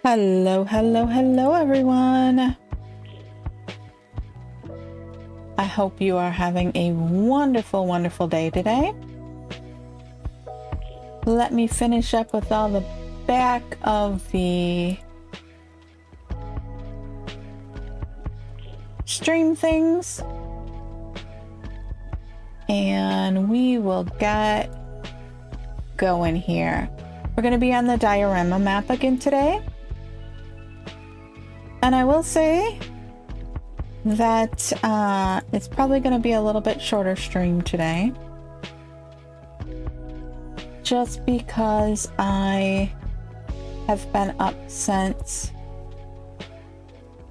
Hello, hello, hello, everyone. I hope you are having a wonderful, wonderful day today. Let me finish up with all the back of the stream things. And we will get going here. We're going to be on the Diorama Map again today. And I will say that it's probably going to be a little bit shorter stream today. Just because I have been up since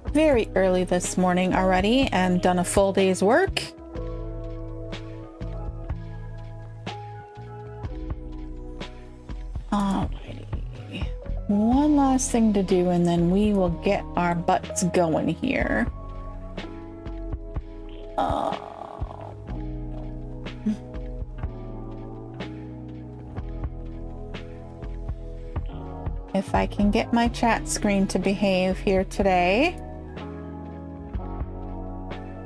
very early this morning already and done a full day's work. Alrighty. One last thing to do and then we will get our butts going here. If I can get my chat screen to behave here today.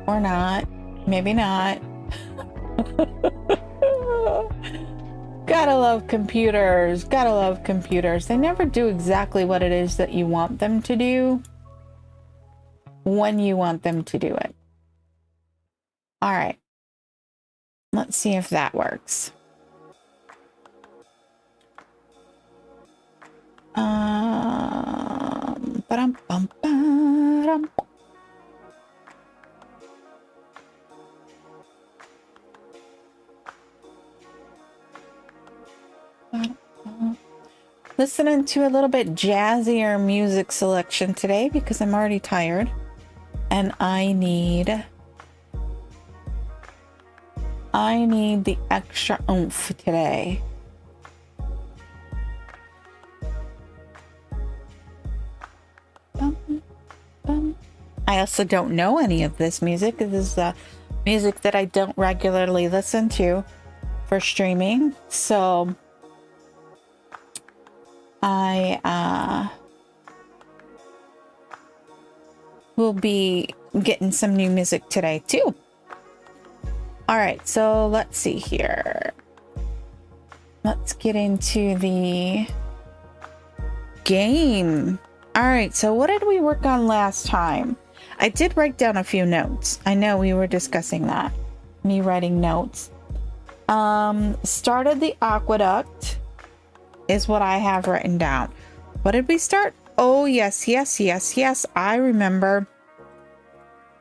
Or not. Maybe not. Gotta love computers. Gotta love computers. They never do exactly what it is that you want them to do when you want them to do it. All right. Let's see if that works. Listening to a little bit jazzier music selection today because I'm already tired and I need the extra oomph today. I also don't know any of this music. This is music that I don't regularly listen to for streaming. So I will be getting some new music today too. All right, so let's see here. Let's get into the game. All right, so what did we work on last time? I did write down a few notes. I know we were discussing that. Me writing notes. Started the aqueduct is what I have written down. What did we start? Oh, yes, yes, yes, yes. I remember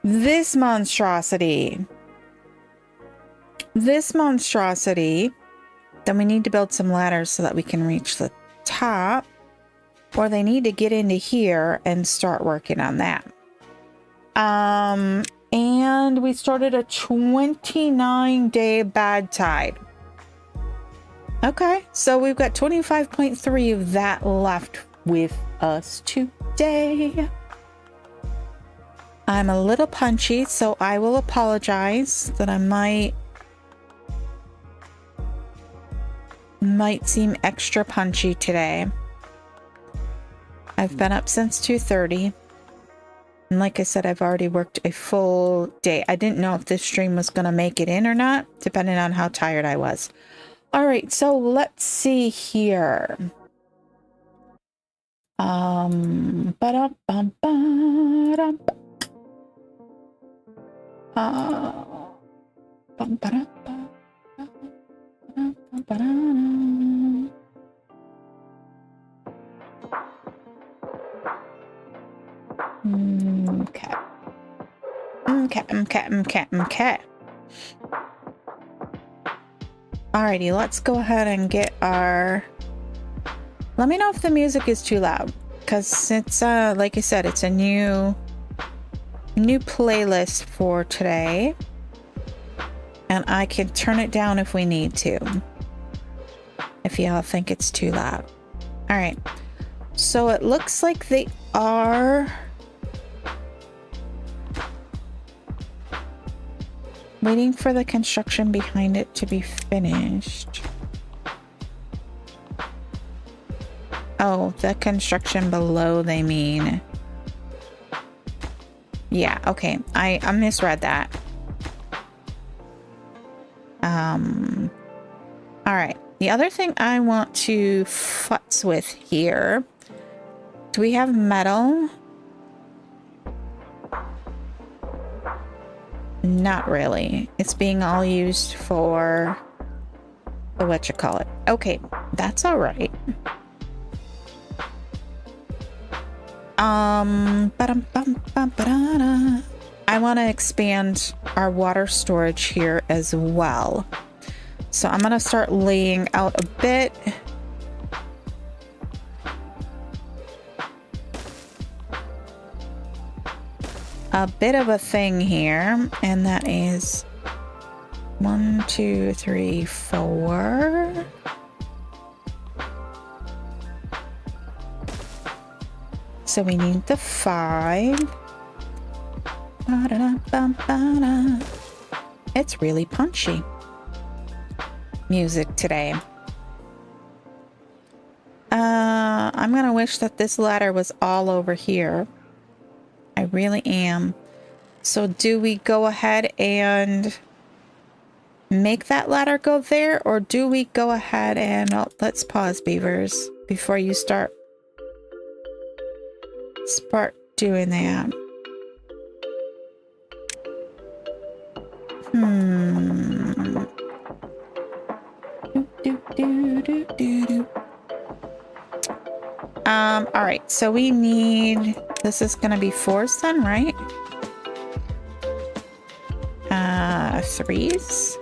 this monstrosity. This monstrosity. Then we need to build some ladders so that we can reach the top. Or they need to get into here and start working on that. And we started a 29-day bad tide. Okay, so we've got 25.3 of that left with us today. I'm a little punchy, so I will apologize that I might seem extra punchy today. I've been up since 2:30. And like I said, I've already worked a full day. I didn't know if this stream was going to make it in or not, depending on how tired I was. All right, so let's see here. Okay. Alrighty, let's go ahead and get our... Let me know if the music is too loud, because it's, like I said, it's a new playlist for today, and I can turn it down if we need to, if y'all think it's too loud. Alright, so it looks like they are... waiting for the construction behind it to be finished. Oh, the construction below, they mean. Yeah, okay. I misread that. All right. The other thing I want to futz with here. Do we have metal? Not really. It's being all used for what you call it. Okay, that's all right. I want to expand our water storage here as well. So I'm going to start laying out a bit. A bit of a thing here, and that is 1, 2, 3, 4. So we need the 5. It's really punchy music today. I'm gonna wish that this ladder was all over here. I really am. So do we go ahead and make that ladder go there, or do we go ahead and let's pause, beavers, before you start doing that. All right, so we need, this is gonna be 4s then, right? 3s?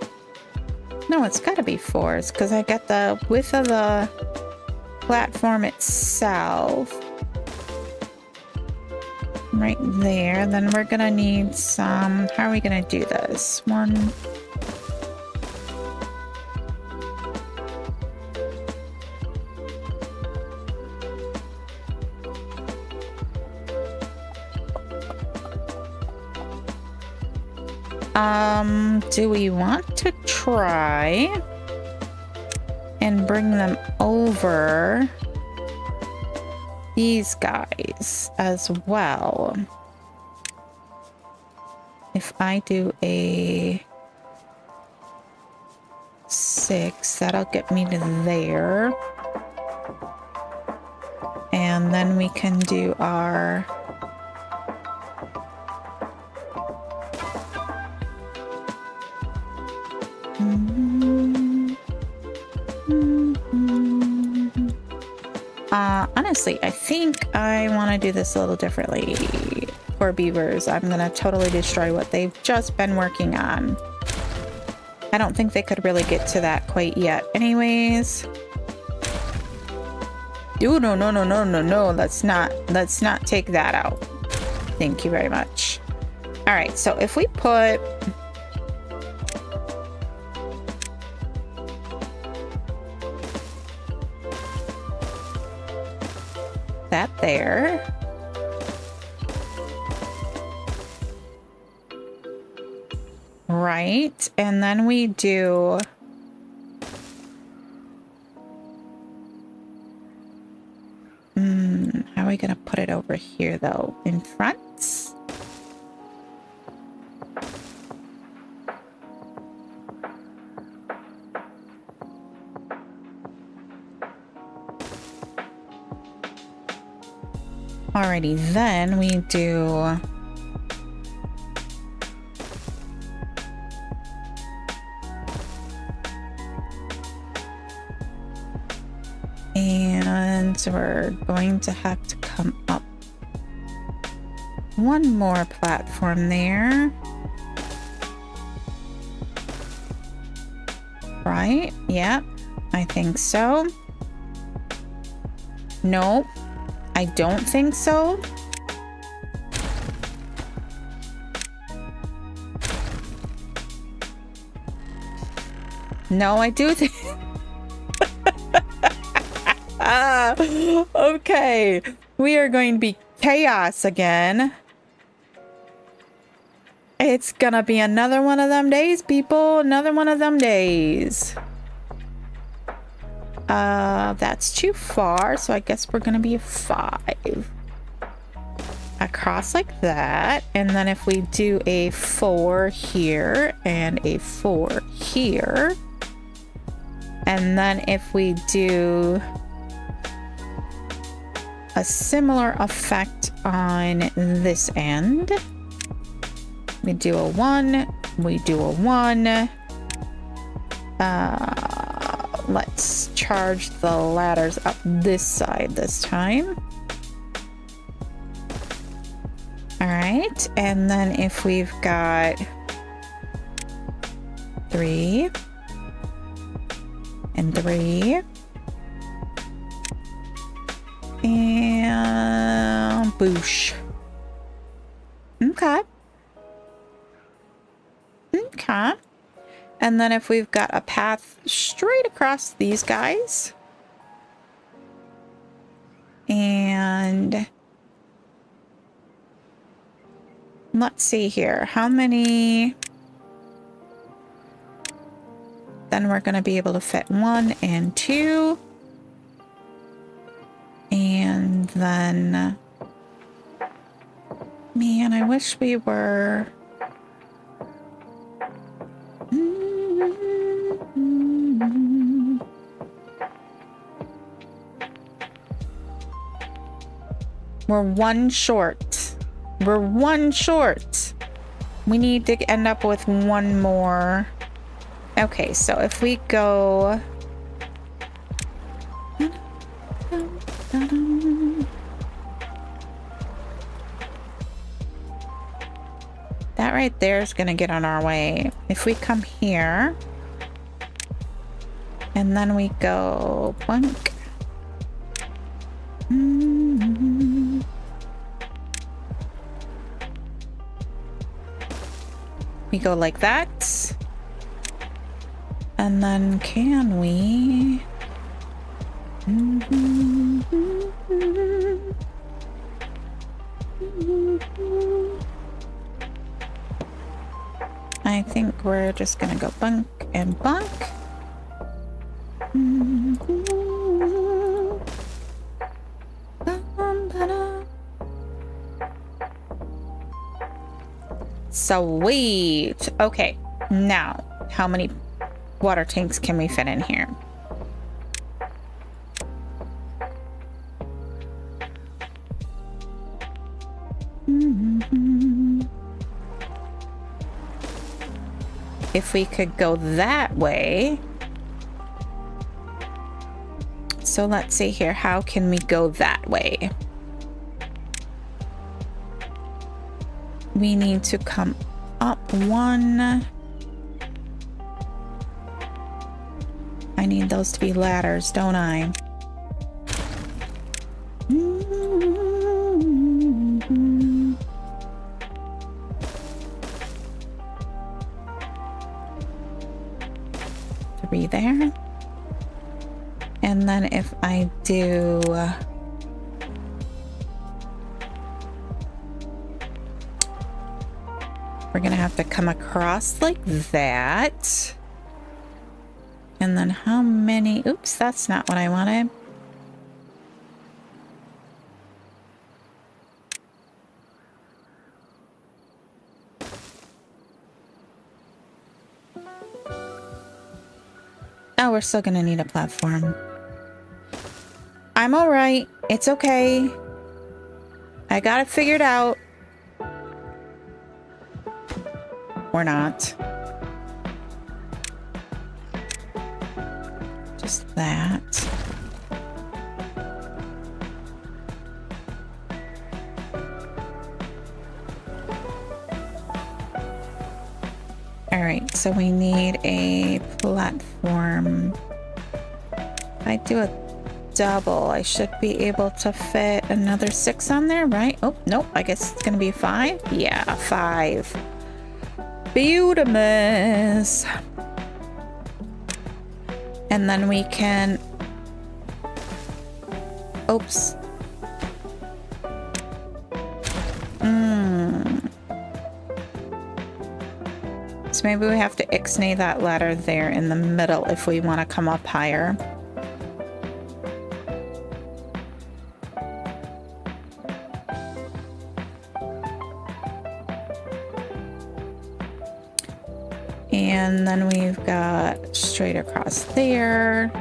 No, it's gotta be 4s because I got the width of the platform itself right there. Then we're gonna need some, how are we gonna do this? 1. Do we want to try and bring them over these guys as well? If I do a 6, that'll get me to there. And then we can do our honestly, I think I want to do this a little differently for beavers. I'm gonna totally destroy what they've just been working on. I don't think they could really get to that quite yet. Anyways. Ooh, no. Let's not take that out. Thank you very much. All right, so if we put that there. Right, and then we do how are we gonna put it over here though? In front? Alrighty, then we do and we're going to have to come up one more platform there. Right? Yep, I think so. Nope. I don't think so. No, I do think. Okay. We are going to be chaos again. It's gonna be another one of them days, people. Another one of them days. That's too far, so I guess we're gonna be 5. Across like that, and then if we do a 4 here and a 4 here, and then if we do a similar effect on this end, we do a 1, we do a 1. Let's charge the ladders up this side this time. All right, and then if we've got 3 and 3 and boosh. Okay. Okay. And then if we've got a path straight across these guys, and let's see here, how many, then we're going to be able to fit 1 and 2, and then, man, I wish we were, we're 1 short. We're 1 short. We need to end up with 1 more. Okay, so if we go... That right there is going to get on our way. If we come here, and then we go bunk. We go like that. And then can we... I think we're just gonna go bunk and bunk. Sweet. Okay, now how many water tanks can we fit in here? If we could go that way. So let's see here, how can we go that way? We need to come up 1. I need those to be ladders, don't I? Three there. And then if I do... we're gonna have to come across like that. And then how many... oops, that's not what I wanted. Oh, we're still gonna need a platform. I'm all right. It's okay. I got it figured out. Or not. Just that. All right, so we need a platform. If I do a double, I should be able to fit another 6 on there, right? Oh, nope, I guess it's gonna be 5. Yeah, 5. Beautimous. And then we can... oops. So maybe we have to ixnay that ladder there in the middle if we want to come up higher. And then we've got straight across there.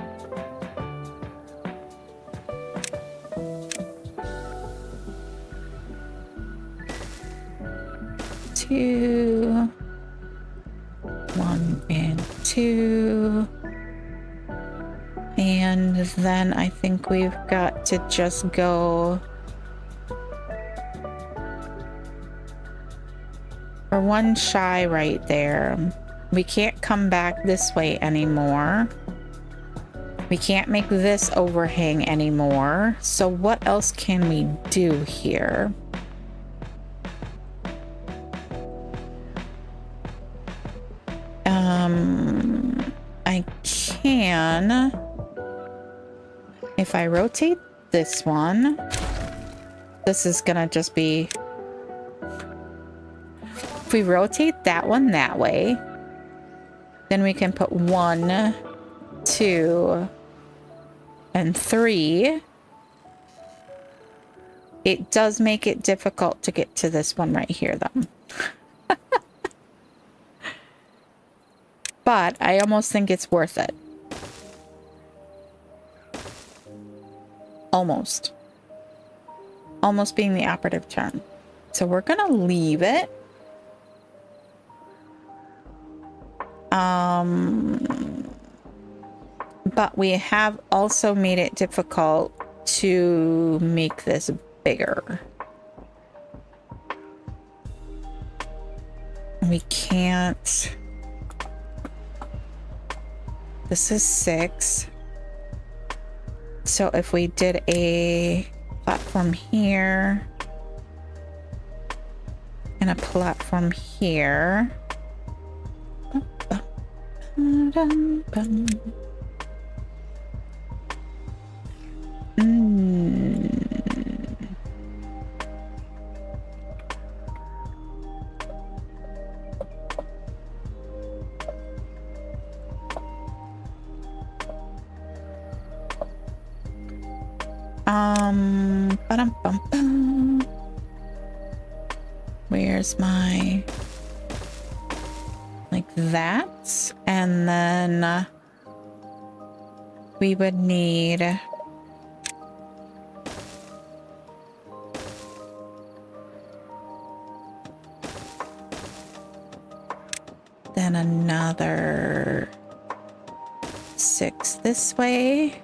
Two. 1 and 2. And then I think we've got to just go for 1 shy right there. We can't come back this way anymore. We can't make this overhang anymore. So what else can we do here? I can, if I rotate this one, this is gonna just be, if we rotate that one that way, then we can put 1, 2, and 3. It does make it difficult to get to this one right here, though. But I almost think it's worth it. Almost. Almost being the operative term. So we're gonna leave it. But we have also made it difficult to make this bigger. We can't. This is 6. So if we did a platform here and a platform here. Ba-dum-bum-bum. Where's my, like that, and then we would need then another 6 this way.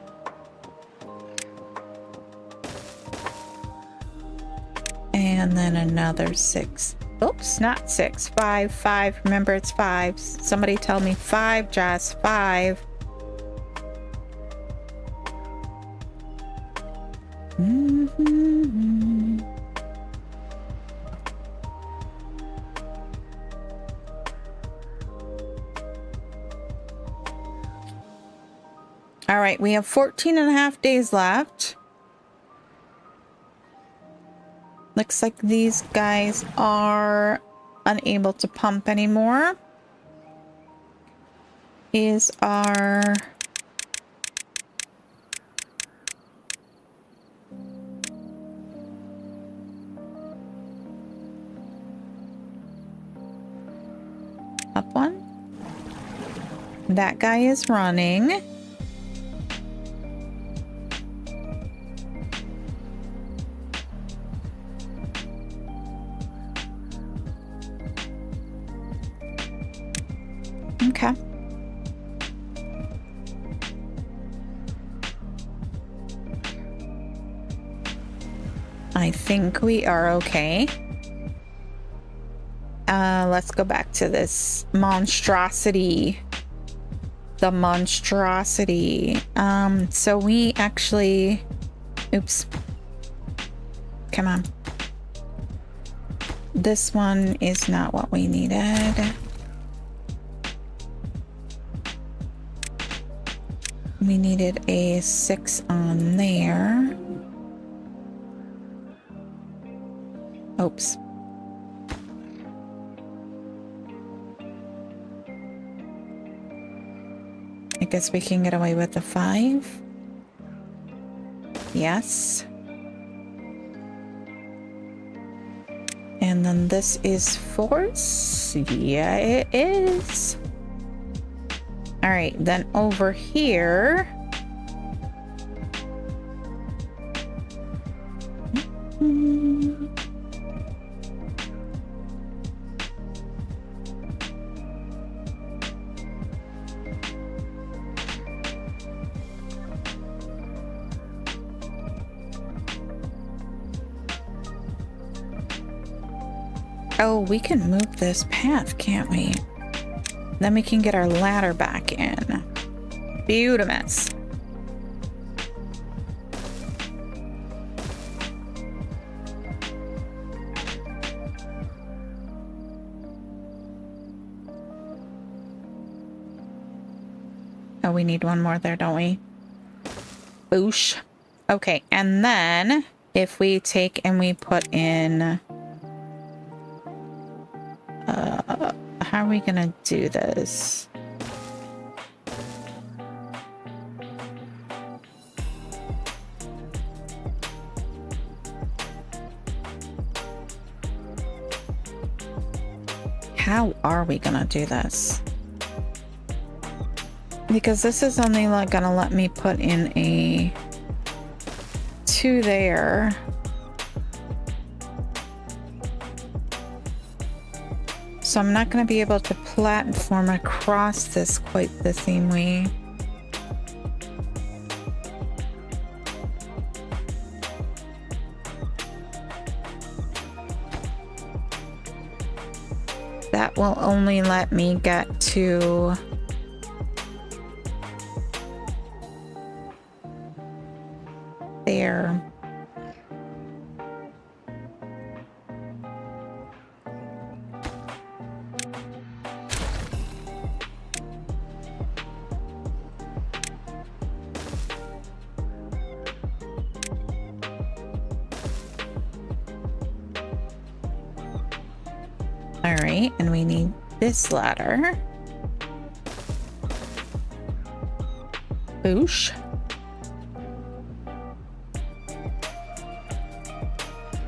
And then another 6. Oops, not 6. 5, 5. Remember, it's 5. Somebody tell me 5, Joss. 5. All right, we have 14.5 days left. Looks like these guys are unable to pump anymore. Is our up one? That guy is running. Okay. I think we are okay. Let's go back to this monstrosity. The monstrosity. So we actually... Oops. Come on. This one is not what we needed. We needed a 6 on there. Oops. I guess we can get away with the 5. Yes. And then this is force. Yeah, it is. All right, then over here. Oh, we can move this path, can't we? Then we can get our ladder back in. Beautimous. Oh, we need one more there, don't we? Boosh. Okay, and then if we take and we put in... how are we gonna do this? How are we gonna do this? Because this is only like gonna let me put in a 2 there. So I'm not going to be able to platform across this quite the same way. That will only let me get to there. All right, and we need this ladder. Boosh.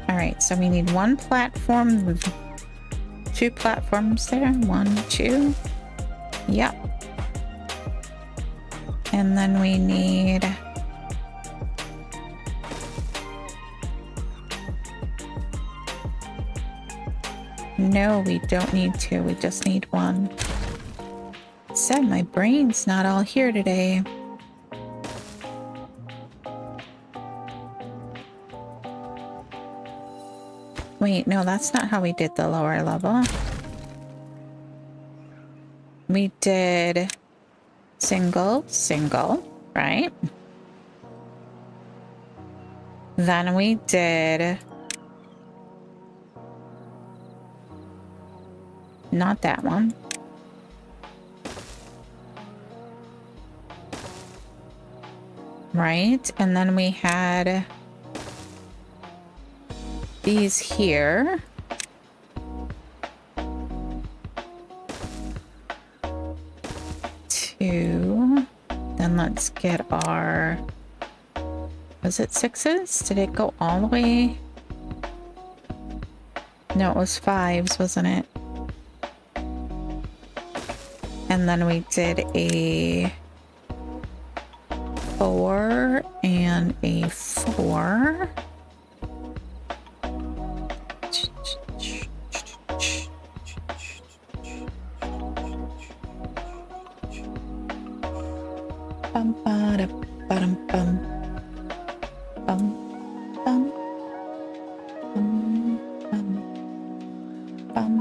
All right, so we need 1 platform, 2 platforms there. 1, 2. Yep. And then we need... No, we don't need 2. We just need 1. It said my brain's not all here today. Wait, no, that's not how we did the lower level. We did single, single, right? Then we did... Not that one. Right, and then we had these here. Two. Then let's get our... Was it 6s? Did it go all the way? No, it was 5s, wasn't it? And then we did a 4 and a 4. Bum ba da bum bum bum bum bum bum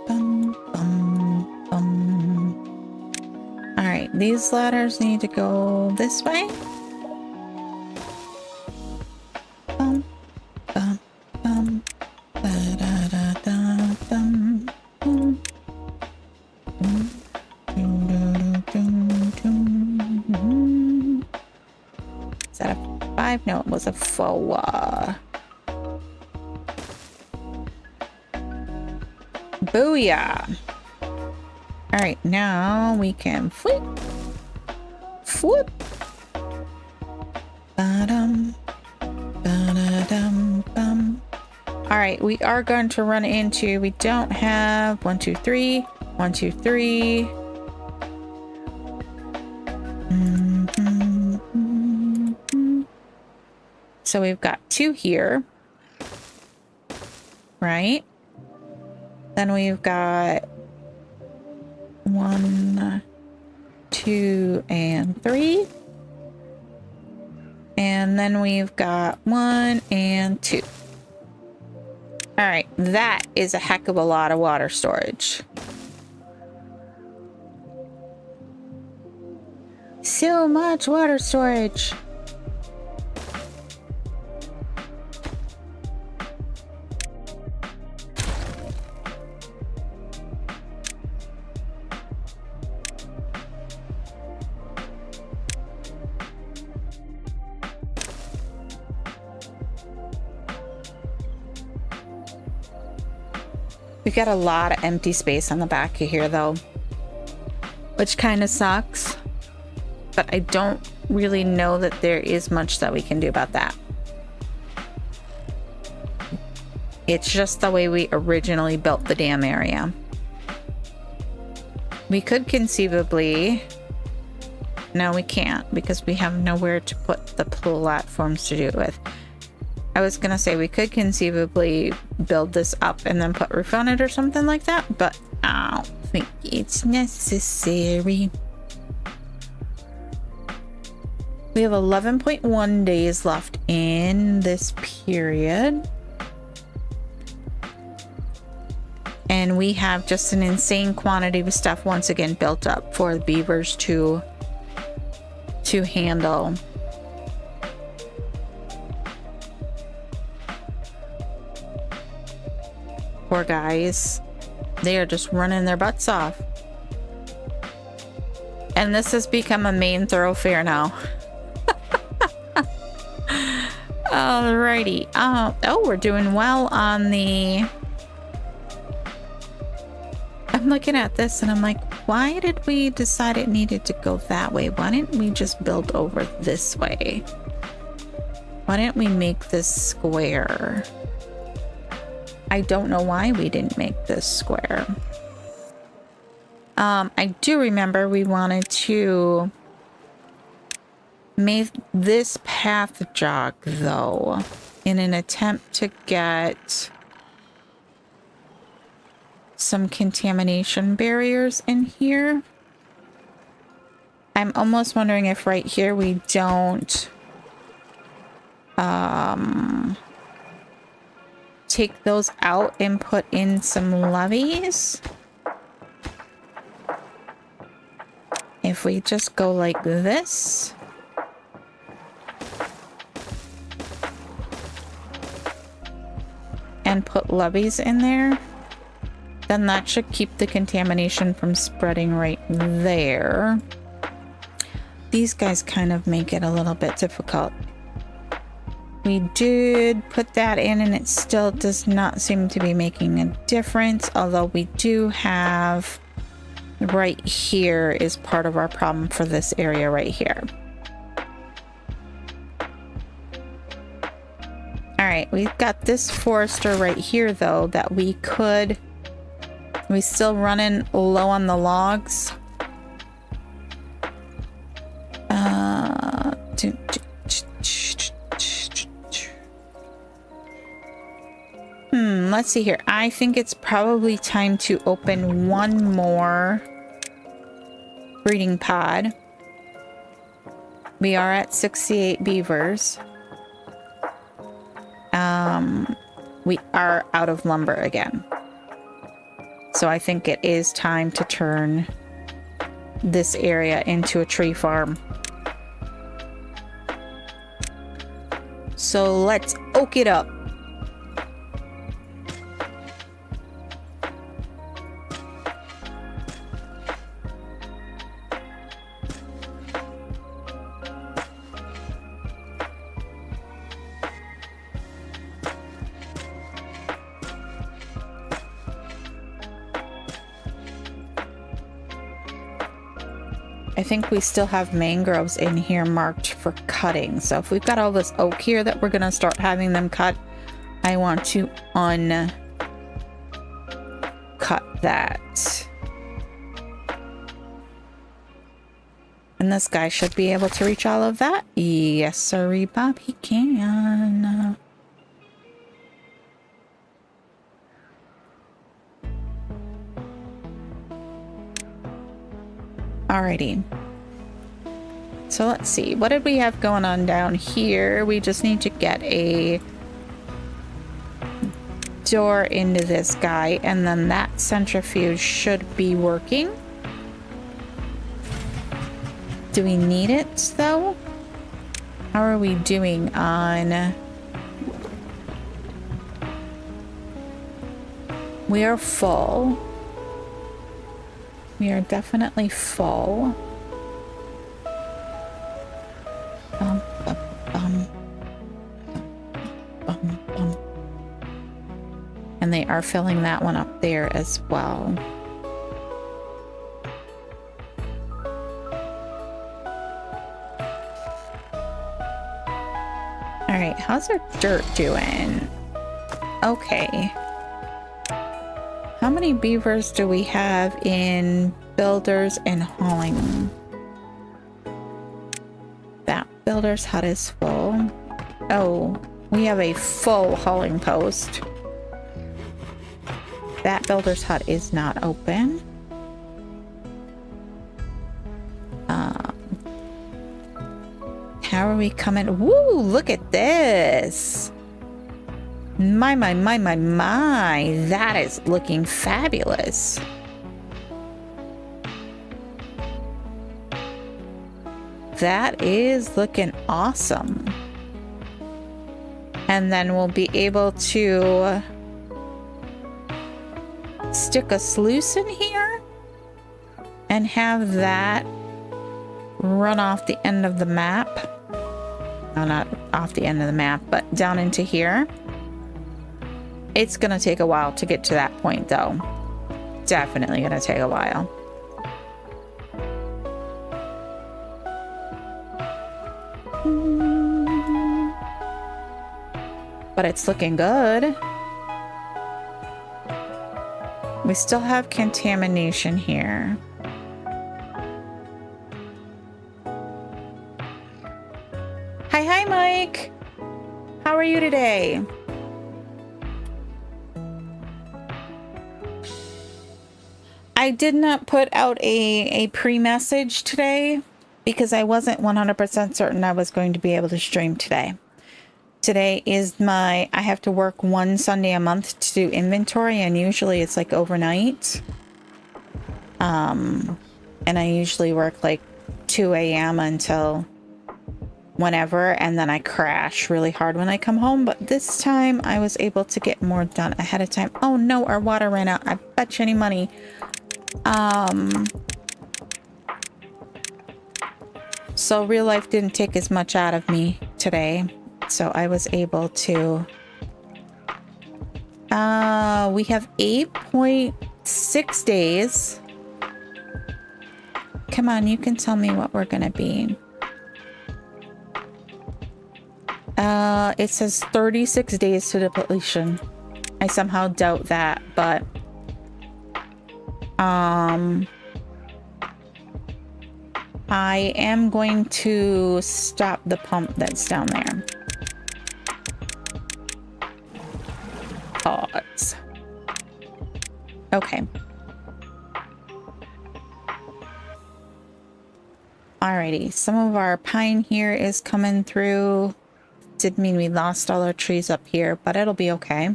bum bum bum. All right, these ladders need to go this way. Bum, bum, bum, da, da, da, da, bum, bum, bum, dum, dum, dum, dum. Is that a 5? No, it was a 4. Booyah! All right, now we can flip, flip. Ba-dum, ba-da-dum, bum. All right, we are going to run into, we don't have 1, 2, 3, 1, 2, 3. So we've got 2 here, right? Then we've got 1, 2, and 3. And then we've got 1 and 2. All right, that is a heck of a lot of water storage. So much water storage. We've got a lot of empty space on the back of here though, which kind of sucks, but I don't really know that there is much that we can do about that. It's just the way we originally built the dam area. We could conceivably, no we can't because we have nowhere to put the platforms to do it with. I was gonna say we could conceivably build this up and then put roof on it or something like that, but I don't think it's necessary. We have 11.1 days left in this period. And we have just an insane quantity of stuff once again built up for the beavers to handle. Poor guys. They are just running their butts off. And this has become a main thoroughfare now. Alrighty. Oh, we're doing well on the... I'm looking at this and I'm like, why did we decide it needed to go that way? Why didn't we just build over this way? Why didn't we make this square? I don't know why we didn't make this square. I do remember we wanted to make this path jog though, in an attempt to get some contamination barriers in here. I'm almost wondering if right here we don't take those out and put in some levees. If we just go like this. And put levees in there. Then that should keep the contamination from spreading right there. These guys kind of make it a little bit difficult. We did put that in and it still does not seem to be making a difference, although we do have right here is part of our problem for this area right here. All right, we've got this forester right here though that we could, we still running low on the logs. Let's see here. I think it's probably time to open one more breeding pod. We are at 68 beavers. We are out of lumber again. So I think it is time to turn this area into a tree farm. So let's oak it up. I think we still have mangroves in here marked for cutting. So if we've got all this oak here that we're going to start having them cut, I want to uncut that. And this guy should be able to reach all of that. Yes, sirree, Bob, he can. Alrighty. So let's see. What did we have going on down here? We just need to get a door into this guy, and then that centrifuge should be working. Do we need it though? How are we doing on... We are full. We are definitely full. Bum, bum, bum. Bum, bum. And they are filling that one up there as well. All right, how's our dirt doing? Okay. How many beavers do we have in builders and hauling? That builder's hut is full. Oh, we have a full hauling post. That builder's hut is not open. How are we coming? Woo, look at this. My. That is looking fabulous. That is looking awesome. And then we'll be able to stick a sluice in here and have that run off the end of the map. No, not off the end of the map, but down into here. It's gonna take a while to get to that point though. Definitely gonna take a while. But it's looking good. We still have contamination here. Hi, Mike. How are you today? I did not put out a pre-message today because I wasn't 100% certain I was going to be able to stream today. Today is I have to work one Sunday a month to do inventory, and usually it's like overnight. And I usually work like 2 a.m. until whenever, and then I crash really hard when I come home. But this time I was able to get more done ahead of time. Oh no, our water ran out. I bet you any money. So real life didn't take as much out of me today. So I was able to, we have 8.6 days. Come on, you can tell me what we're gonna be. It says 36 days to depletion. I somehow doubt that, but, I am going to stop the pump that's down there. Pause. Okay. Alrighty, some of our pine here is coming through. Did mean we lost all our trees up here, but it'll be okay.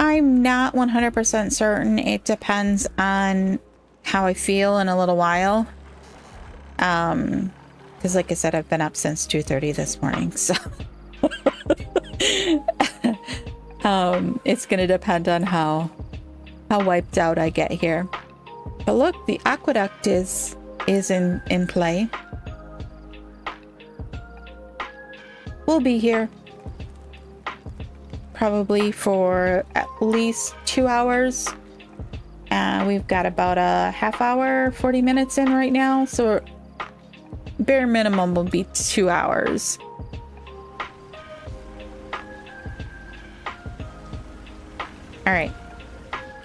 I'm not 100% certain. It depends on how I feel in a little while. Because like I said, I've been up since 2:30 this morning, so it's gonna depend on how wiped out I get here. But look, the aqueduct is in play. We'll be here probably for at least 2 hours. We've got about a half hour, 40 minutes in right now, so bare minimum will be 2 hours. All right.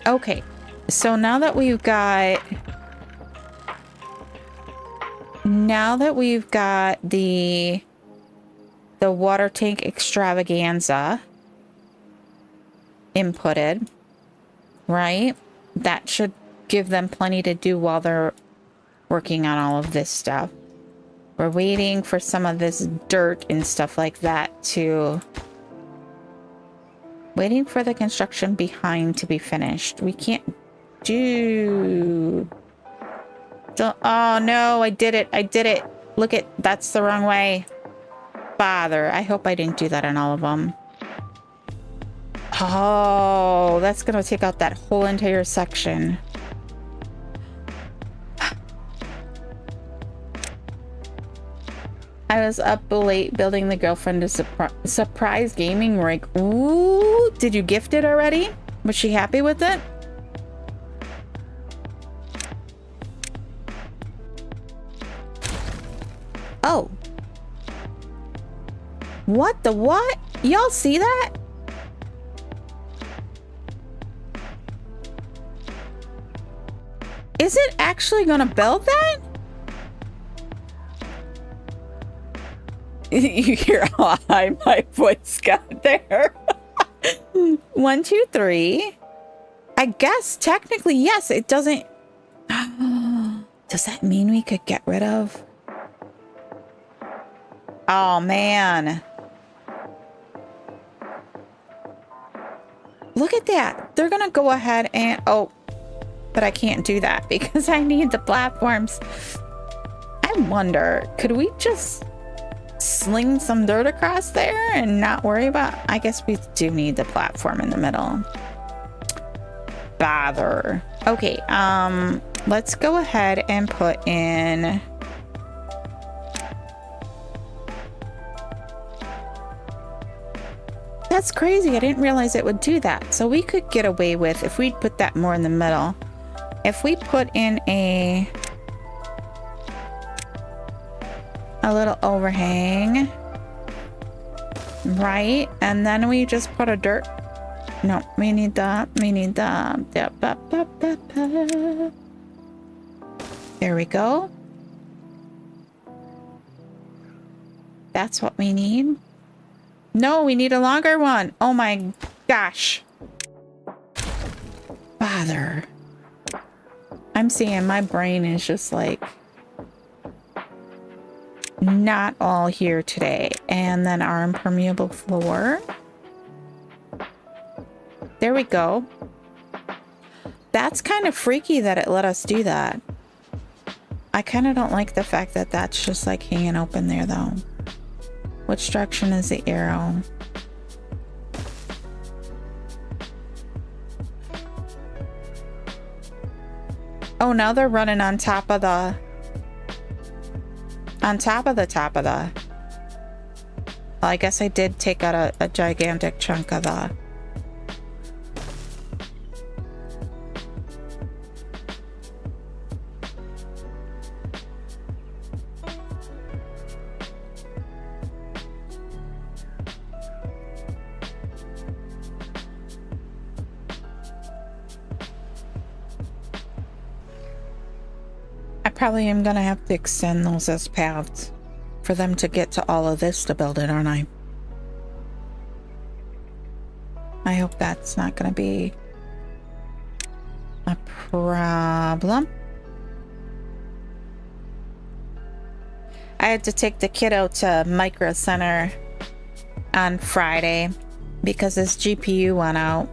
Okay. So now that we've got the water tank extravaganza inputted, right? That should give them plenty to do while they're working on all of this stuff. We're waiting for some of this dirt and stuff like that to... Waiting for the construction behind to be finished. We can't do... Oh no, I did it. I did it. Look at... That's the wrong way. Bother. I hope I didn't do that on all of them. Oh, that's gonna take out that whole entire section. I was up late building the girlfriend a surprise gaming rig. Ooh, did you gift it already? Was she happy with it? Oh. What the what? Y'all see that? Is it actually gonna build that? You hear how high my voice got there. 1, 2, 3. I guess technically, yes, it doesn't. Does that mean we could get rid of? Oh, man. Look at that. They're going to go ahead and... Oh, but I can't do that because I need the platforms. I wonder, could we just sling some dirt across there and not worry about... I guess we do need the platform in the middle. Bother. Okay, let's go ahead and put in... That's crazy. I didn't realize it would do that. So we could get away with, if we put that more in the middle, if we put in a little overhang, right? And then we just put a dirt. No, we need the, there we go. That's what we need. No, we need a longer one. Oh my gosh. Bother. I'm seeing my brain is just like not all here today. And then our impermeable floor. There we go. That's kind of freaky that it let us do that. I kind of don't like the fact that that's just like hanging open there though. Which direction is the arrow? Oh, now they're running on top of the... On top of the top of the... Well, I guess I did take out a gigantic chunk of the... Probably am gonna have to extend those as paths for them to get to all of this to build it, aren't I? I hope that's not gonna be a problem. I had to take the kiddo to Micro Center on Friday because his GPU went out.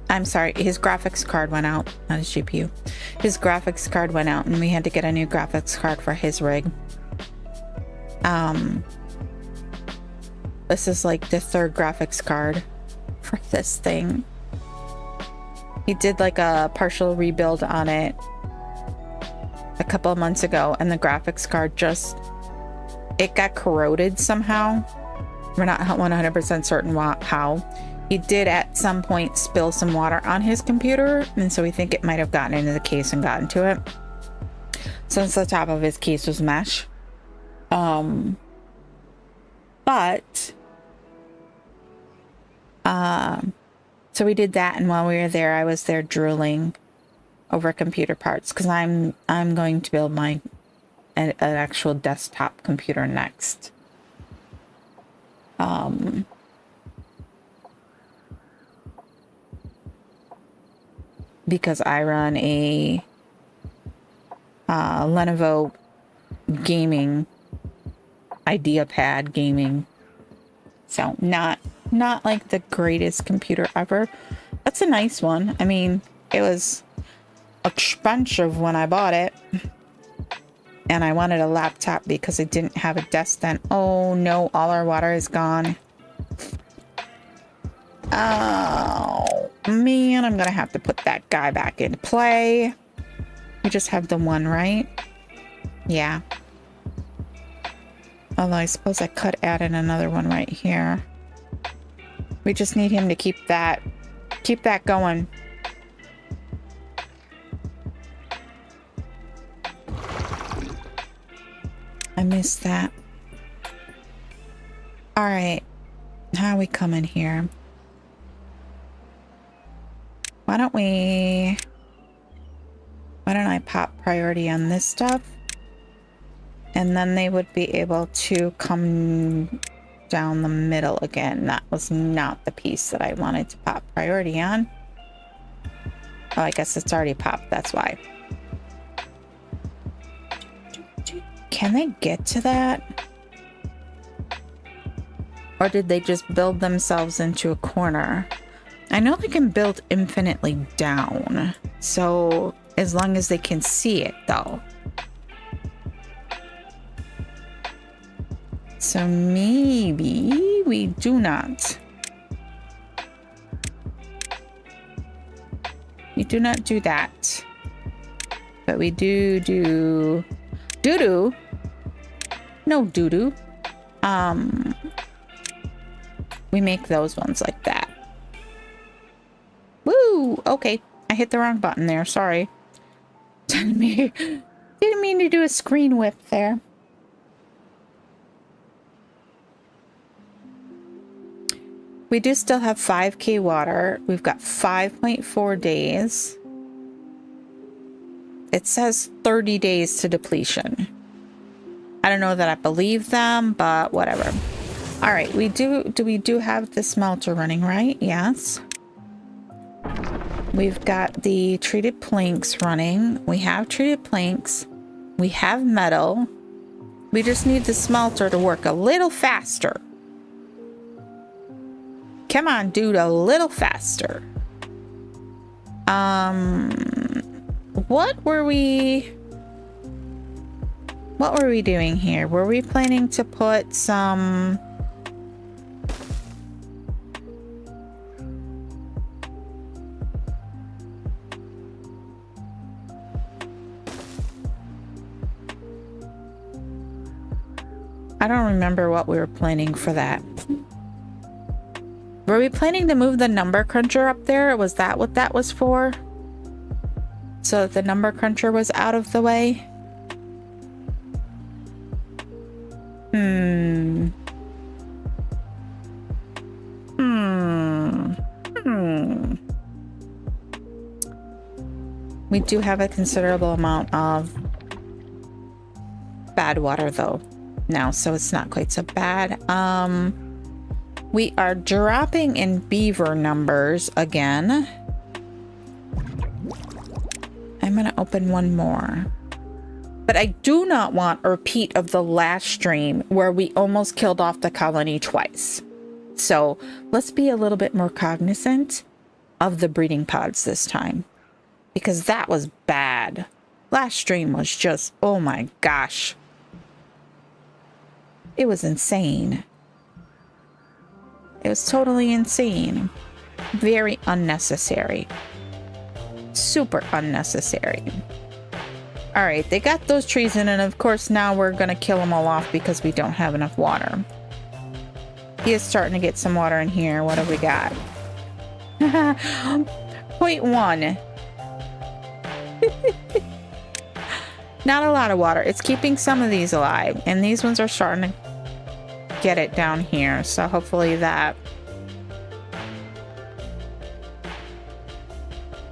I'm sorry, his graphics card went out, not his GPU. His graphics card went out and we had to get a new graphics card for his rig. This is like the third graphics card for this thing. He did like a partial rebuild on it a couple of months ago and the graphics card just, it got corroded somehow. We're not 100% certain how. He did at some point spill some water on his computer, and so we think it might have gotten into the case and gotten to it. Since the top of his case was mesh. But So we did that, and while we were there, I was there drooling over computer parts because I'm going to build an actual desktop computer next. Because I run a Lenovo gaming IdeaPad gaming, so not like the greatest computer ever. That's a nice one. I mean, it was expensive when I bought it, and I wanted a laptop because I didn't have a desk then. Oh no, all our water is gone. Oh man, I'm gonna have to put that guy back into play. We just have the one, right? Yeah. Although I suppose I could add in another one right here. We just need him to keep that going. I missed that. All right. How are we coming here? Why don't I pop priority on this stuff? And then they would be able to come down the middle again. That was not the piece that I wanted to pop priority on. Oh, I guess it's already popped. That's why. Can they get to that? Or did they just build themselves into a corner? I know they can build infinitely down. So as long as they can see it though. So maybe we do not. We do not do that. But we do doo-doo. No doo-doo. We make those ones like that. Woo! Okay. I hit the wrong button there. Sorry. Didn't mean to do a screen whip there. We do still have 5k water. We've got 5.4 days. It says 30 days to depletion. I don't know that I believe them, but whatever. All right, we do have the smelter running, right? Yes. We've got the treated planks running. We have treated planks. We have metal. We just need the smelter to work a little faster. Come on, dude, a little faster. What were we doing here? Were we planning to put some... I don't remember what we were planning for that. Were we planning to move the number cruncher up there? Was that what that was for? So that the number cruncher was out of the way? We do have a considerable amount of bad water though now, so it's not quite so bad. We are dropping in beaver numbers again. I'm gonna open one more. But I do not want a repeat of the last stream where we almost killed off the colony twice. So let's be a little bit more cognizant of the breeding pods this time, because that was bad. Last stream was just, oh my gosh. It was insane. It was totally insane. Very unnecessary. Super unnecessary. All right, they got those trees in, and of course now we're gonna kill them all off because we don't have enough water. He is starting to get some water in here. What have we got? 0.1. Not a lot of water. It's keeping some of these alive, and these ones are starting to get it down here, so hopefully that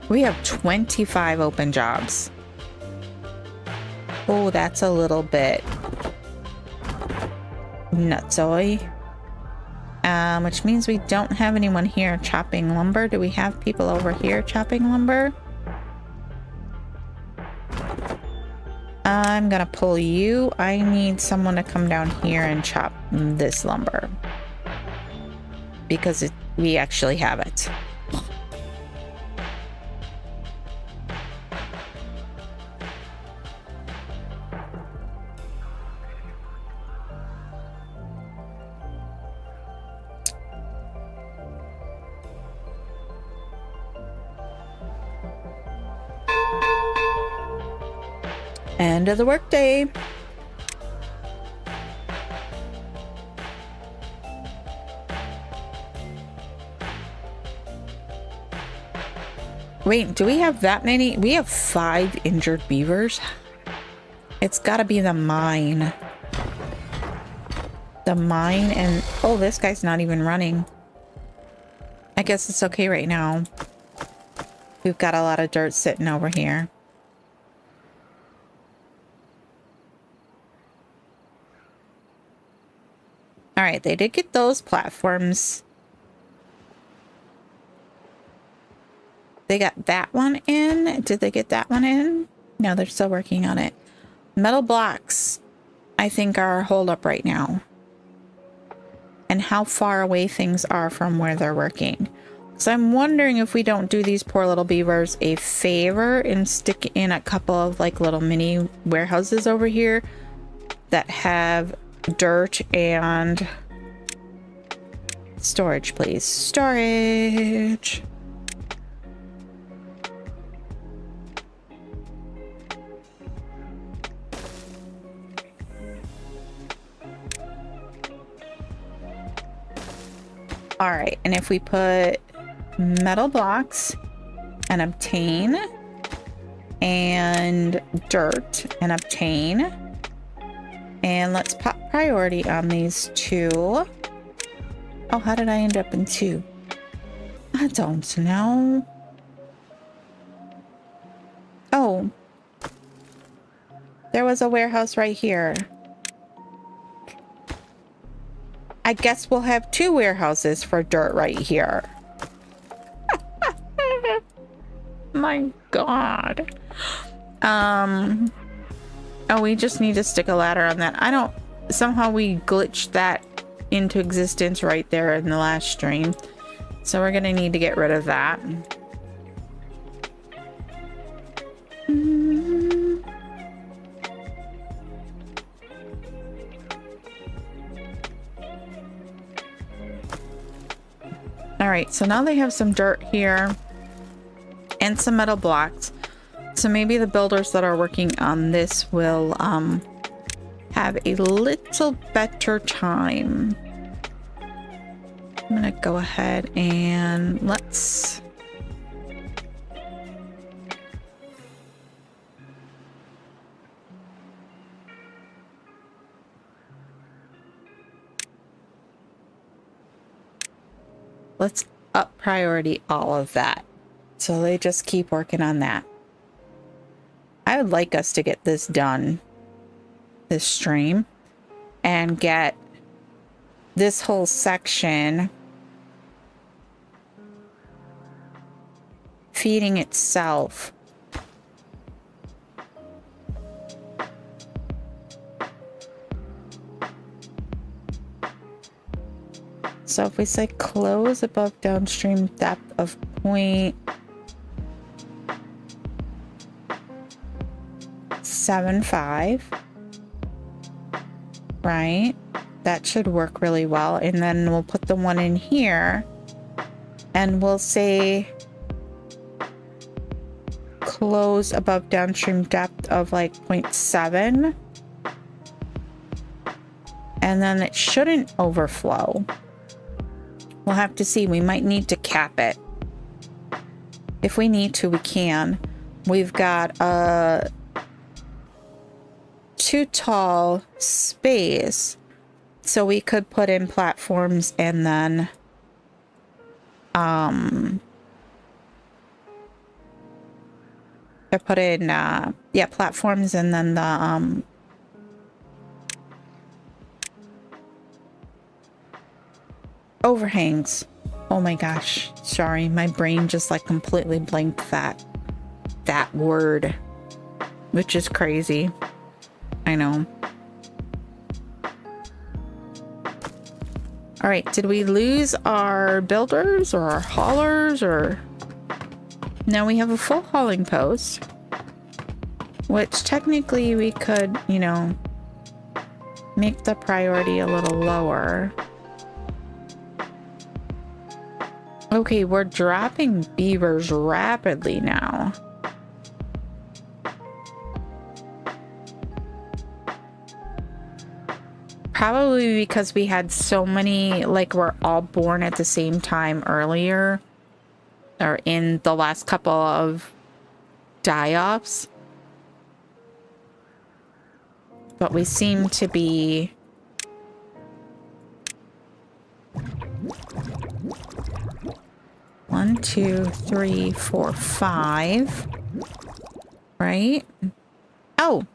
We have 25 open jobs. Oh, that's a little bit nutsoy. Which means we don't have anyone here chopping lumber. Do we have people over here chopping lumber? I'm gonna pull you. I need someone to come down here and chop this lumber. Because we actually have it. End of the workday. Wait, do we have that many? We have 5 injured beavers. It's gotta be the mine. The mine and... oh, this guy's not even running. I guess it's okay right now. We've got a lot of dirt sitting over here. All right, they did get those platforms. They got that one in. Did they get that one in? No, they're still working on it. Metal blocks, I think, are a holdup right now. And how far away things are from where they're working. So I'm wondering if we don't do these poor little beavers a favor and stick in a couple of like little mini warehouses over here that have dirt and storage, please. Storage. All right, and if we put metal blocks and obtain and dirt and obtain, and let's pop priority on these 2. Oh, how did I end up in 2? I don't know. Oh, there was a warehouse right here. I guess we'll have 2 warehouses for dirt right here. My God. Oh, we just need to stick a ladder on that. I don't... somehow we glitched that into existence right there in the last stream. So we're gonna need to get rid of that. All right, so now they have some dirt here and some metal blocks. So maybe the builders that are working on this will have a little better time. I'm gonna go ahead and let's... let's up priority all of that. So they just keep working on that. I would like us to get this done, this stream, and get this whole section feeding itself. So if we say close above downstream depth of 0.75, right? That should work really well. And then we'll put the one in here and we'll say close above downstream depth of like 0.7. And then it shouldn't overflow. We'll have to see. We might need to cap it. If we need to, we can. We've got a too tall space, so we could put in platforms and then I put in, yeah, platforms and then the, overhangs. Oh my gosh. Sorry, my brain just like completely blanked that word, which is crazy. I know. All right, did we lose our builders or our haulers or... No, we have a full hauling post, which technically we could, you know, make the priority a little lower. Okay, we're dropping beavers rapidly now. Probably because we had so many, like, we're all born at the same time earlier, or in the last couple of die-offs. But we seem to be... One, two, three, four, five. Right? Oh!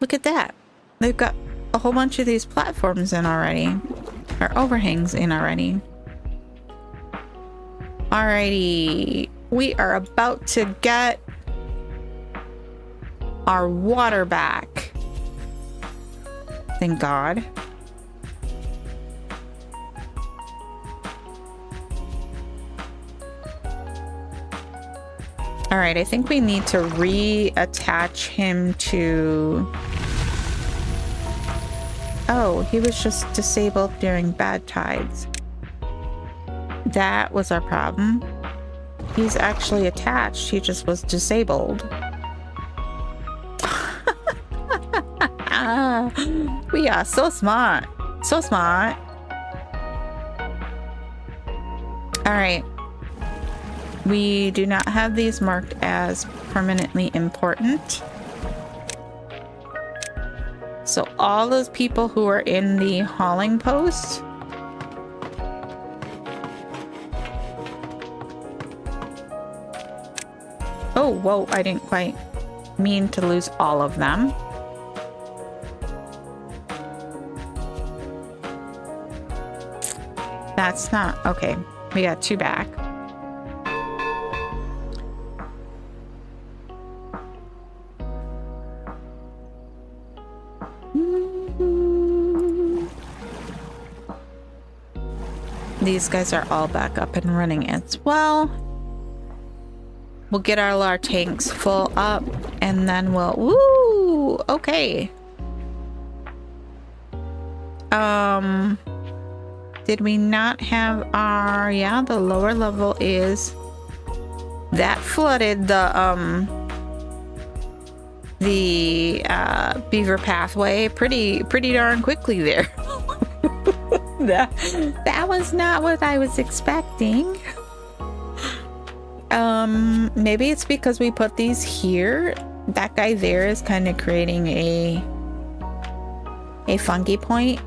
Look at that. They've got a whole bunch of these platforms in already. Or overhangs in already. Alrighty. We are about to get our water back. Thank God. Alright, I think we need to reattach him to... Oh, he was just disabled during bad tides. That was our problem. He's actually attached, he just was disabled. We are so smart. So smart. Alright. We do not have these marked as permanently important. So all those people who are in the hauling post, oh, whoa, I didn't quite mean to lose all of them. That's not, okay, we got 2 back. These guys are all back up and running as well. We'll get all our tanks full up and then we'll... Woo! Okay. Did we not have our... Yeah, the lower level is... That flooded the beaver pathway pretty darn quickly there. That was not what I was expecting. Maybe it's because we put these here. That guy there is kind of creating a funky point.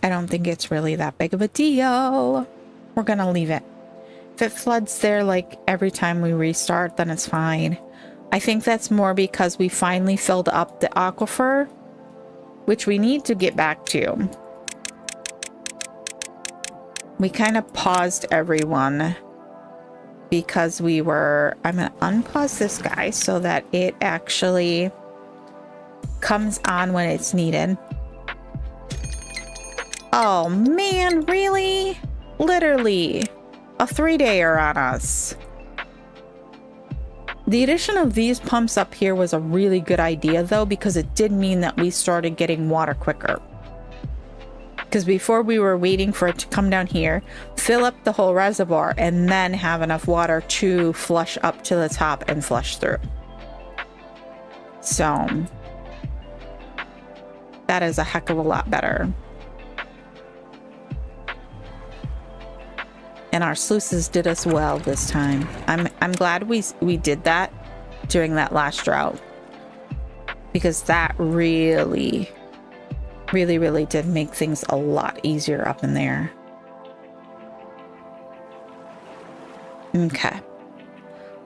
I don't think it's really that big of a deal. We're gonna leave it. If it floods there like every time we restart, then it's fine. I think that's more because we finally filled up the aquifer, which we need to get back to. We kind of paused everyone because we were... I'm going to unpause this guy so that it actually comes on when it's needed. Oh man, really? Literally a 3-dayer on us. The addition of these pumps up here was a really good idea though, because it did mean that we started getting water quicker. Because before we were waiting for it to come down here, fill up the whole reservoir, and then have enough water to flush up to the top and flush through. So that is a heck of a lot better. And our sluices did us well this time. I'm glad we did that during that last drought, because that really Really, really did make things a lot easier up in there. Okay.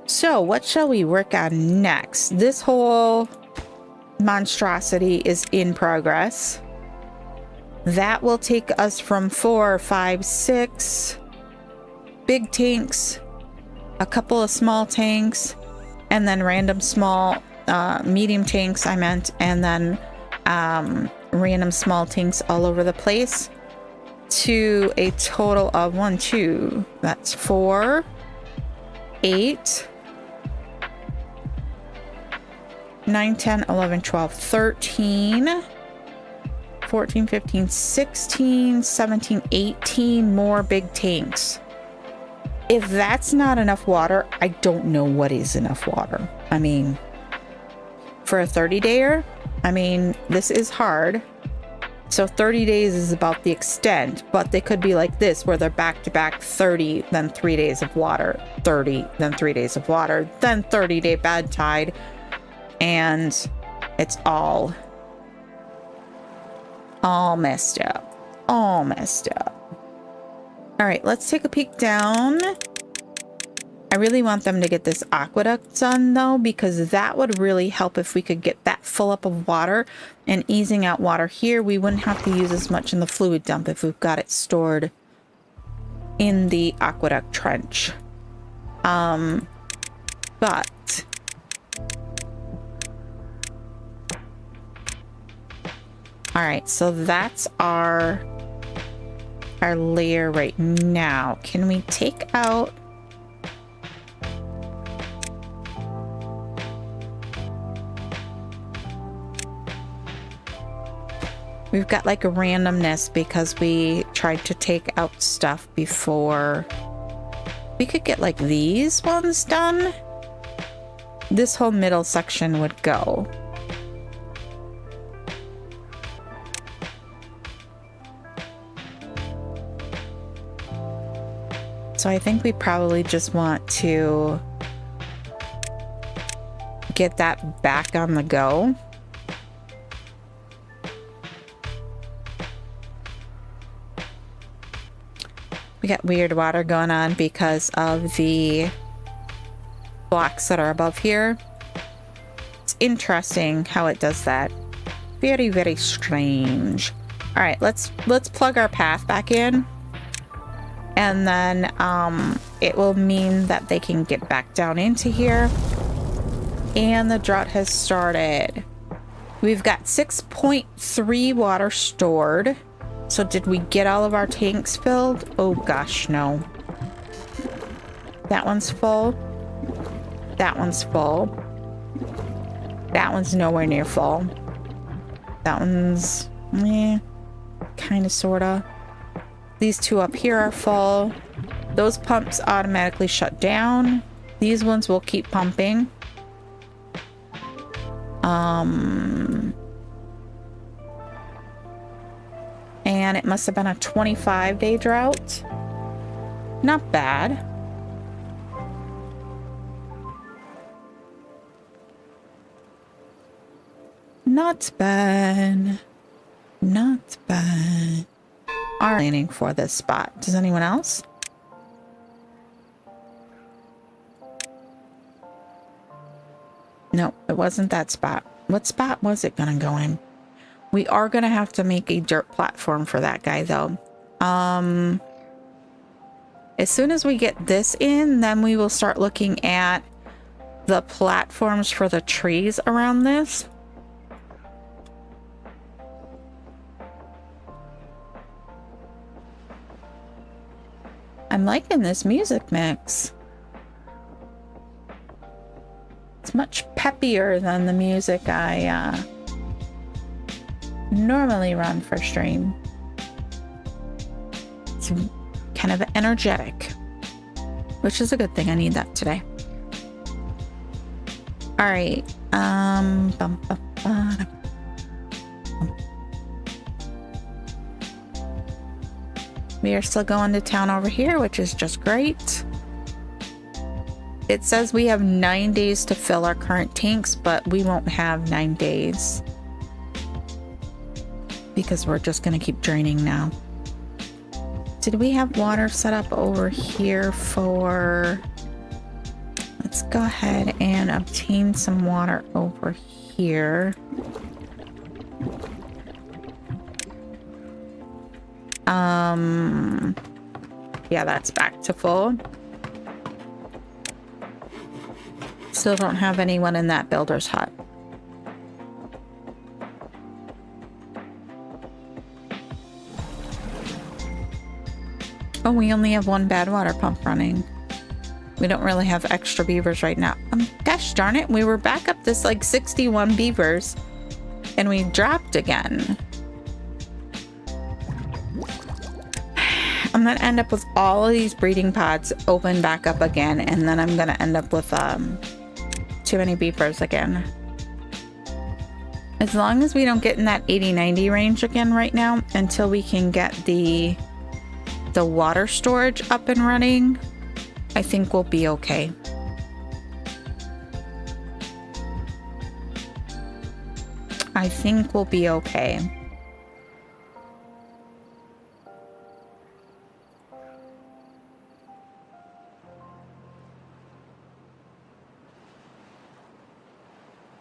So what shall we work on next? This whole monstrosity is in progress. That will take us from 4, 5, 6 big tanks, a couple of small tanks, and then random small, medium tanks, I meant, and then random small tanks all over the place, to a total of 1, 2, that's 4, 8, 9, 10, 11, 12, 13, 14, 15, 16, 17, 18 more big tanks. If that's not enough water, I don't know what is enough water. I mean, for a 30-dayer, I mean, this is hard. So 30 days is about the extent, but they could be like this, where they're back-to-back 30, then 3 days of water, 30, then 3 days of water, then 30-day bad tide, and it's all messed up. All messed up. All right, let's take a peek down. I really want them to get this aqueduct done, though, because that would really help if we could get that full up of water and easing out water here. We wouldn't have to use as much in the fluid dump if we've got it stored in the aqueduct trench. But all right, so that's our layer right now. Can we take out... We've got like a randomness because we tried to take out stuff before. We could get like these ones done. This whole middle section would go. So I think we probably just want to get that back on the go. We got weird water going on because of the blocks that are above here. It's interesting how it does that. Very, very strange. All right, let's plug our path back in. And then it will mean that they can get back down into here. And the drought has started. We've got 6.3 water stored. So did we get all of our tanks filled? Oh gosh, no. That one's full. That one's full. That one's nowhere near full. That one's, kind of, sort of. These two up here are full. Those pumps automatically shut down. These ones will keep pumping. And it must have been a 25-day drought. Not bad. Not bad. Not bad. Are planning for this spot. Does anyone else? No, it wasn't that spot. What spot was it gonna go in? We are gonna have to make a dirt platform for that guy though. As soon as we get this in, then we will start looking at the platforms for the trees around this. I'm liking this music mix. It's much peppier than the music I normally run for stream. It's kind of energetic, which is a good thing. I need that today. All right. We are still going to town over here, which is just great. It says we have 9 days to fill our current tanks, but we won't have 9 days because we're just going to keep draining now. Did we have water set up over here for... Let's go ahead and obtain some water over here. Yeah, that's back to full. Still don't have anyone in that builder's hut. Oh, we only have one bad water pump running. We don't really have extra beavers right now. Gosh darn it, we were back up this like 61 beavers and we dropped again. I'm gonna end up with all of these breeding pods open back up again, and then I'm gonna end up with too many beavers again. As long as we don't get in that 80-90 range again right now, until we can get the water storage up and running, I think we'll be okay. I think we'll be okay.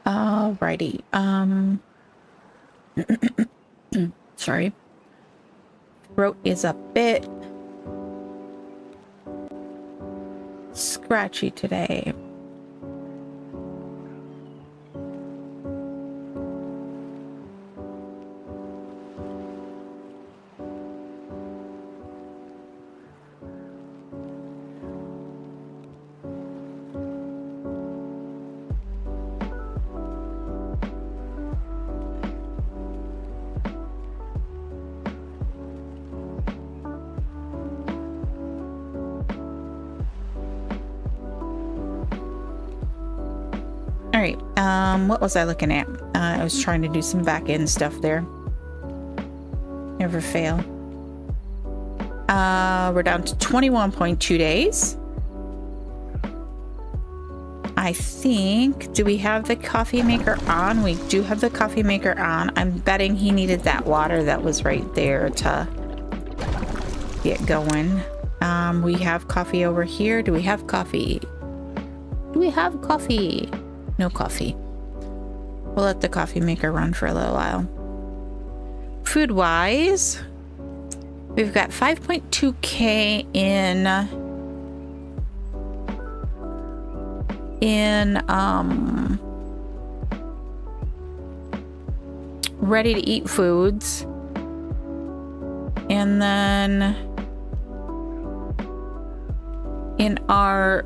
Alrighty. Sorry. Throat is a bit scratchy today. All right, what was I looking at? I was trying to do some back end stuff there. Never fail. We're down to 21.2 days. I think, do we have the coffee maker on? We do have the coffee maker on. I'm betting he needed that water that was right there to get going. We have coffee over here. Do we have coffee? Do we have coffee? No coffee. We'll let the coffee maker run for a little while. Food wise, we've got 5.2k in ready to eat foods, and then in our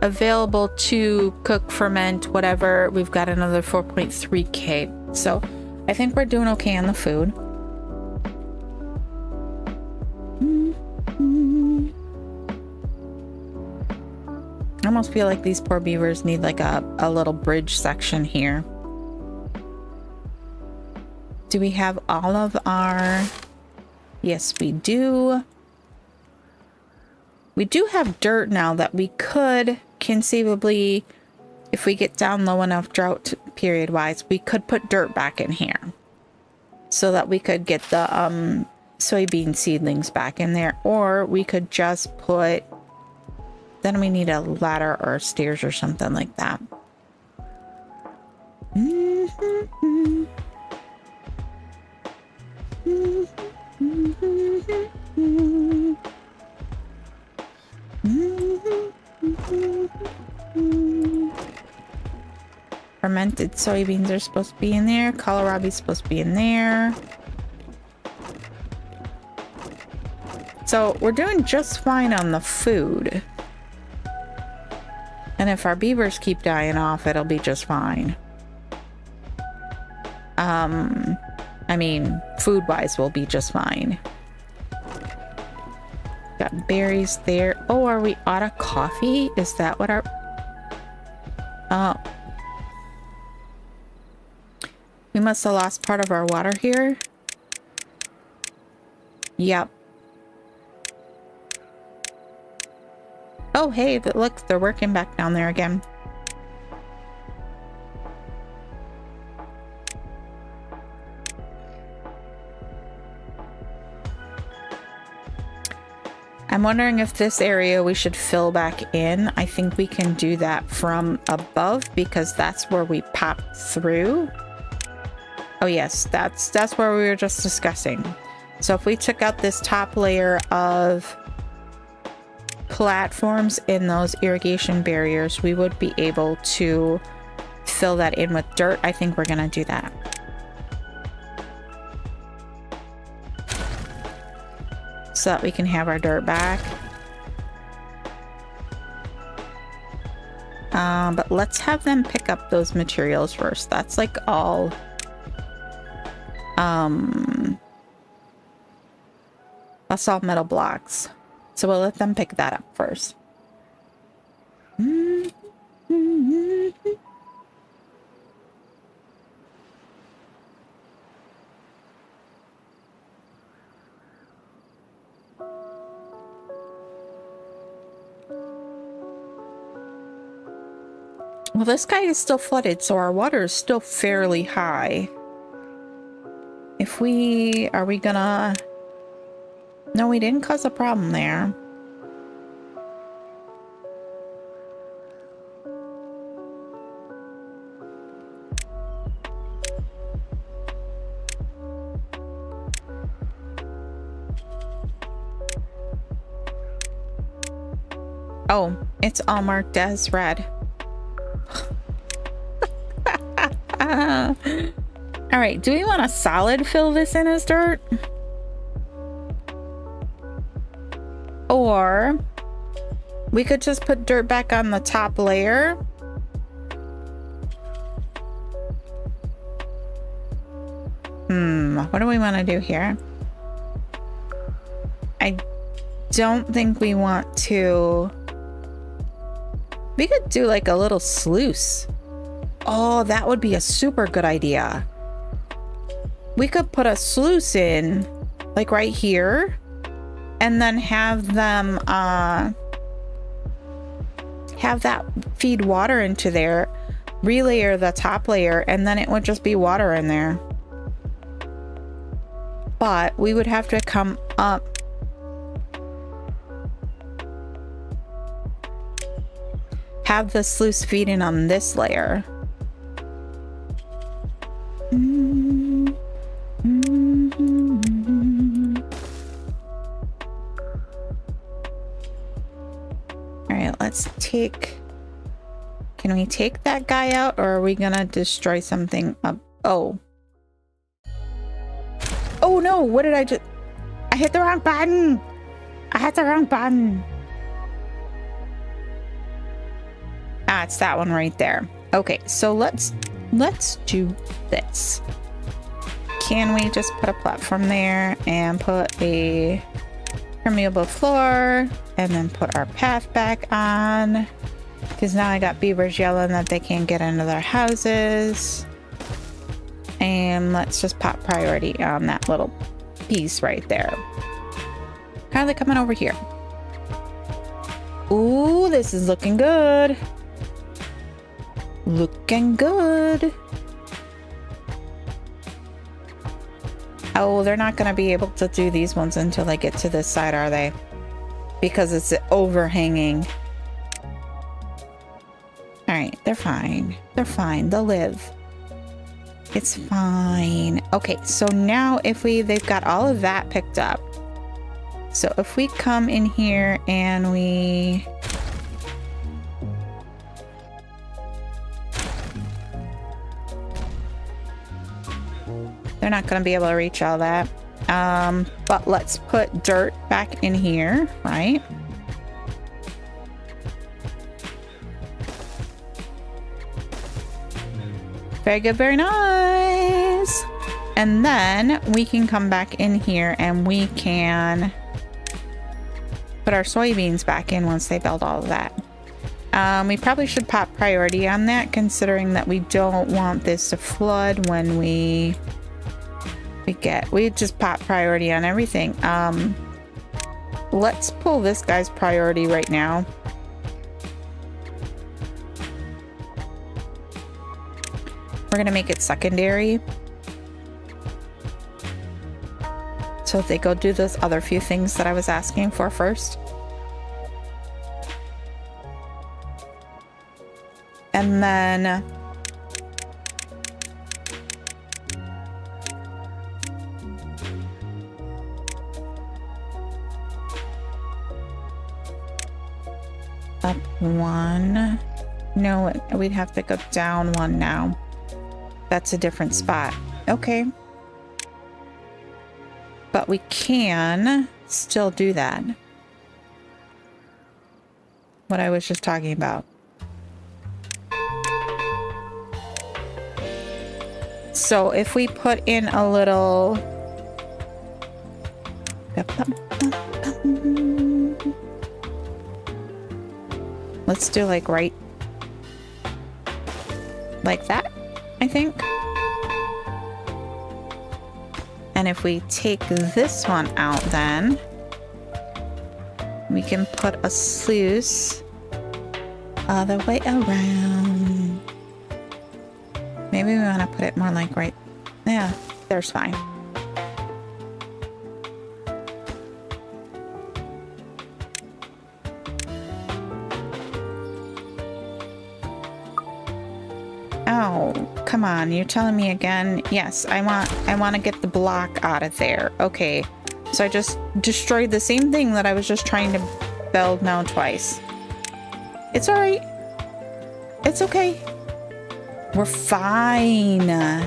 available to cook, ferment, whatever, we've got another 4.3k. So I think we're doing okay on the food. I almost feel like these poor beavers need like a little bridge section here. Do we have all of our... Yes, we do. We do have dirt now that we could conceivably, if we get down low enough drought period wise, we could put dirt back in here so that we could get the soybean seedlings back in there. Or we could just put, then we need a ladder or stairs or something like that. Fermented soybeans are supposed to be in there. Kohlrabi's supposed to be in there. So we're doing just fine on the food. And if our beavers keep dying off, it'll be just fine. I mean, food-wise, we'll be just fine. Got berries there. Oh, are we out of coffee? Is that what our... we must have lost part of our water here. Yep. Oh, hey, but look, they're working back down there again. I'm wondering if this area we should fill back in. I think we can do that from above because that's where we popped through. Oh yes, that's where we were just discussing. So if we took out this top layer of platforms in those irrigation barriers, we would be able to fill that in with dirt. I think we're gonna do that. So that we can have our dirt back. But let's have them pick up those materials first. That's like all that's all metal blocks. So we'll let them pick that up first. Well, this guy is still flooded, so our water is still fairly high. If we... Are we gonna... No, we didn't cause a problem there. Oh, it's all marked as red. All right, do we want to solid fill this in as dirt? Or we could just put dirt back on the top layer. What do we want to do here? I don't think we want to... We could do like a little sluice. Oh, that would be a super good idea. We could put a sluice in, like right here, and then have them, have that feed water into there, relayer the top layer, and then it would just be water in there. But we would have to come up. Have the sluice feed in on this layer. Alright, let's take... Can we take that guy out, or are we gonna destroy something up? Oh. Oh no, what did I just... I hit the wrong button! I hit the wrong button! Ah, it's that one right there. Okay, so let's do this. Can we just put a platform there and put a permeable floor and then put our path back on? Because now I got beavers yelling that they can't get into their houses. And let's just pop priority on that little piece right there. How are they coming over here? Ooh, this is looking good. Looking good. Oh, they're not going to be able to do these ones until they get to this side, are they? Because it's overhanging. Alright, they're fine. They're fine. They'll live. It's fine. Okay, so now if they've got all of that picked up. So if we come in here and we... They're not going to be able to reach all that. But let's put dirt back in here, right? Very good, very nice. And then we can come back in here and we can put our soybeans back in once they build all of that. We probably should pop priority on that, considering that we don't want this to flood when we just pop priority on everything. Let's pull this guy's priority right now. We're gonna make it secondary, so they go do those other few things that I was asking for first. And then up one. No, we'd have to go down one now. That's a different spot. Okay. But we can still do that. What I was just talking about. So if we put in a little... Let's do like right... like that, I think. And if we take this one out, then we can put a sluice other way around. Maybe we want to put it more like right. Yeah, there's fine. Oh, come on. You're telling me again? Yes, I want to get the block out of there. Okay. So I just destroyed the same thing that I was just trying to build now twice. It's all right. It's okay. We're fine. All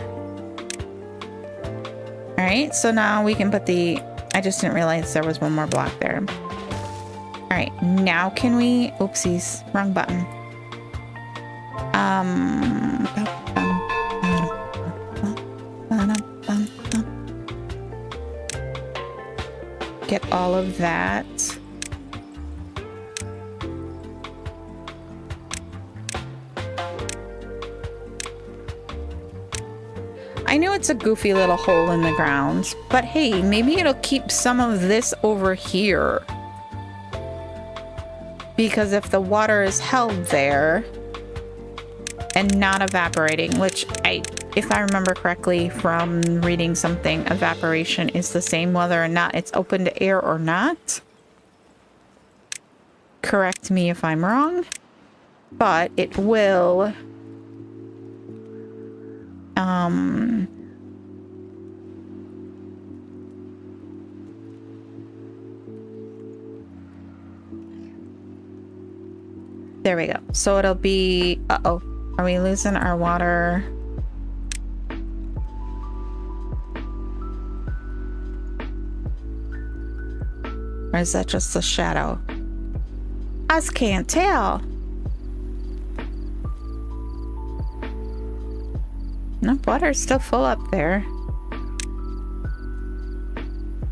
right. So now we can put the... I just didn't realize there was one more block there. All right. Now can we... Oopsies. Wrong button. Get all of that. I know it's a goofy little hole in the ground, but hey, maybe it'll keep some of this over here. Because if the water is held there and not evaporating, which if I remember correctly from reading something, evaporation is the same whether or not it's open to air or not. Correct me if I'm wrong, but it will there we go. So it'll be, uh-oh, are we losing our water? Or is that just the shadow? I just can't tell. No, water's still full up there.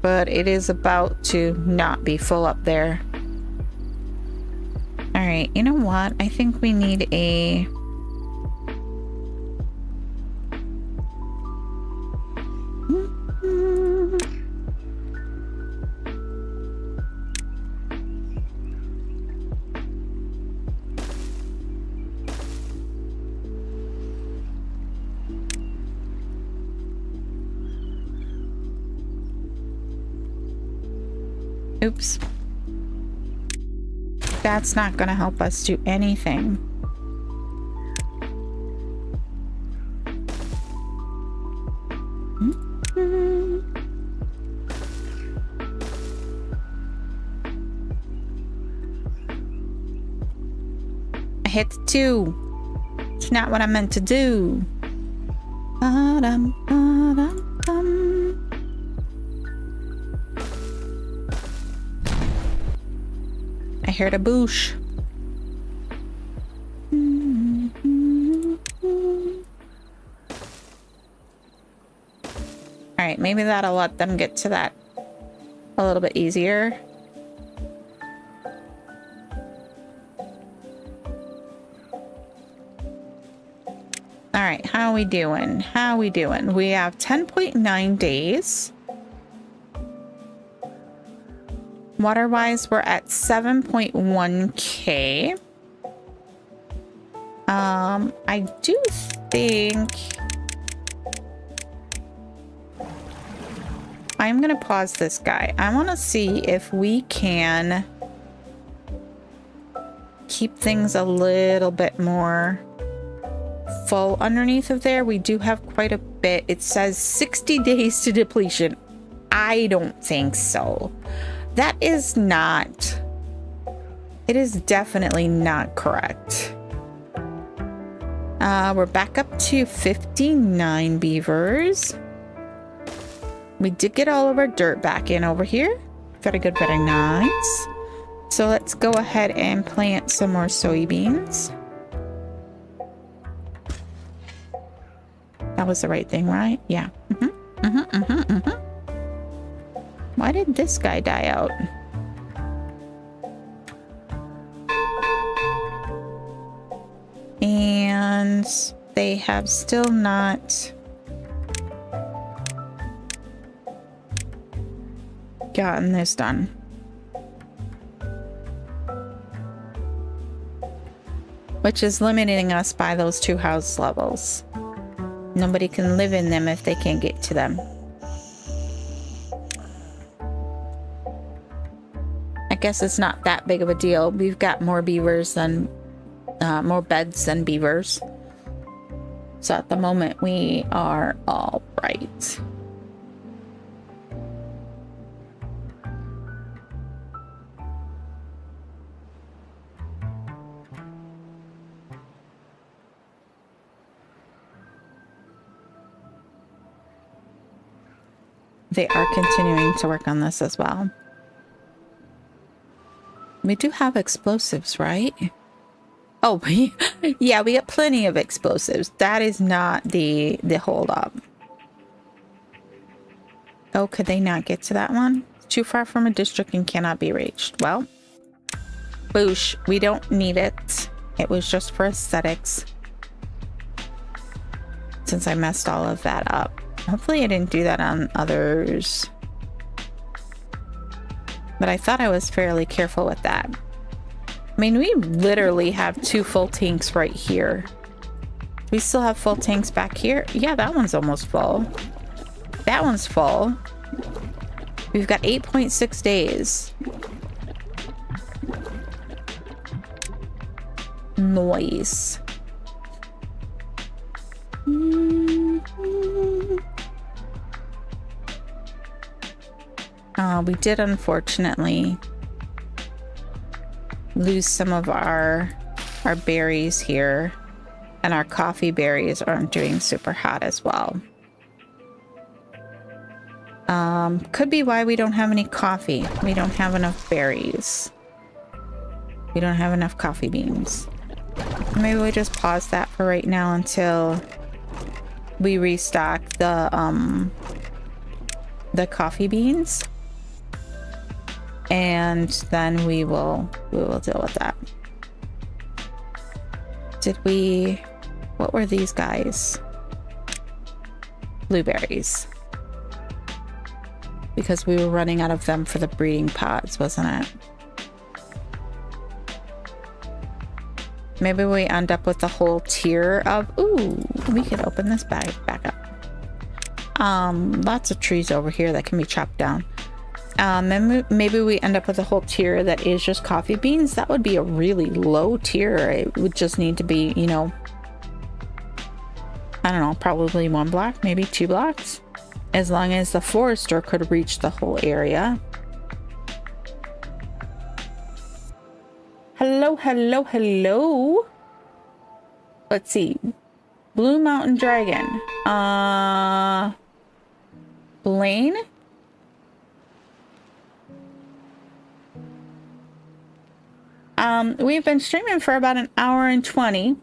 But it is about to not be full up there. Alright, you know what? I think we need a... Oops. That's not gonna help us do anything. I hit the 2. It's not what I meant to do. Ba-dum, ba-dum, bum. I heard a boosh. Alright, maybe that'll let them get to that a little bit easier. Alright, how are we doing? How are we doing? We have 10.9 days. Water-wise, we're at 7.1k. I do think... I'm gonna pause this guy. I want to see if we can keep things a little bit more full underneath of there. We do have quite a bit. It says 60 days to depletion. I don't think so. That is not... It is definitely not correct. We're back up to 59 beavers. We did get all of our dirt back in over here. Very good, very nice. So let's go ahead and plant some more soybeans. That was the right thing, right? Yeah. Why did this guy die out? And they have still not gotten this done. Which is limiting us by those 2 house levels. Nobody can live in them if they can't get to them. I guess it's not that big of a deal. We've got more beavers than more beds than beavers. So at the moment we are all right. They are continuing to work on this as well. We do have explosives, right? Oh, yeah, we got plenty of explosives. That is not the hold up. Oh, could they not get to that one? Too far from a district and cannot be reached. Well, boosh, we don't need it. It was just for aesthetics. Since I messed all of that up. Hopefully I didn't do that on others. But I thought I was fairly careful with that. I mean, we literally have 2 full tanks right here. We still have full tanks back here. Yeah, that one's almost full. That one's full. We've got 8.6 days. Nice. We did unfortunately lose some of our berries here, and our coffee berries aren't doing super hot as well. Could be why we don't have any coffee. We don't have enough berries. We don't have enough coffee beans. Maybe we just pause that for right now until we restock the coffee beans. And then we will deal with that. Did we... What were these guys? Blueberries. Because we were running out of them for the breeding pods, wasn't it? Maybe we end up with a whole tier of... Ooh, we could open this bag back up. Lots of trees over here that can be chopped down. Maybe we end up with a whole tier that is just coffee beans. That would be a really low tier. It would just need to be, you know, I don't know, probably 1 block, maybe 2 blocks. As long as the forester could reach the whole area. Hello, hello, hello. Let's see. Blue Mountain Dragon. Blaine? We've been streaming for about 1 hour and 20.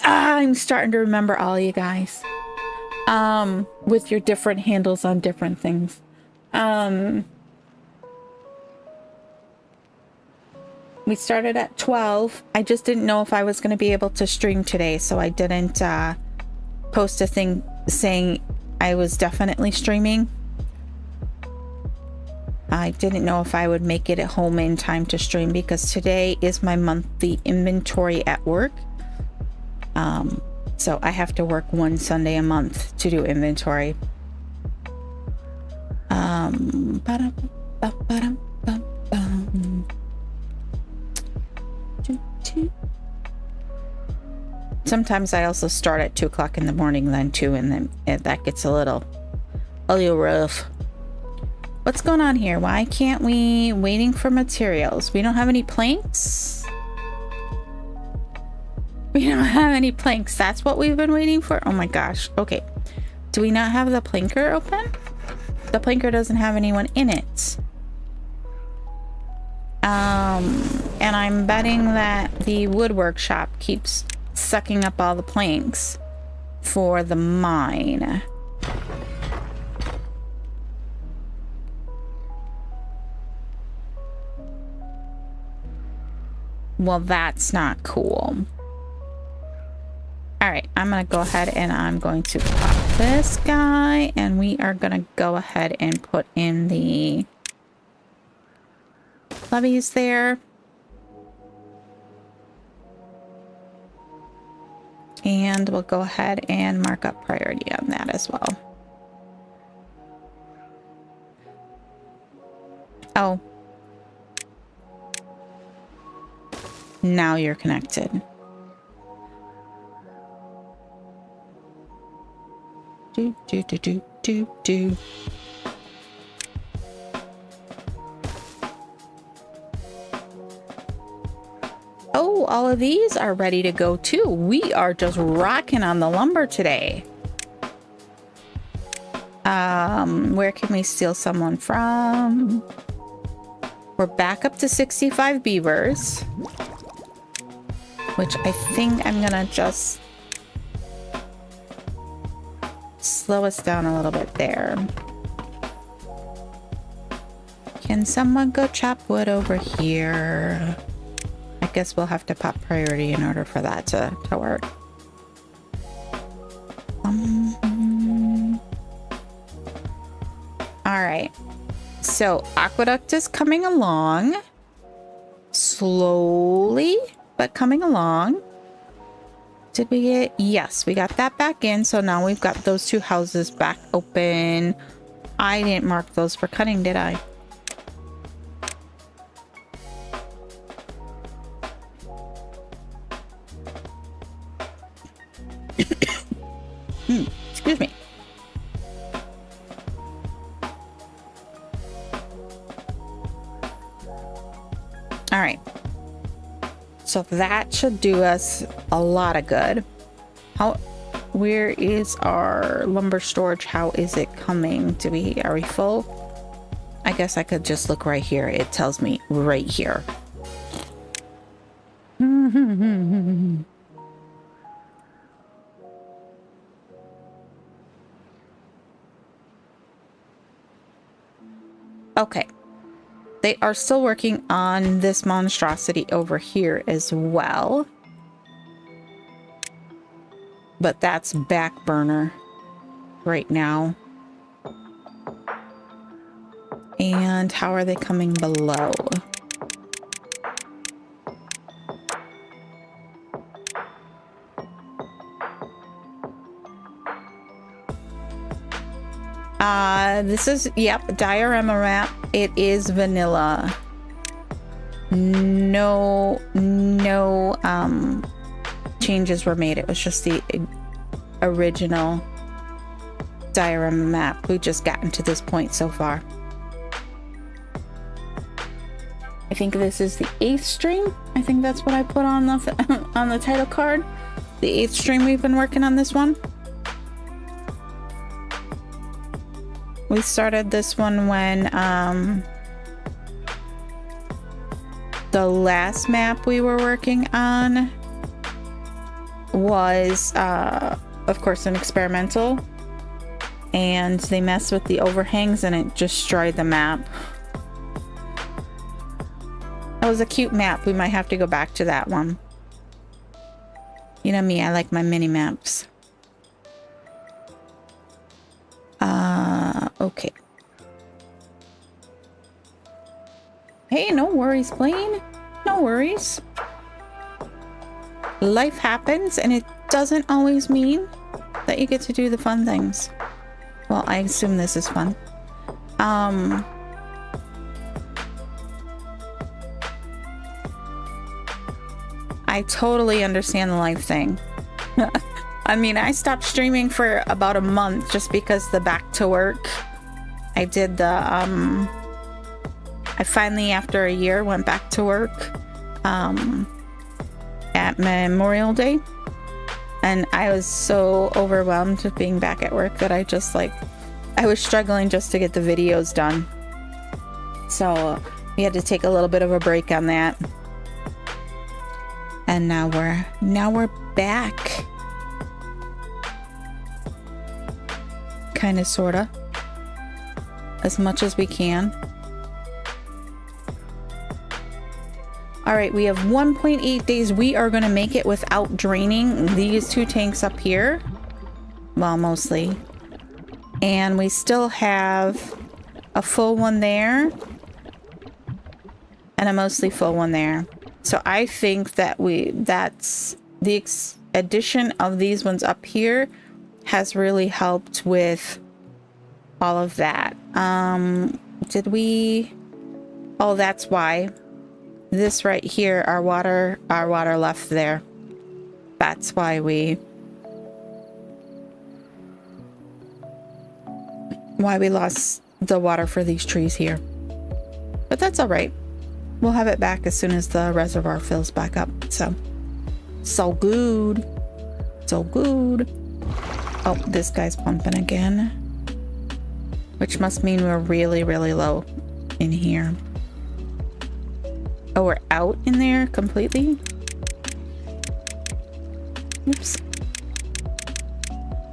I'm starting to remember all you guys. With your different handles on different things. We started at 12. I just didn't know if I was going to be able to stream today, so I didn't post a thing saying I was definitely streaming. I didn't know if I would make it at home in time to stream because today is my monthly inventory at work. So I have to work 1 Sunday a month to do inventory. Sometimes I also start at 2 o'clock in the morning then too, and then that gets a little rough. What's going on here? Why can't we waiting for materials? We don't have any planks? We don't have any planks. That's what we've been waiting for? Oh my gosh. Okay. Do we not have the planker open? The planker doesn't have anyone in it. And I'm betting that the wood workshop keeps sucking up all the planks for the mine. Well, that's not cool. All right, I'm gonna go ahead and I'm going to pop this guy, and we are gonna go ahead and put in the levees there. And we'll go ahead and mark up priority on that as well. Oh. Now you're connected. Do, do, do, do, do, do. Oh, all of these are ready to go too. We are just rocking on the lumber today. Where can we steal someone from? We're back up to 65 beavers, which I think I'm gonna just slow us down a little bit there. Can someone go chop wood over here? I guess we'll have to pop priority in order for that to work. All right. So aqueduct is coming along. Slowly, but coming along. Did we get... Yes, we got that back in. So now we've got those two houses back open. I didn't mark those for cutting, did I? Excuse me. All right. So that should do us a lot of good. Where is our lumber storage? How is it coming? Are we full? I guess I could just look right here. It tells me right here. Okay. They are still working on this monstrosity over here as well. But that's back burner right now. And how are they coming below? This is, yep, Diorama Map. It is vanilla. No changes were made. It was just the original Diorama Map. We've just gotten to this point so far. I think this is the 8th stream. I think that's what I put on the on the title card. The 8th stream we've been working on this one. We started this one when the last map we were working on was of course an experimental, and they messed with the overhangs and it destroyed the map. That was a cute map. We might have to go back to that one. You know me, I like my mini maps. Okay. Hey, no worries, Blaine. No worries. Life happens, and it doesn't always mean that you get to do the fun things. Well, I assume this is fun. I totally understand the life thing. I mean, I stopped streaming for about a month just because the back to work. I did the, I finally, after a year, went back to work at Memorial Day. And I was so overwhelmed with being back at work that I just like, I was struggling just to get the videos done. So we had to take a little bit of a break on that. And now we're back. Kind of, sorta. As much as we can. All right, we have 1.8 days. We are gonna make it without draining these two tanks up here. Well, mostly. And we still have a full one there. And a mostly full one there. So I think that that's the addition of these ones up here has really helped with all of that. Did we? Oh, that's why. This right here, our water left there. That's why we lost the water for these trees here. But that's all right. We'll have it back as soon as the reservoir fills back up. So good. So good. Oh, this guy's pumping again. Which must mean we're really, really low in here. Oh, we're out in there completely? Oops.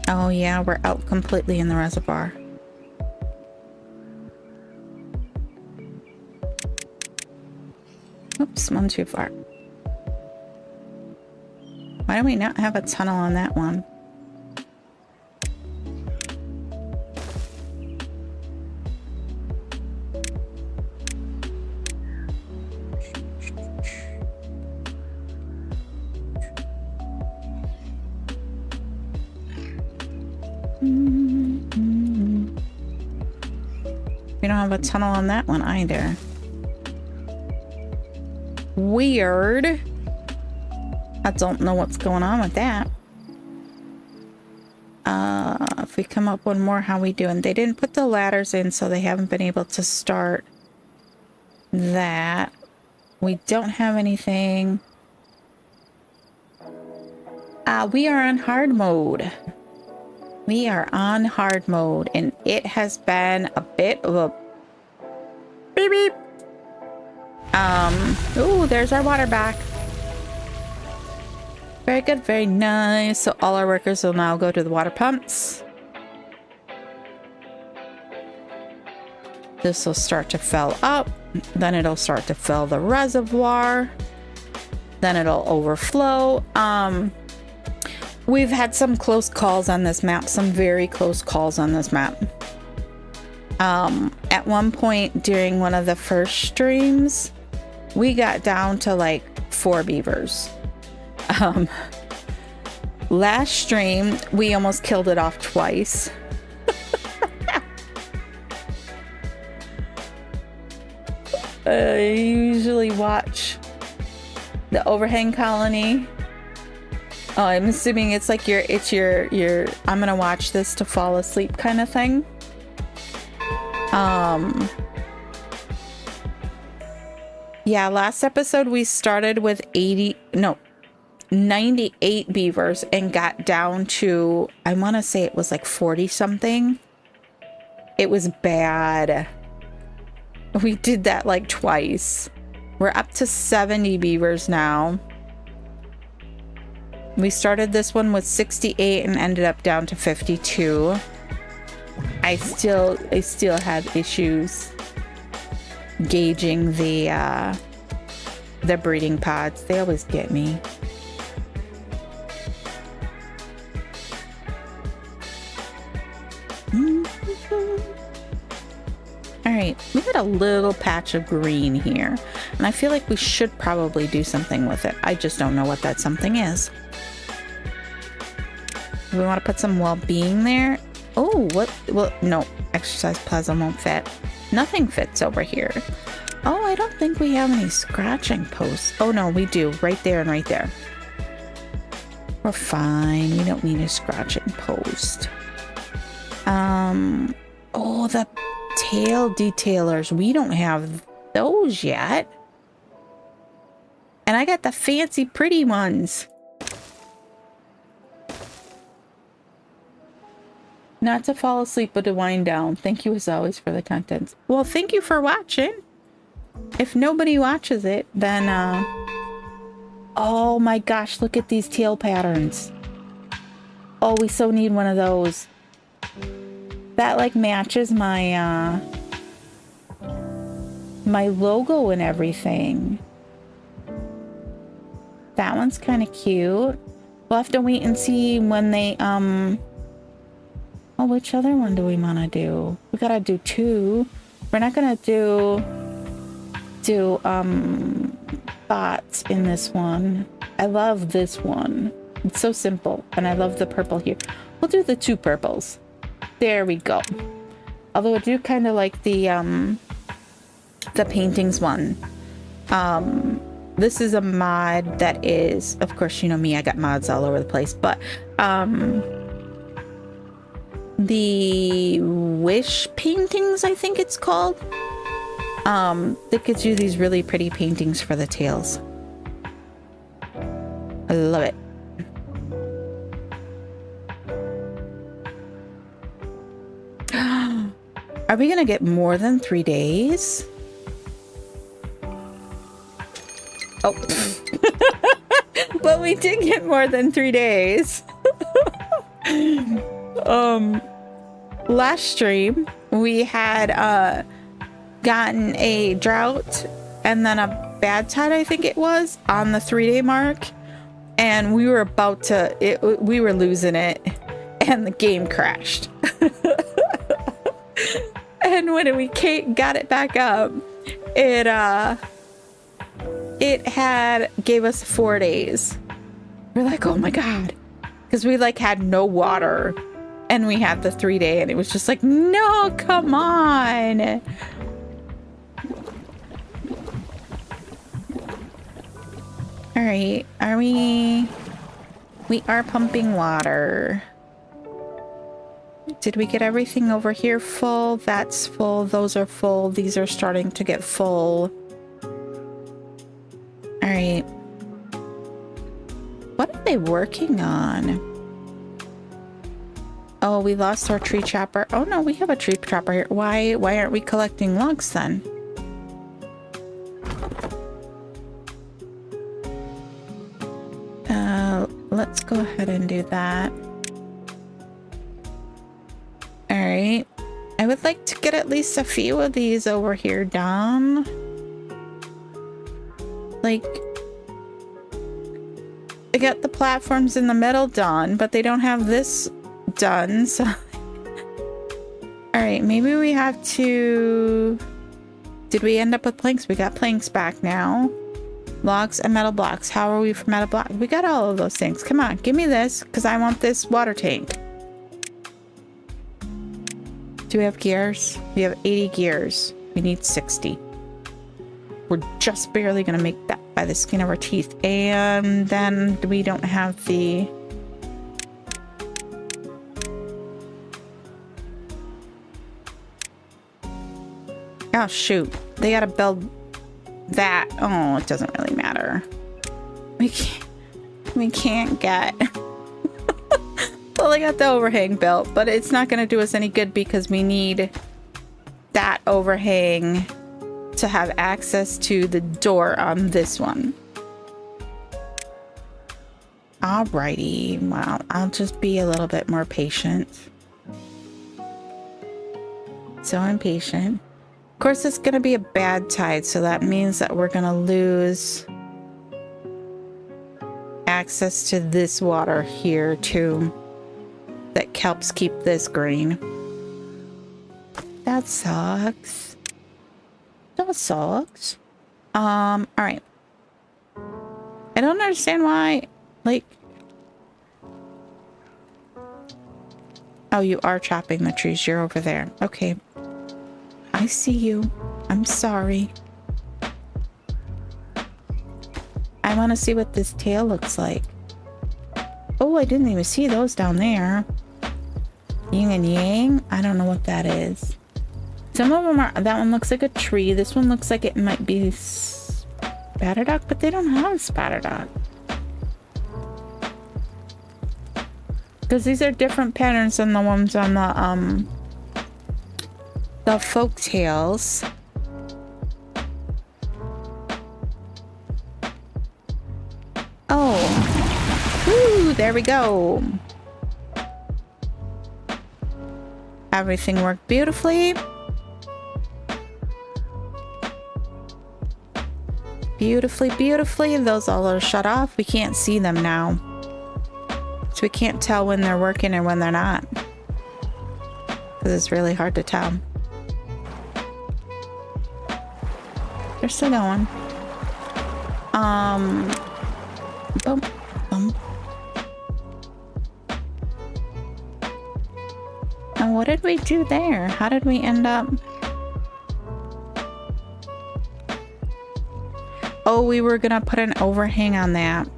Oh yeah, we're out completely in the reservoir. Oops, one too far. Why do we not have a tunnel on that one? We don't have a tunnel on that one either. Weird. I don't know what's going on with that. If we come up one more, how we doing? They didn't put the ladders in, so they haven't been able to start that. We don't have anything. We are on hard mode. We are on hard mode, and it has been a bit of a beep beep. Oh, there's our water back. Very good, very nice. So all our workers will now go to the water pumps. This will start to fill up. Then it'll start to fill the reservoir. Then it'll overflow. We've had some close calls on this map, some very close calls on this map. At one point during one of the first streams, we got down to like 4 beavers. Last stream, we almost killed it off twice. I usually watch the overhang colony. Oh, I'm assuming it's like your I'm gonna watch this to fall asleep kind of thing. Yeah, last episode we started with 98 beavers and got down to, I want to say it was like 40 something. It was bad. We did that like twice. We're up to 70 beavers now. We started this one with 68 and ended up down to 52. I still had issues gauging the breeding pods. They always get me. All right, we got a little patch of green here, and I feel like we should probably do something with it. I just don't know what that something is. We want to put some well-being there. Oh, what? Well, no, exercise plaza won't fit. Nothing fits over here. Oh, I don't think we have any scratching posts. Oh no, we do, right there and right there. We're fine. We don't need to scratch it in post. Oh, the tail detailers. We don't have those yet. And I got the fancy pretty ones. Not to fall asleep, but to wind down. Thank you as always for the contents. Well, thank you for watching. If nobody watches it, then, oh my gosh, look at these tail patterns. Oh, we so need one of those. That, like, matches my, my logo and everything. That one's kind of cute. We'll have to wait and see when they, oh, which other one do we want to do? We gotta do two. We're not gonna do bots in this one. I love this one. It's so simple, and I love the purple here. We'll do the two purples. There we go. Although I do kind of like the paintings one. This is a mod that is, of course, you know me, I got mods all over the place, but the wish paintings, I think it's called. That gives you these really pretty paintings for the tails. I love it. Are we gonna get more than 3 days? Oh. Well, we did get more than 3 days. Last stream we had gotten a drought and then a bad tide, I think it was, on the 3-day mark, and we were about to we were losing it and the game crashed. And when we got it back up, it gave us 4 days. We're like, oh my god, because we like had no water and we had the 3-day and it was just like, no, come on. All right, we are pumping water. Did we get everything over here full? That's full. Those are full. These are starting to get full. All right. What are they working on? Oh, we lost our tree chopper. Oh no, we have a tree chopper here. Why aren't we collecting logs then? Let's go ahead and do that. All right. I would like to get at least a few of these over here done. Like, I got the platforms in the middle done, but they don't have this done, so. All right, maybe we have to... Did we end up with planks? We got planks back now. Logs and metal blocks. How are we for metal blocks? We got all of those things. Come on, give me this, because I want this water tank. Do we have gears? We have 80 gears. We need 60. We're just barely going to make that by the skin of our teeth. And then we don't have the... Oh, shoot. They got to build that. Oh, it doesn't really matter. We can't get... Well, I got the overhang built, but it's not going to do us any good because we need that overhang to have access to the door on this one. Alrighty, well, I'll just be a little bit more patient. So impatient. Of course, it's going to be a bad tide, so that means that we're going to lose access to this water here too. That helps keep this green. That sucks. That sucks. All right. I don't understand why, like... Oh, you are chopping the trees. You're over there. Okay. I see you. I'm sorry. I want to see what this tail looks like. Oh, I didn't even see those down there. Yin and yang? I don't know what that is. Some of them are, that one looks like a tree. This one looks like it might be spatter duck, but they don't have spatter duck. Because these are different patterns than the ones on the folk tales. Oh. Woo, there we go. Everything worked beautifully. Beautifully. Those all are shut off. We can't see them now. So we can't tell when they're working and when they're not. Because it's really hard to tell. They're still going. Boom. And what did we do there? How did we end up? Oh, we were gonna put an overhang on that.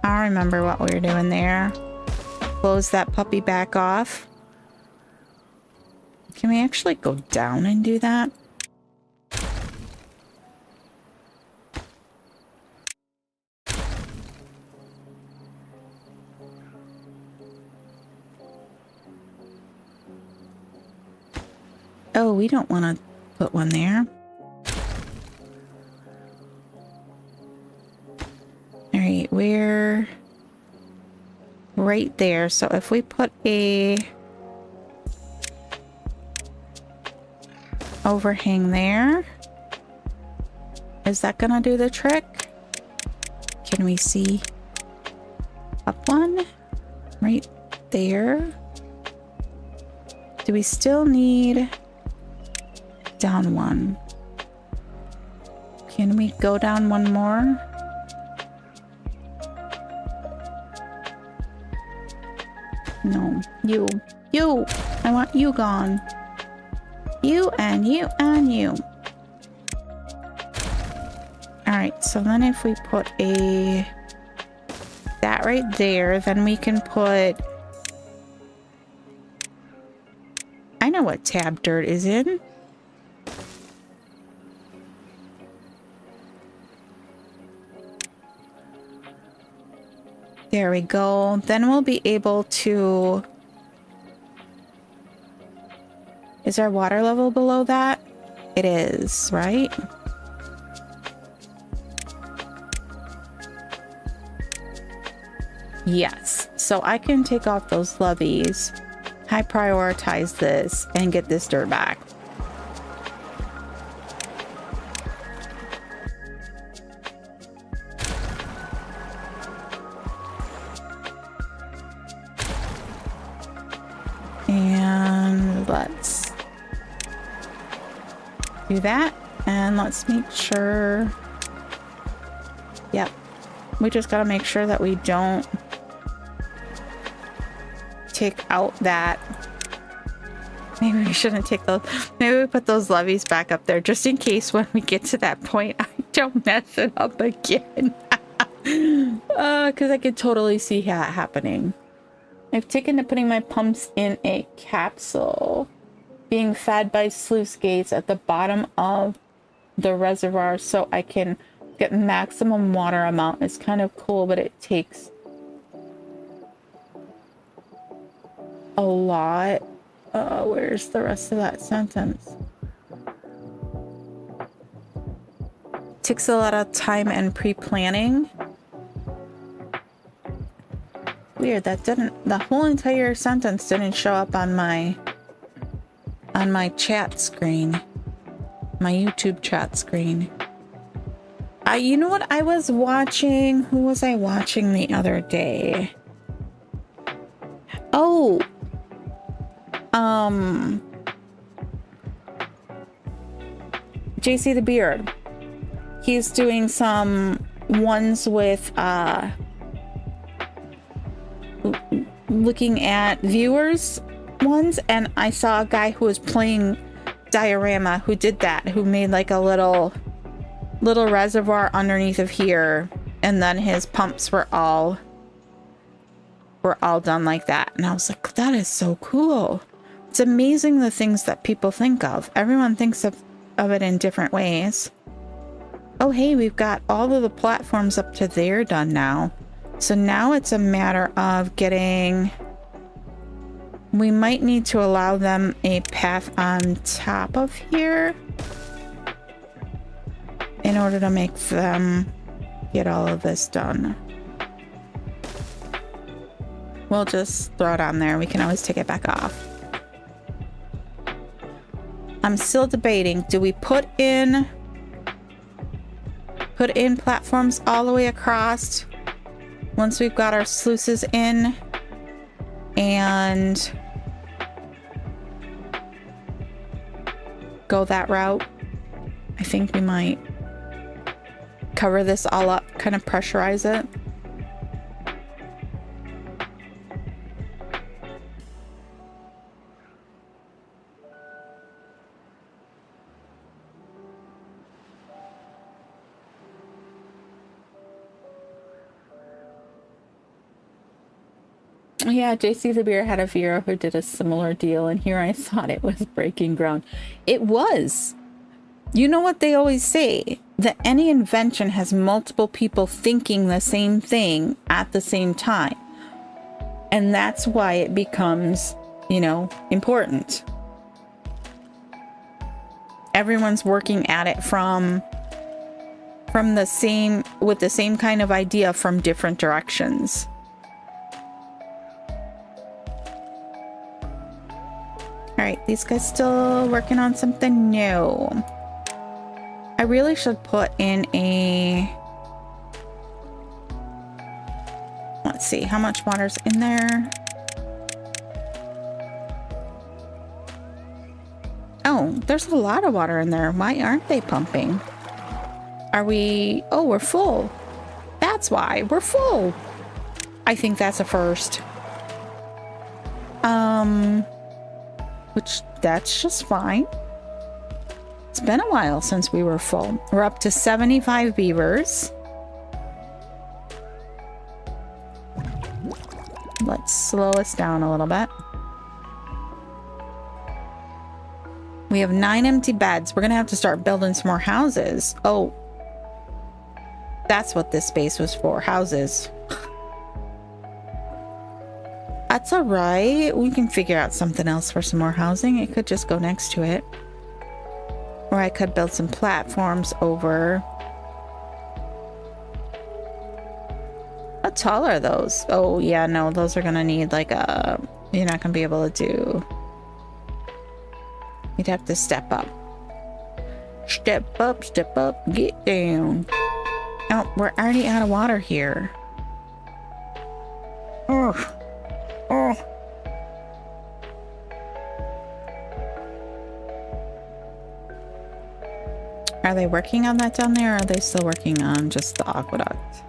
I remember what we were doing there. Close that puppy back off. Can we actually go down and do that? Oh, we don't want to put one there. All right, we're right there. So if we put a overhang there, is that gonna do the trick? Can we see up one right there? Do we still need down one? Can we go down one more? No, you, I want you gone. You and you and you. All right, so then if we put that right there, then we can put, I know what tab dirt is in. There we go. Then we'll be able to... Is our water level below that? It is, right? Yes. So I can take off those levees, high prioritize this, and get this dirt back. And let's do that, and let's make sure, yep, we just got to make sure that we don't take out that, maybe we shouldn't take those, maybe we put those levees back up there just in case when we get to that point I don't mess it up again. Because I could totally see that happening. I've taken to putting my pumps in a capsule, being fed by sluice gates at the bottom of the reservoir so I can get maximum water amount. It's kind of cool, but it takes a lot. Where's the rest of that sentence? Takes a lot of time and pre-planning. Weird, that didn't, the whole entire sentence didn't show up on my chat screen, my YouTube chat screen. You know what I was watching? Who was I watching the other day? Oh, JC the Beard. He's doing some ones with looking at viewers ones, and I saw a guy who was playing Diorama who did that, who made like a little reservoir underneath of here, and then his pumps were all were all done like that. And I was like, that is so cool. It's amazing the things that people think of. Everyone thinks of it in different ways. Oh, hey, we've got all of the platforms up to there done now. So now it's a matter of getting... We might need to allow them a path on top of here in order to make them get all of this done. We'll just throw it on there. We can always take it back off. I'm still debating. Do we put in platforms all the way across once we've got our sluices in and go that route? I think we might cover this all up, kind of pressurize it. Yeah, JC the Beer had a viewer who did a similar deal, and here I thought it was breaking ground. It was. You know what they always say? That any invention has multiple people thinking the same thing at the same time. And that's why it becomes, you know, important. Everyone's working at it from the same, with the same kind of idea from different directions. All right, these guys still working on something new. I really should put in a... Let's see, how much water's in there? Oh, there's a lot of water in there. Why aren't they pumping? Are we... Oh, we're full. That's why. We're full. I think that's a first. Which, that's just fine. It's been a while since we were full. We're up to 75 beavers. Let's slow us down a little bit. We have 9 empty beds. We're gonna have to start building some more houses. Oh, that's what this space was for, houses. That's all right. We can figure out something else for some more housing. It could just go next to it. Or I could build some platforms over. How tall are those? Oh, yeah, no, those are gonna need like a... You're not gonna be able to do... You'd have to step up. Step up, get down. Oh, we're already out of water here. Oh. Oh. Are they working on that down there, or are they still working on just the aqueduct?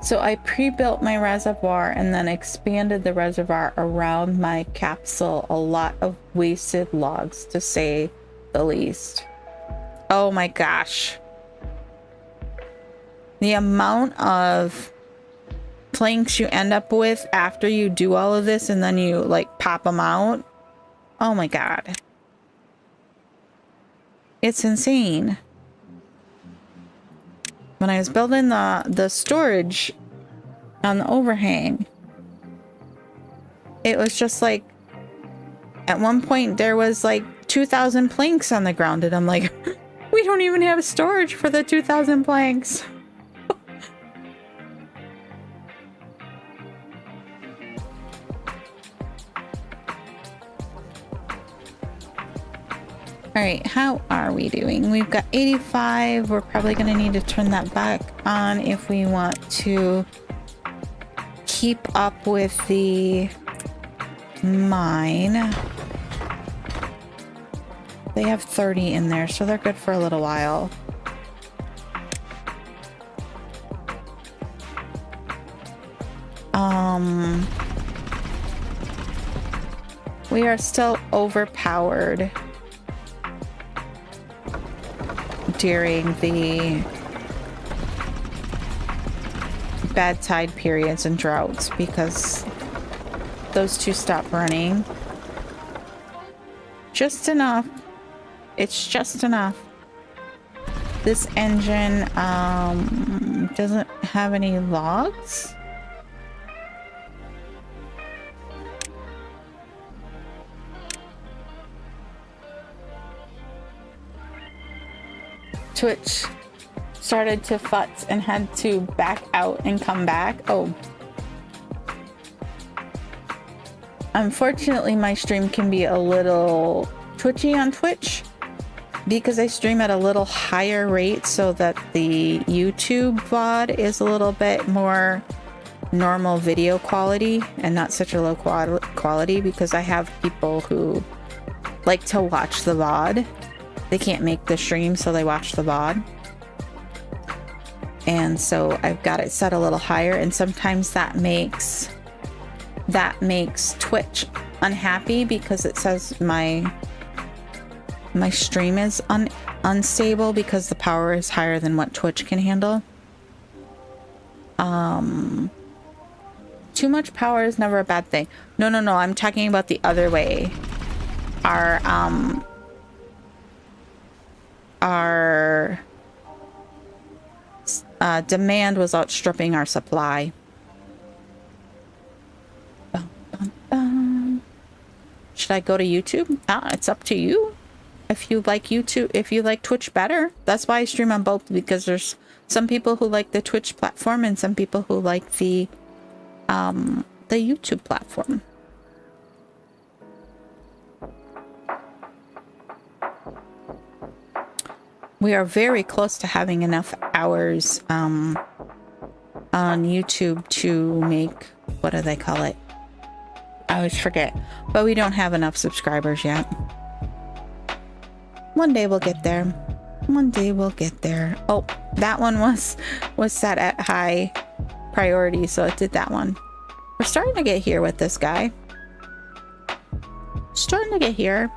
So I pre-built my reservoir and then expanded the reservoir around my capsule. A lot of wasted logs, to say the least. Oh my gosh. The amount of planks you end up with after you do all of this and then you like pop them out. Oh my god. It's insane. When I was building the storage on the overhang, it was just like, at one point there was like 2,000 planks on the ground, and I'm like, we don't even have storage for the 2,000 planks. All right, how are we doing? We've got 85. We're probably going to need to turn that back on if we want to keep up with the mine. They have 30 in there, so they're good for a little while. We are still overpowered during the bad tide periods and droughts because those two stop running. Just enough. It's just enough. This engine doesn't have any logs. Twitch started to futz and had to back out and come back. Oh. Unfortunately, my stream can be a little twitchy on Twitch because I stream at a little higher rate so that the YouTube VOD is a little bit more normal video quality and not such a low quality because I have people who like to watch the VOD. They can't make the stream, so they watch the VOD. And so I've got it set a little higher, and sometimes that makes Twitch unhappy because it says my stream is unstable because the power is higher than what Twitch can handle. Too much power is never a bad thing. No, I'm talking about the other way. Our demand was outstripping our supply. Should I go to YouTube? It's up to you. If you like YouTube, if you like Twitch better, that's why I stream on both, because there's some people who like the Twitch platform and some people who like the YouTube platform. We are very close to having enough hours on YouTube to make, what do they call it? I always forget. But we don't have enough subscribers yet. One day we'll get there. One day we'll get there. Oh, that one was set at high priority, so it did that one. We're starting to get here with this guy. Starting to get here.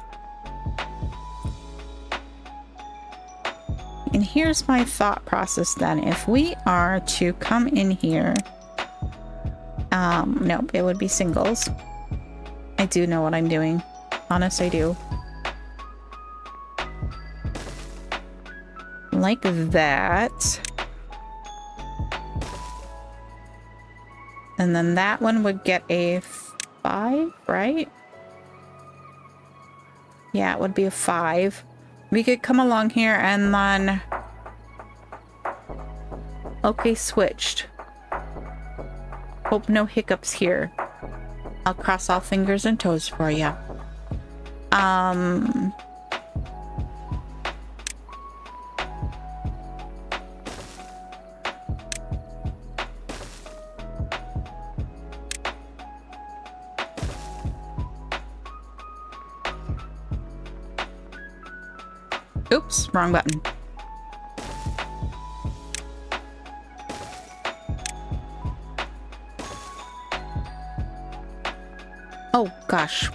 And here's my thought process then. If we are to come in here, no, it would be singles. I do know what I'm doing. Honest, I do. Like that. And then that one would get a 5, right? Yeah, it would be a 5. We could come along here and then... Okay, switched. Hope no hiccups here. I'll cross all fingers and toes for you. Oops, wrong button. Oh, gosh.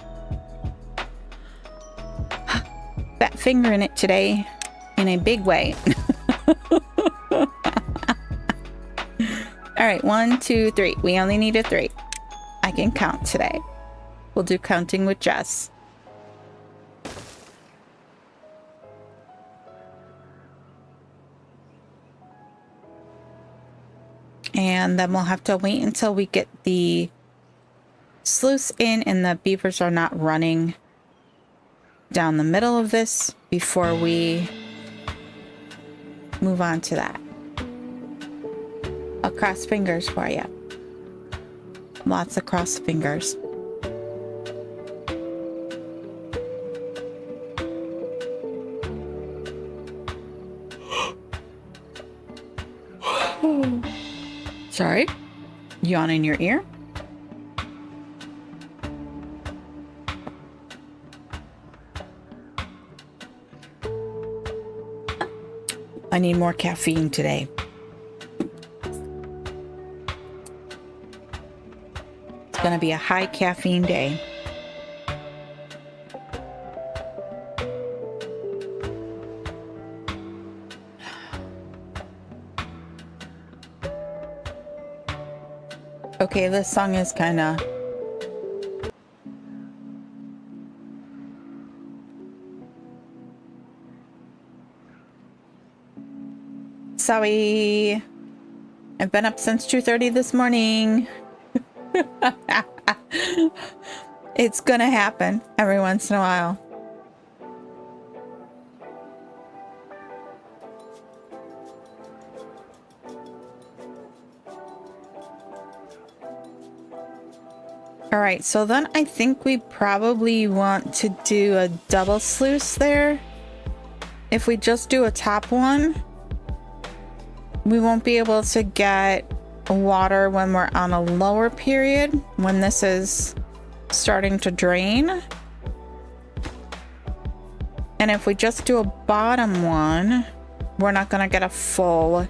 Fat finger in it today in a big way. All right, 1, 2, 3. We only need a 3. I can count today. We'll do counting with Jess. And then we'll have to wait until we get the sluice in and the beavers are not running down the middle of this before we move on to that. I'll cross fingers for you. Lots of cross fingers. Sorry, yawn in your ear. I need more caffeine today. It's gonna be a high caffeine day. Okay, this song is kind of... Sorry. I've been up since 2:30 this morning. It's gonna happen every once in a while. All right, so then I think we probably want to do a double sluice there. If we just do a top one, we won't be able to get water when we're on a lower period, when this is starting to drain. And if we just do a bottom one, we're not gonna get a full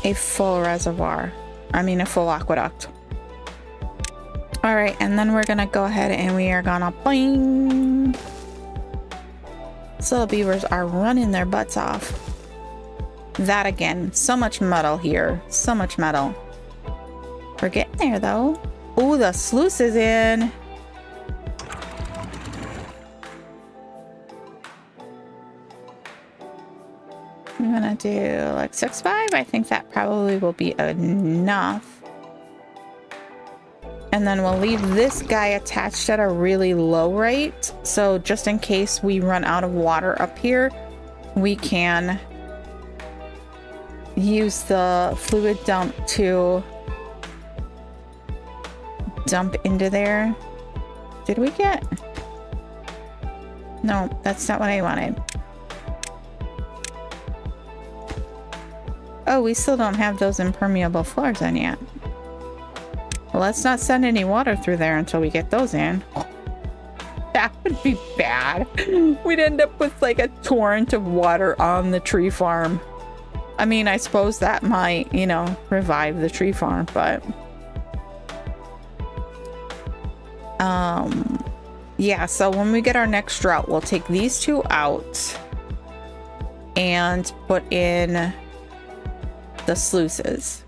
reservoir. I mean, a full aqueduct. All right, and then we're gonna go ahead and we are gonna boing. So the beavers are running their butts off. That again, so much metal here, so much metal. We're getting there though. Oh, the sluice is in. I'm gonna do like 6.5. I think that probably will be enough. And then we'll leave this guy attached at a really low rate. So just in case we run out of water up here, we can use the fluid dump to dump into there. Did we get? No, that's not what I wanted. Oh, we still don't have those impermeable floors in yet. Well, let's not send any water through there until we get those in. That would be bad. We'd end up with like a torrent of water on the tree farm. I mean, I suppose that might, you know, revive the tree farm, but... yeah, so when we get our next drought, we'll take these two out and put in the sluices.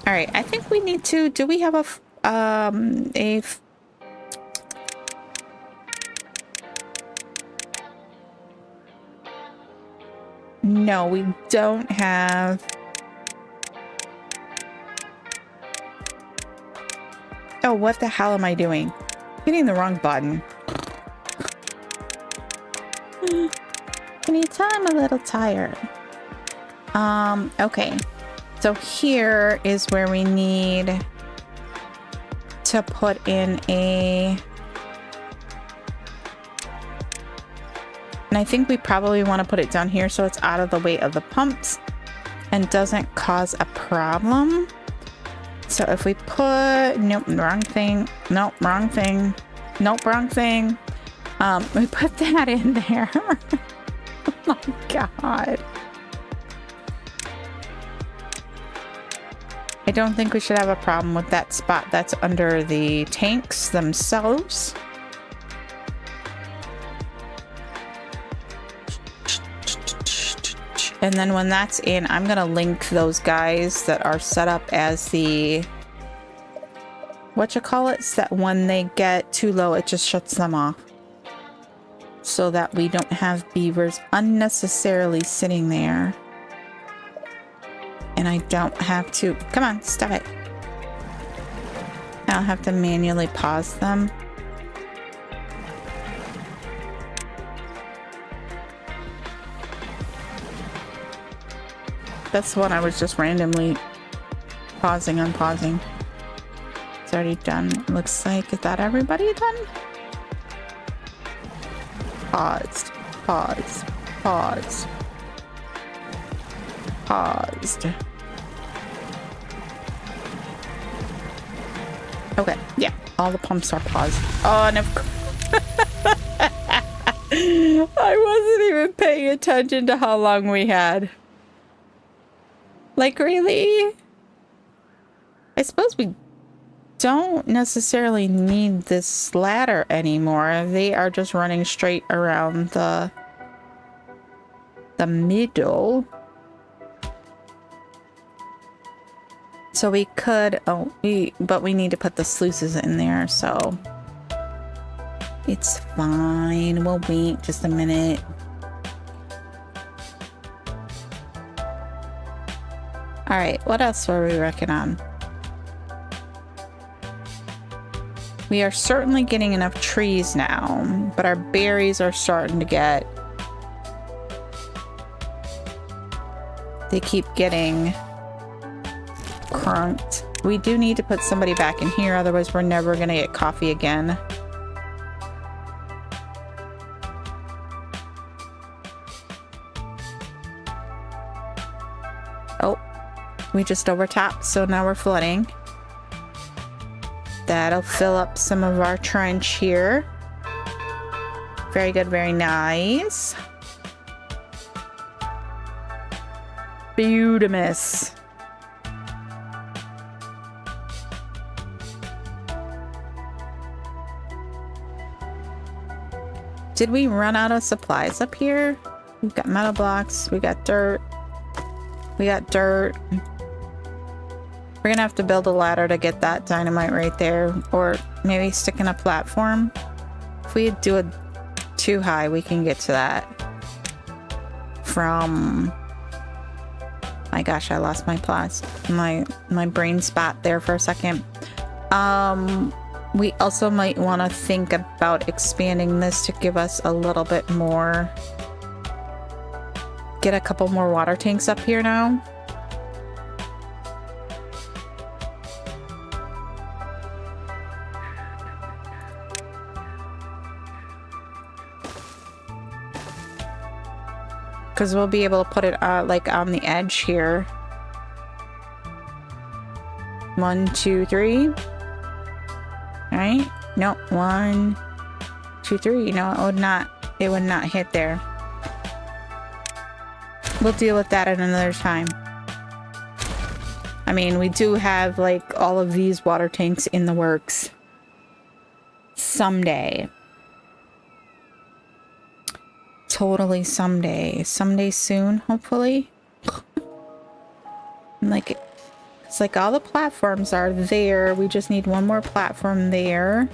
All right, I think we need to, do we have no, we don't have. Oh, what the hell am I doing? Hitting the wrong button. Can you tell I'm a little tired? Okay. So here is where we need to put in a... And I think we probably want to put it down here so it's out of the way of the pumps and doesn't cause a problem. So if we put... Nope, wrong thing. Nope, wrong thing. Nope, wrong thing. We put that in there. Oh my god. I don't think we should have a problem with that spot that's under the tanks themselves. And then when that's in, I'm gonna link those guys that are set up as the... whatchamacallit, so that when they get too low, it just shuts them off. So that we don't have beavers unnecessarily sitting there. And I don't have to... Come on, stop it. I'll have to manually pause them. That's one I was just randomly pausing, unpausing. It's already done. Looks like, is that everybody done? Paused. Paused. Paused. Paused. Okay, yeah, all the pumps are paused. Oh, and of course, I wasn't even paying attention to how long we had. Like, really? I suppose we don't necessarily need this ladder anymore. They are just running straight around the the middle. So we could, but we need to put the sluices in there, so it's fine. We'll wait just a minute. All right, what else were we working on? We are certainly getting enough trees now, but our berries are starting to get... They keep getting crunked. We do need to put somebody back in here, otherwise we're never gonna get coffee again. Oh, we just overtapped, so now we're flooding. That'll fill up some of our trench here. Very good, very nice. Beautimous. Did we run out of supplies up here? We've got metal blocks, we got dirt. We got dirt. We're gonna have to build a ladder to get that dynamite right there, or maybe stick in a platform. If we do it too high, we can get to that from... My gosh, I lost my my brain spot there for a second. We also might want to think about expanding this to give us a little bit more. Get a couple more water tanks up here now. Because we'll be able to put it like on the edge here. 1, 2, 3. Right? No, 1, 2, 3. No, it would not hit there. We'll deal with that at another time. I mean, we do have like all of these water tanks in the works. Someday. Totally someday. Someday soon, hopefully. Like, it's like all the platforms are there. We just need one more platform there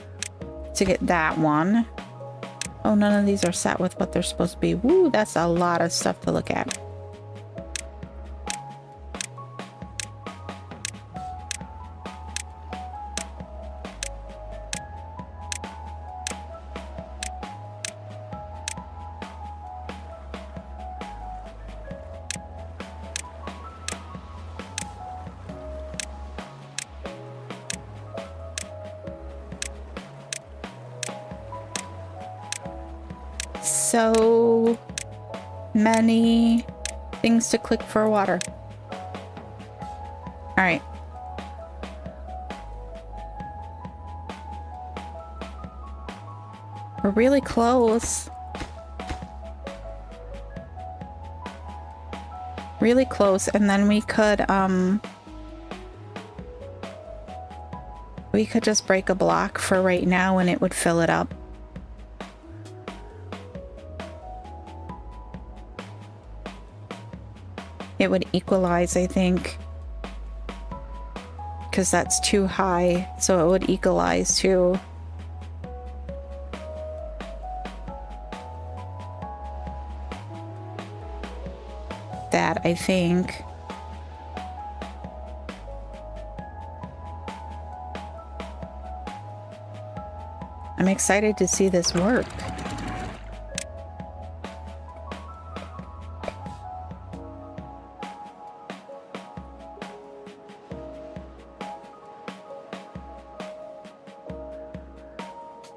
to get that one. Oh, none of these are set with what they're supposed to be. Woo, that's a lot of stuff to look at. So many things to click for water. All right. We're really close. Really close, and then we could just break a block for right now and it would fill it up. It would equalize, I think, because that's too high, so it would equalize to that, I think. I'm excited to see this work.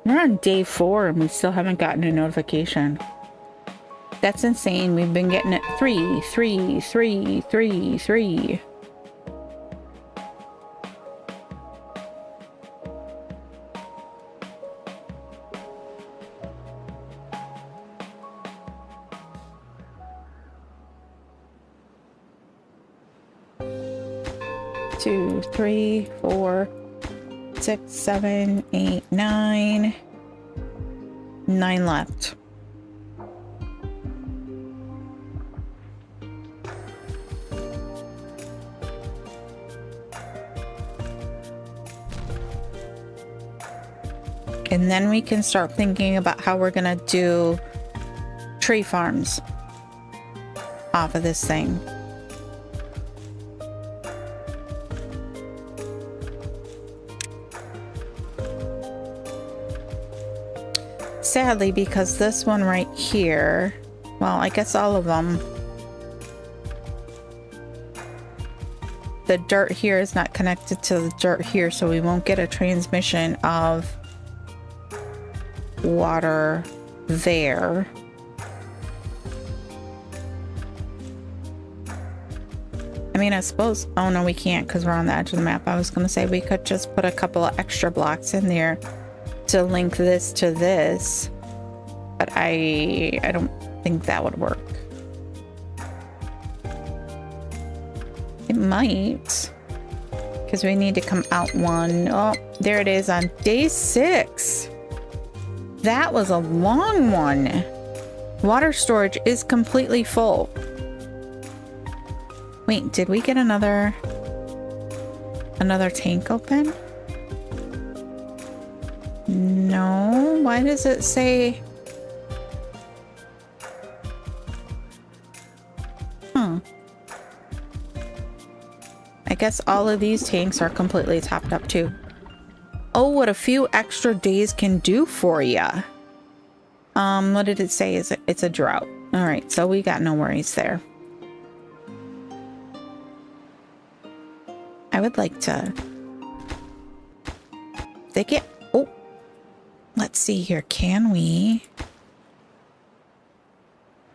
We're on day 4 and we still haven't gotten a notification. That's insane. We've been getting it 3, 3, 3, 3, 3. Two, 3, 4, 6, 7, 8, 9. 9 left. And then we can start thinking about how we're gonna do tree farms off of this thing. Sadly, because this one right here, well, I guess all of them, the dirt here is not connected to the dirt here, so we won't get a transmission of water there. I mean, I suppose, oh no, we can't because we're on the edge of the map. I was going to say we could just put a couple of extra blocks in there to link this to this, but I don't think that would work. It might, because we need to come out one. Oh, there it is on day 6. That was a long one. Water storage is completely full. Wait, did we get another tank open? No, why does it say? I guess all of these tanks are completely topped up too. Oh, what a few extra days can do for you. What did it say? It's a drought. All right, so we got no worries there. I would like to oh, let's see here. Can we?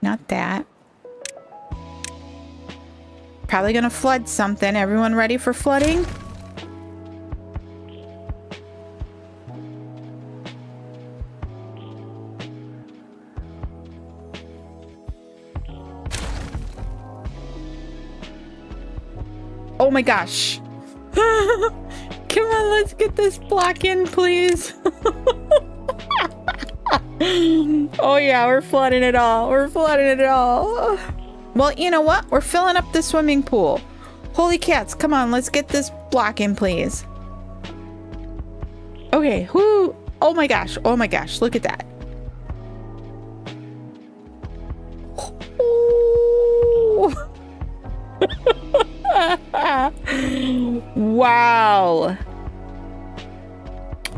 Not that. Probably gonna flood something. Everyone ready for flooding? Oh my gosh. Come on, let's get this block in, please. Oh yeah, we're flooding it all. We're flooding it all. Well, you know what? We're filling up the swimming pool. Holy cats, come on, let's get this block in, please. Okay, whoo. Oh my gosh, look at that. Oh. Wow.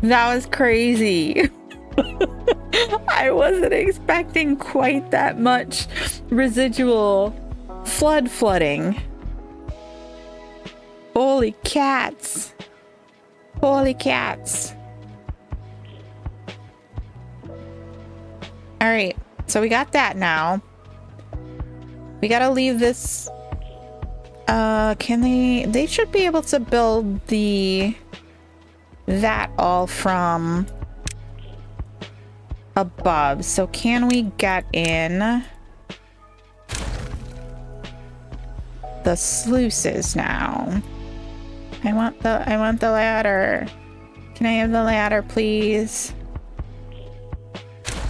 That was crazy. I wasn't expecting quite that much residual flooding. Holy cats. Holy cats. All right, so we got that now. We gotta leave this. Can they should be able to build that all from above. So can we get in the sluices now? I want the ladder. Can I have the ladder, please?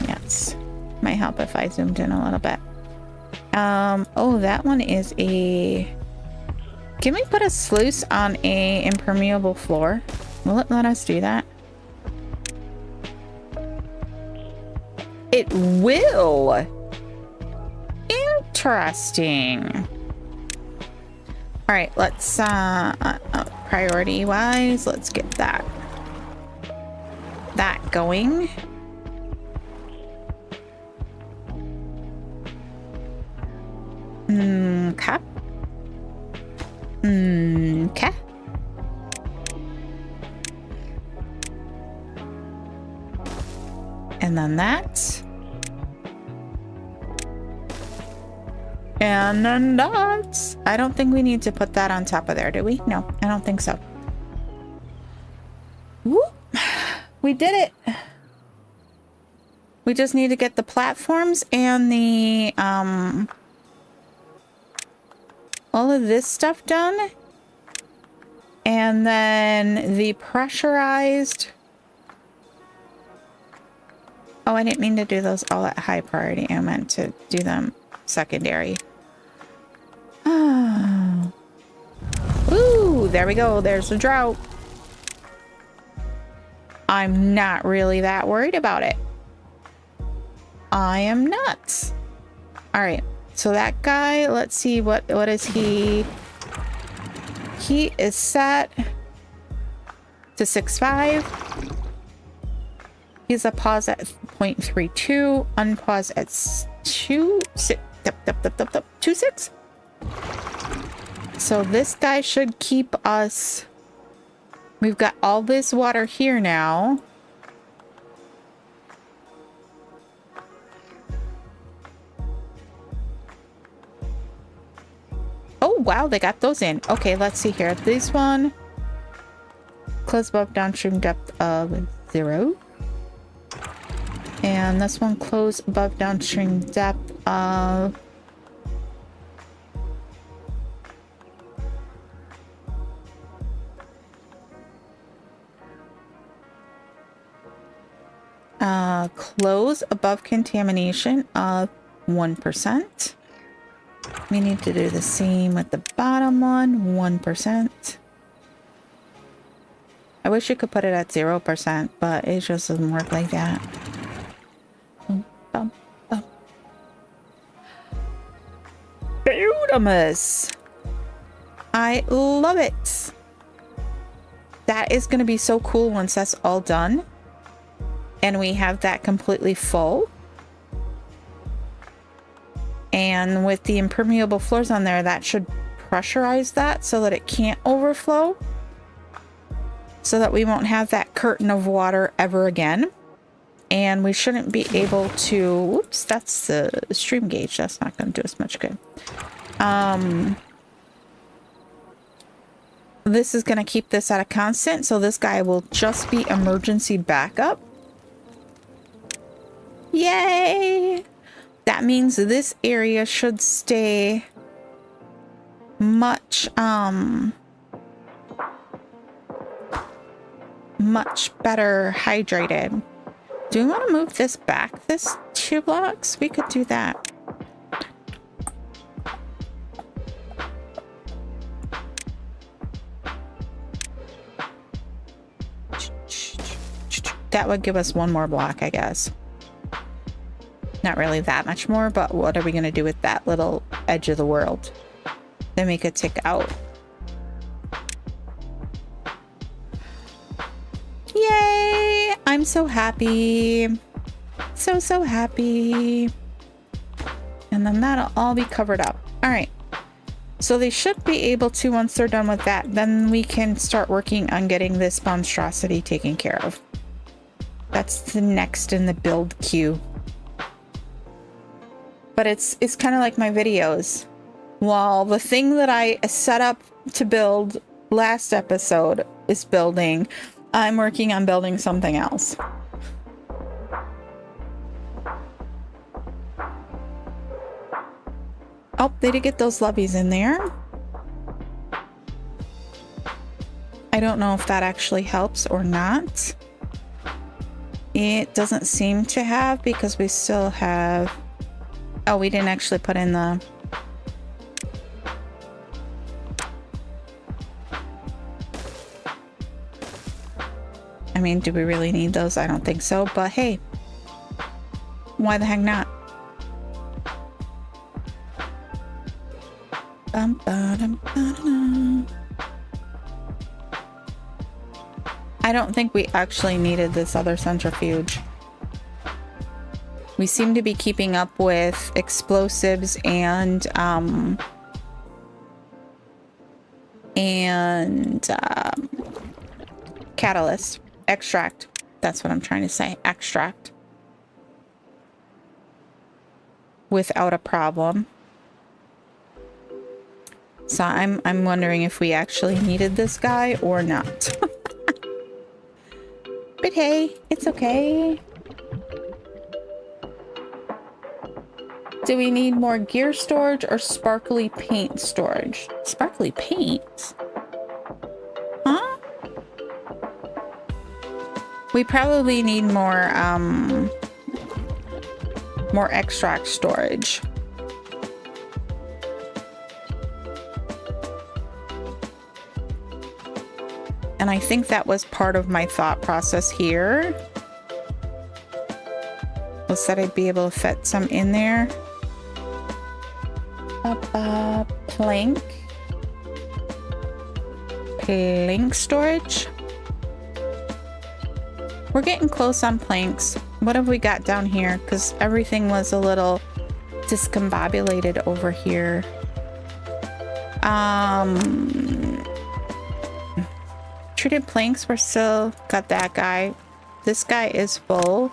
Yes. Might help if I zoomed in a little bit. Oh, that one is a... Can we put a sluice on a impermeable floor? Will it let us do that? It will. Interesting. All right, let's priority wise, let's get that going. Okay. Okay. And then that. And then that. I don't think we need to put that on top of there, do we? No, I don't think so. Whoop. We did it. We just need to get the platforms and the all of this stuff done. And then the pressurized. Oh, I didn't mean to do those all at high priority. I meant to do them secondary. Oh. Ooh, there we go. There's the drought. I'm not really that worried about it. I am nuts. All right, so that guy, let's see, what is he? He is set to 6.5. He's a pause at 0.32, unpause at 2.6. So this guy should keep us. We've got all this water here now. Oh, wow, they got those in. Okay, let's see here. This one, close above downstream depth of 0. And this one, close above downstream depth of... close above contamination of 1%. We need to do the same with the bottom one, 1%. I wish you could put it at 0%, but it just doesn't work like that. Beautimous! I love it! That is going to be so cool once that's all done. And we have that completely full. And with the impermeable floors on there, that should pressurize that so that it can't overflow. So that we won't have that curtain of water ever again. And we shouldn't be able to... Whoops, that's the stream gauge. That's not going to do us much good. This is going to keep this at a constant. So this guy will just be emergency backup. Yay! That means this area should stay much better hydrated. Do we want to move this back this 2 blocks? We could do that. That would give us 1 more block, I guess. Not really that much more, but what are we going to do with that little edge of the world? Then we could tick out. Yay! I'm so happy. So happy. And then that'll all be covered up. All right. So they should be able to, once they're done with that, then we can start working on getting this monstrosity taken care of. That's the next in the build queue. But it's kind of like my videos. While the thing that I set up to build last episode is building, I'm working on building something else. Oh, they did get those levees in there. I don't know if that actually helps or not. It doesn't seem to have, because we still have... Oh, we didn't actually put in the... I mean, do we really need those? I don't think so, but hey. Why the heck not? I don't think we actually needed this other centrifuge. We seem to be keeping up with explosives and catalyst. Extract. That's what I'm trying to say. Extract. Without a problem. So I'm wondering if we actually needed this guy or not. But hey, it's okay. Do we need more gear storage or sparkly paint storage? Sparkly paint? Huh? We probably need more extract storage. And I think that was part of my thought process here. Was that I'd be able to fit some in there. Plank. Plank storage. We're getting close on planks. What have we got down here? Because everything was a little discombobulated over here. Treated planks, we're still got that guy. This guy is full.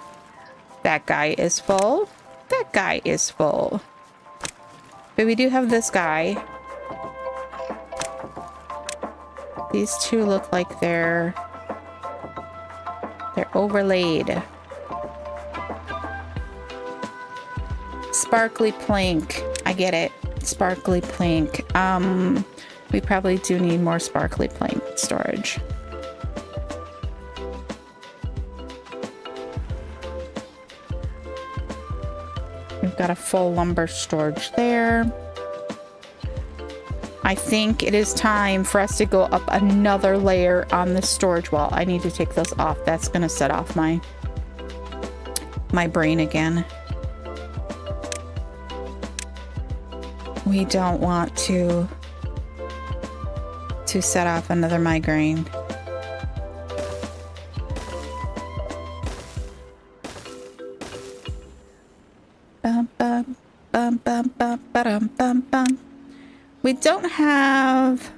That guy is full. That guy is full. But we do have this guy. These two look like they're overlaid. Sparkly plank. I get it. Sparkly plank. We probably do need more sparkly plank storage. We've got a full lumber storage there. I think it is time for us to go up another layer on the storage wall. I need to take those off. That's going to set off my brain again. We don't want to set off another migraine. Bum, bum, bum, bum, bum, ba-dum, bum, bum. We don't have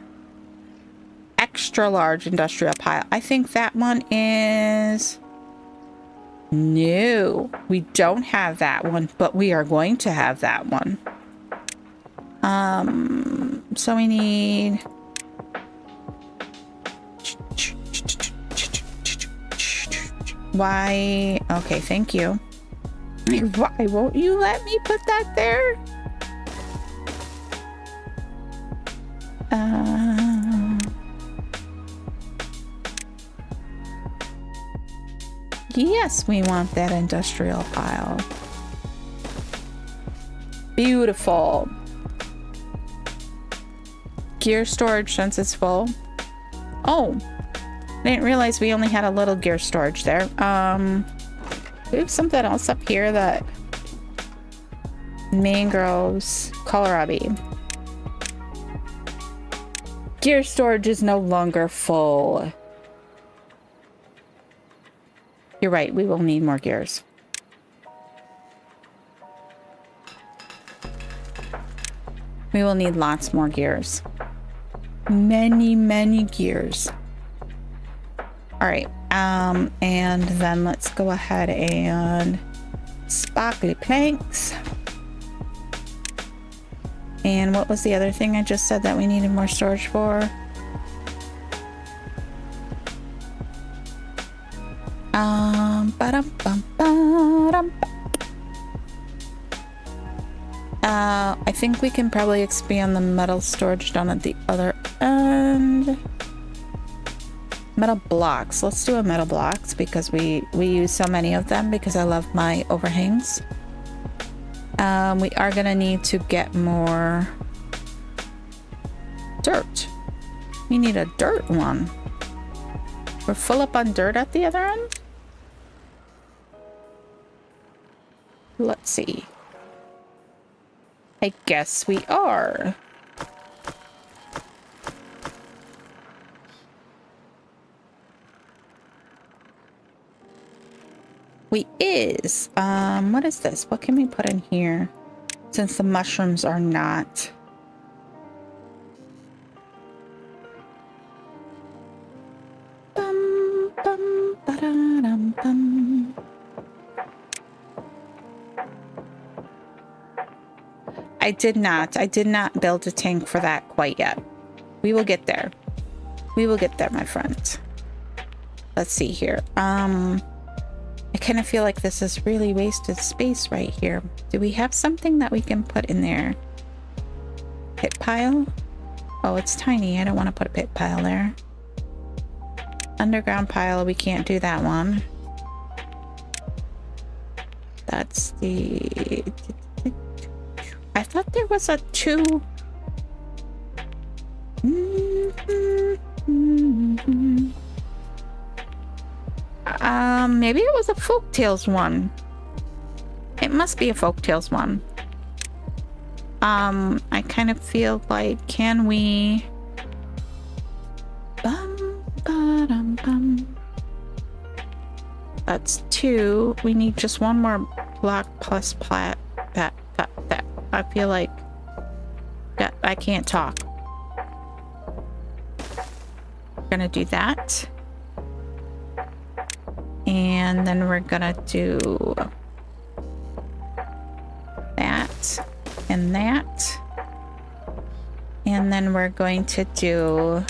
extra large industrial pile. I think that one is... No, we don't have that one, but we are going to have that one. So we need... Why? Okay, thank you. Why won't you let me put that there? Yes, we want that industrial pile. Beautiful. Gear storage since it's full. Oh, I didn't realize we only had a little gear storage there. We have something else up here that mangroves kohlrabi. Gear storage is no longer full. You're right, we will need more gears. We will need lots more gears. Many, many gears. All right, and then let's go ahead and sparkly planks. And what was the other thing I just said that we needed more storage for? I think we can probably expand the metal storage down at the other end. Metal blocks. Let's do a metal blocks because we use so many of them because I love my overhangs. We are gonna need to get more dirt. We need a dirt one. We're full up on dirt at the other end. Let's see. I guess we are. We is. What is this? What can we put in here? Since the mushrooms are not. Bum, bum, ba-da-dum, bum. I did not build a tank for that quite yet. We will get there. We will get there, my friend. Let's see here. I kind of feel like this is really wasted space right here. Do we have something that we can put in there? Pit pile? Oh, it's tiny. I don't want to put a pit pile there. Underground pile, we can't do that one. That's the... I thought there was a 2. Maybe it was a Folktales one. It must be a Folktales one. I kind of feel like, can we... That's 2. We need just one more block plus plat. That. I feel like that I can't talk. Gonna do that. And then we're gonna do that and that. And then we're going to do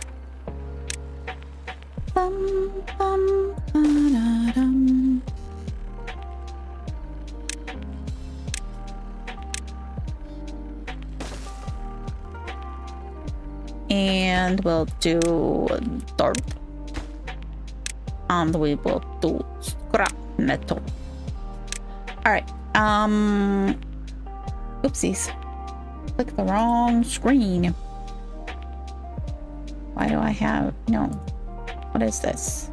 and we'll do dirt. And we will do scrap metal. All right. Oopsies. Click the wrong screen. Why do I have... No. What is this?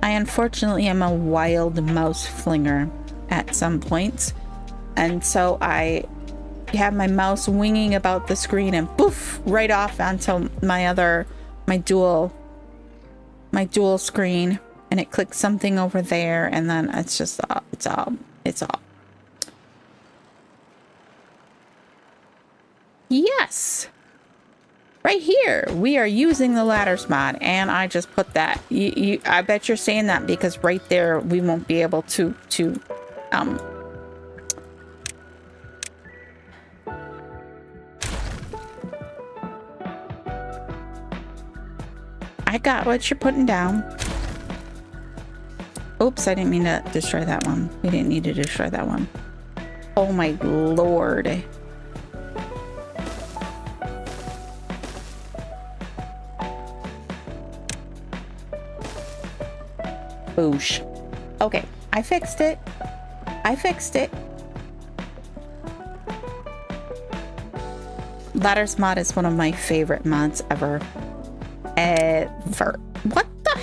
I unfortunately am a wild mouse flinger at some points. And so I have my mouse winging about the screen and poof, right off onto my dual screen, and it clicks something over there, and then it's just it's all. Yes, right here we are using the ladders mod, and I just put that. I bet you're saying that because right there we won't be able to I got what you're putting down. Oops, I didn't mean to destroy that one. We didn't need to destroy that one. Oh my lord. Boosh. Okay, I fixed it. Ladders mod is one of my favorite mods ever. What the?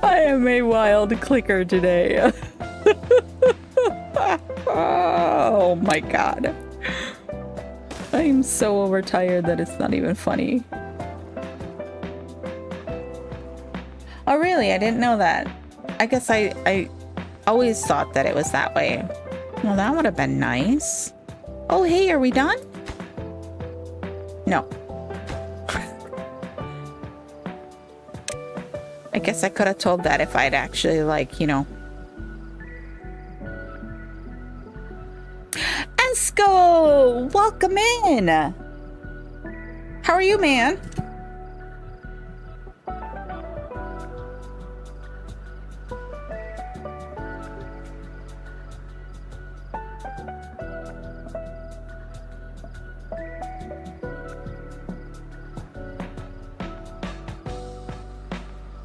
I am a wild clicker today. Oh my god. I'm so overtired that it's not even funny. Oh really? I didn't know that. I guess I always thought that it was that way. Well, that would have been nice. Oh hey, are we done? No. I guess I could have told that if I'd actually, like, you know. Esco! Welcome in! How are you, man?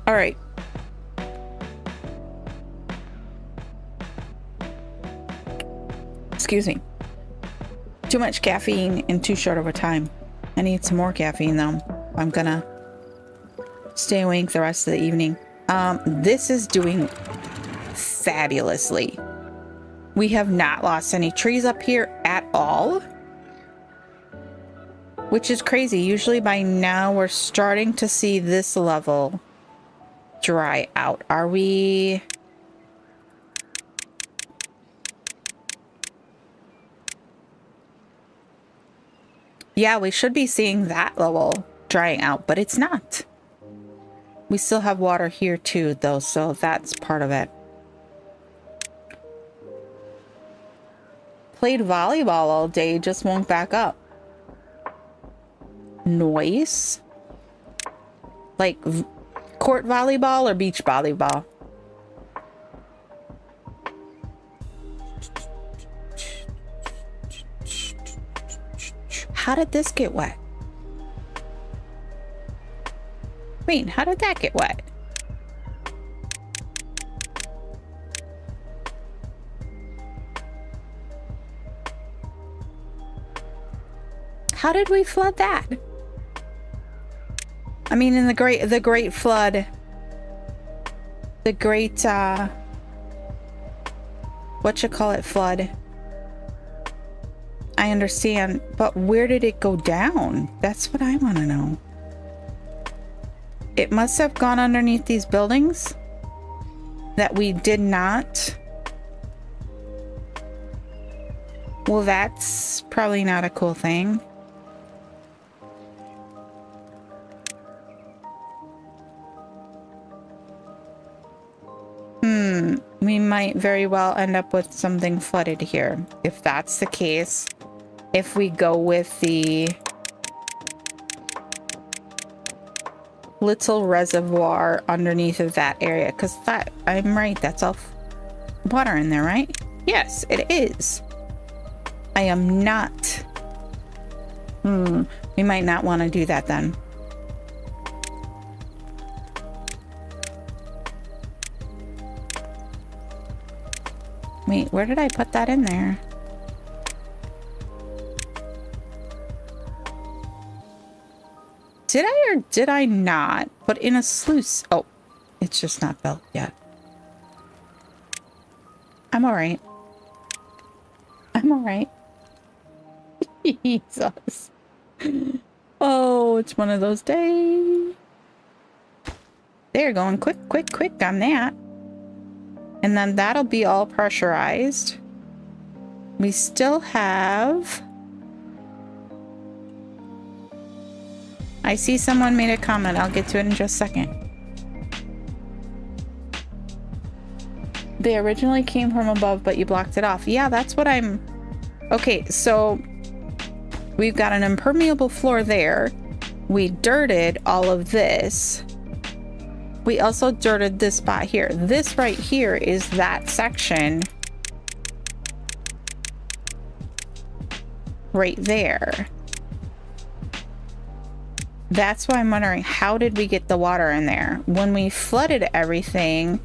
All right. Excuse me. Too much caffeine in too short of a time. I need some more caffeine though. I'm gonna stay awake the rest of the evening. This is doing fabulously. We have not lost any trees up here at all, which is crazy. Usually by now we're starting to see this level dry out. Are we? Yeah, we should be seeing that level drying out, but it's not. We still have water here too, though, so that's part of it. Played volleyball all day, just won't back up. Noise? Like court volleyball or beach volleyball? How did this get wet? Wait, how did that get wet? How did we flood that? I mean, in the great flood. The great, whatchamacallit flood. I understand, but where did it go down? That's what I want to know. It must have gone underneath these buildings that we did not. Well, that's probably not a cool thing. We might very well end up with something flooded here. If that's the case, if we go with the little reservoir underneath of that area, because that, I'm right, that's all water in there, right? Yes, it is. I am not. We might not want to do that then. Wait, where did I put that in there? Did I or did I not put in a sluice? Oh, it's just not built yet. I'm all right. I'm all right. Jesus. Oh, it's one of those days. They're going quick, quick, quick on that. And then that'll be all pressurized. We still have... I see someone made a comment. I'll get to it in just a second. They originally came from above, but you blocked it off. Yeah, that's what I'm... Okay, so we've got an impermeable floor there. We dirted all of this. We also dirted this spot here. This right here is that section. Right there. That's why I'm wondering, how did we get the water in there? When we flooded everything,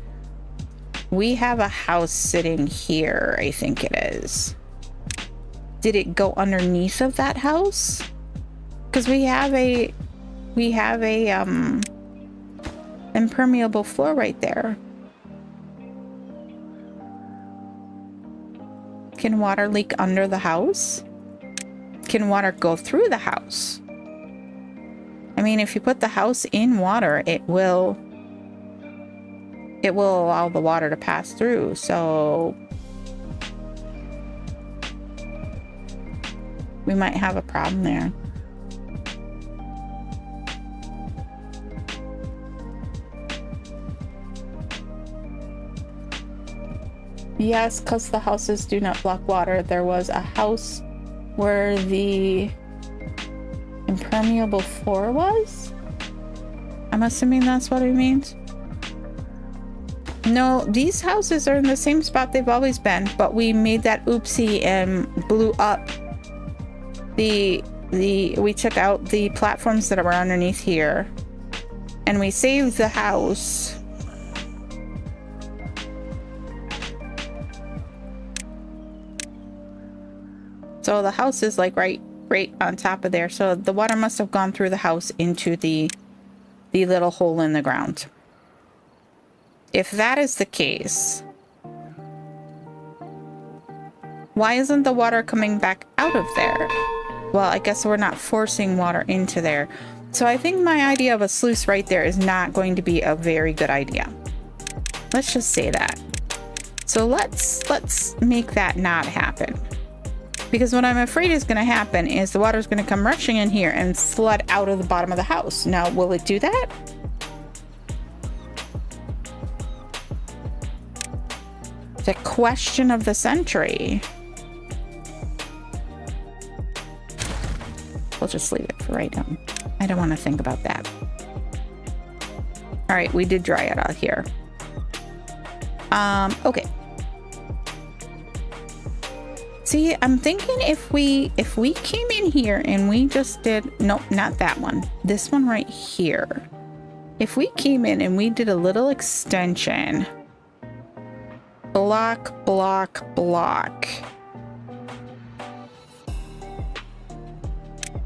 we have a house sitting here, I think it is. Did it go underneath of that house? Because we have a impermeable floor right there. Can water leak under the house? Can water go through the house? I mean, if you put the house in water, it will allow the water to pass through. So we might have a problem there. Yes, because the houses do not block water. There was a house where the impermeable floor was? I'm assuming that's what it means. No, these houses are in the same spot they've always been, but we made that oopsie and blew up we took out the platforms that were underneath here and we saved the house. So the house is like right on top of there. So the water must have gone through the house into the little hole in the ground. If that is the case, why isn't the water coming back out of there? Well, I guess we're not forcing water into there. So I think my idea of a sluice right there is not going to be a very good idea. Let's just say that. So let's make that not happen. Because what I'm afraid is going to happen is the water is going to come rushing in here and flood out of the bottom of the house. Now, will it do that? The question of the century. We'll just leave it for right now. I don't want to think about that. All right, we did dry it out here. Okay. See, I'm thinking if we came in here and we just did, nope, not that one. This one right here. If we came in and we did a little extension, block, block, block.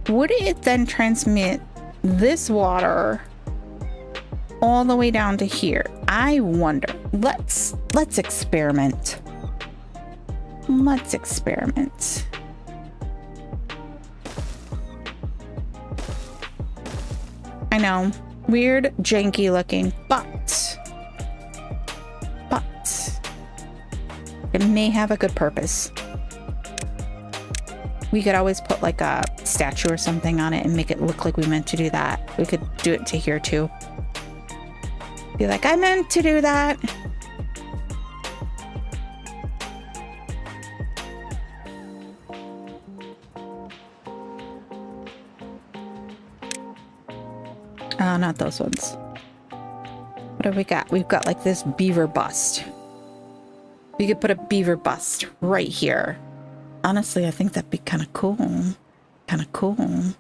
would it then transmit this water all the way down to here? I wonder. Let's experiment. Let's experiment. I know, weird, janky looking, but it may have a good purpose. We could always put like a statue or something on it and make it look like we meant to do that. We could do it to here too. Be like, I meant to do that. Oh, not those ones. What have we got? We've got like this beaver bust. We could put a beaver bust right here. Honestly, I think that'd be kind of cool. Kind of cool.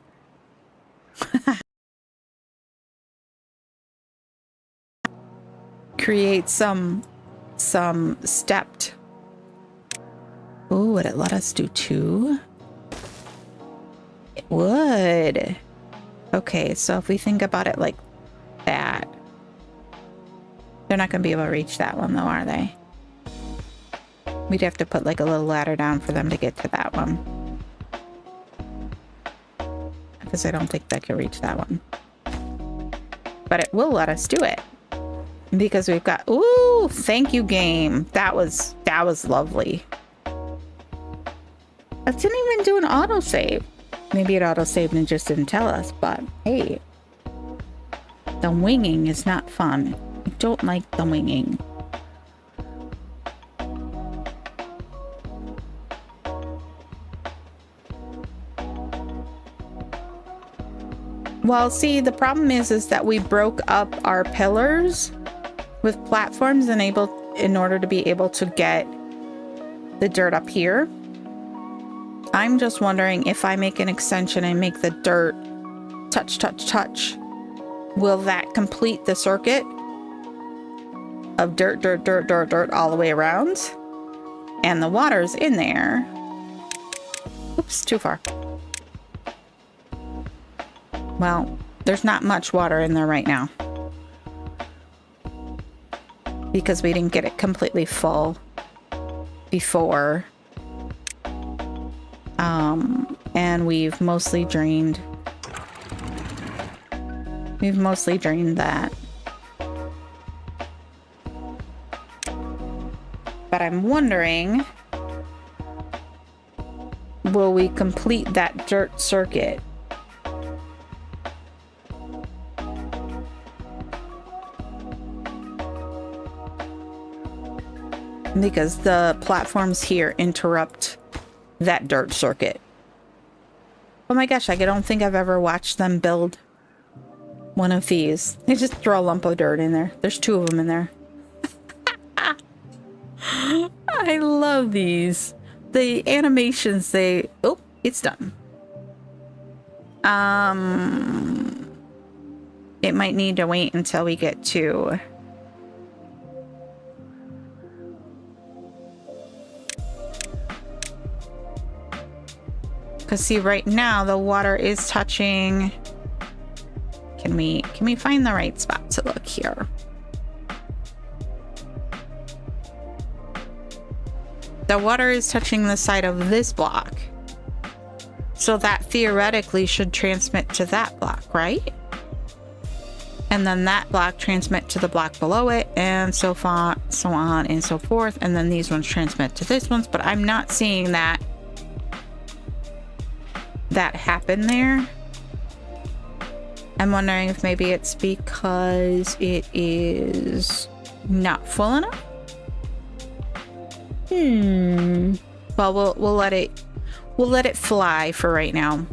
Create some stepped. Oh, would it let us do two? It would. Okay, so if we think about it like that, they're not going to be able to reach that one though, are they? We'd have to put like a little ladder down for them to get to that one. Because I don't think they can reach that one. But it will let us do it. Because we've got, ooh, thank you game. That was lovely. I didn't even do an autosave. Maybe it autosaved and just didn't tell us, but hey. The winging is not fun. I don't like the winging. Well, see, the problem is that we broke up our pillars with platforms in order to be able to get the dirt up here. I'm just wondering if I make an extension and make the dirt touch, will that complete the circuit of dirt all the way around? And the water's in there. Oops, too far. Well, there's not much water in there right now. Because we didn't get it completely full before. And we've mostly drained that. But I'm wondering, will we complete that dirt circuit? Because the platforms here interrupt that dirt circuit. Oh my gosh, I don't think I've ever watched them build one of these. They just throw a lump of dirt in there. There's two of them in there. I love these. The animations, oh, it's done. It might need to wait until we get to... Because see, right now the water is touching. Can we find the right spot to look here? The water is touching the side of this block. So that theoretically should transmit to that block, right? And then that block transmit to the block below it, and so on and so forth. And then these ones transmit to this ones, but I'm not seeing that happen there. I'm wondering if maybe it's because it is not full enough. Well, we'll let it fly for right now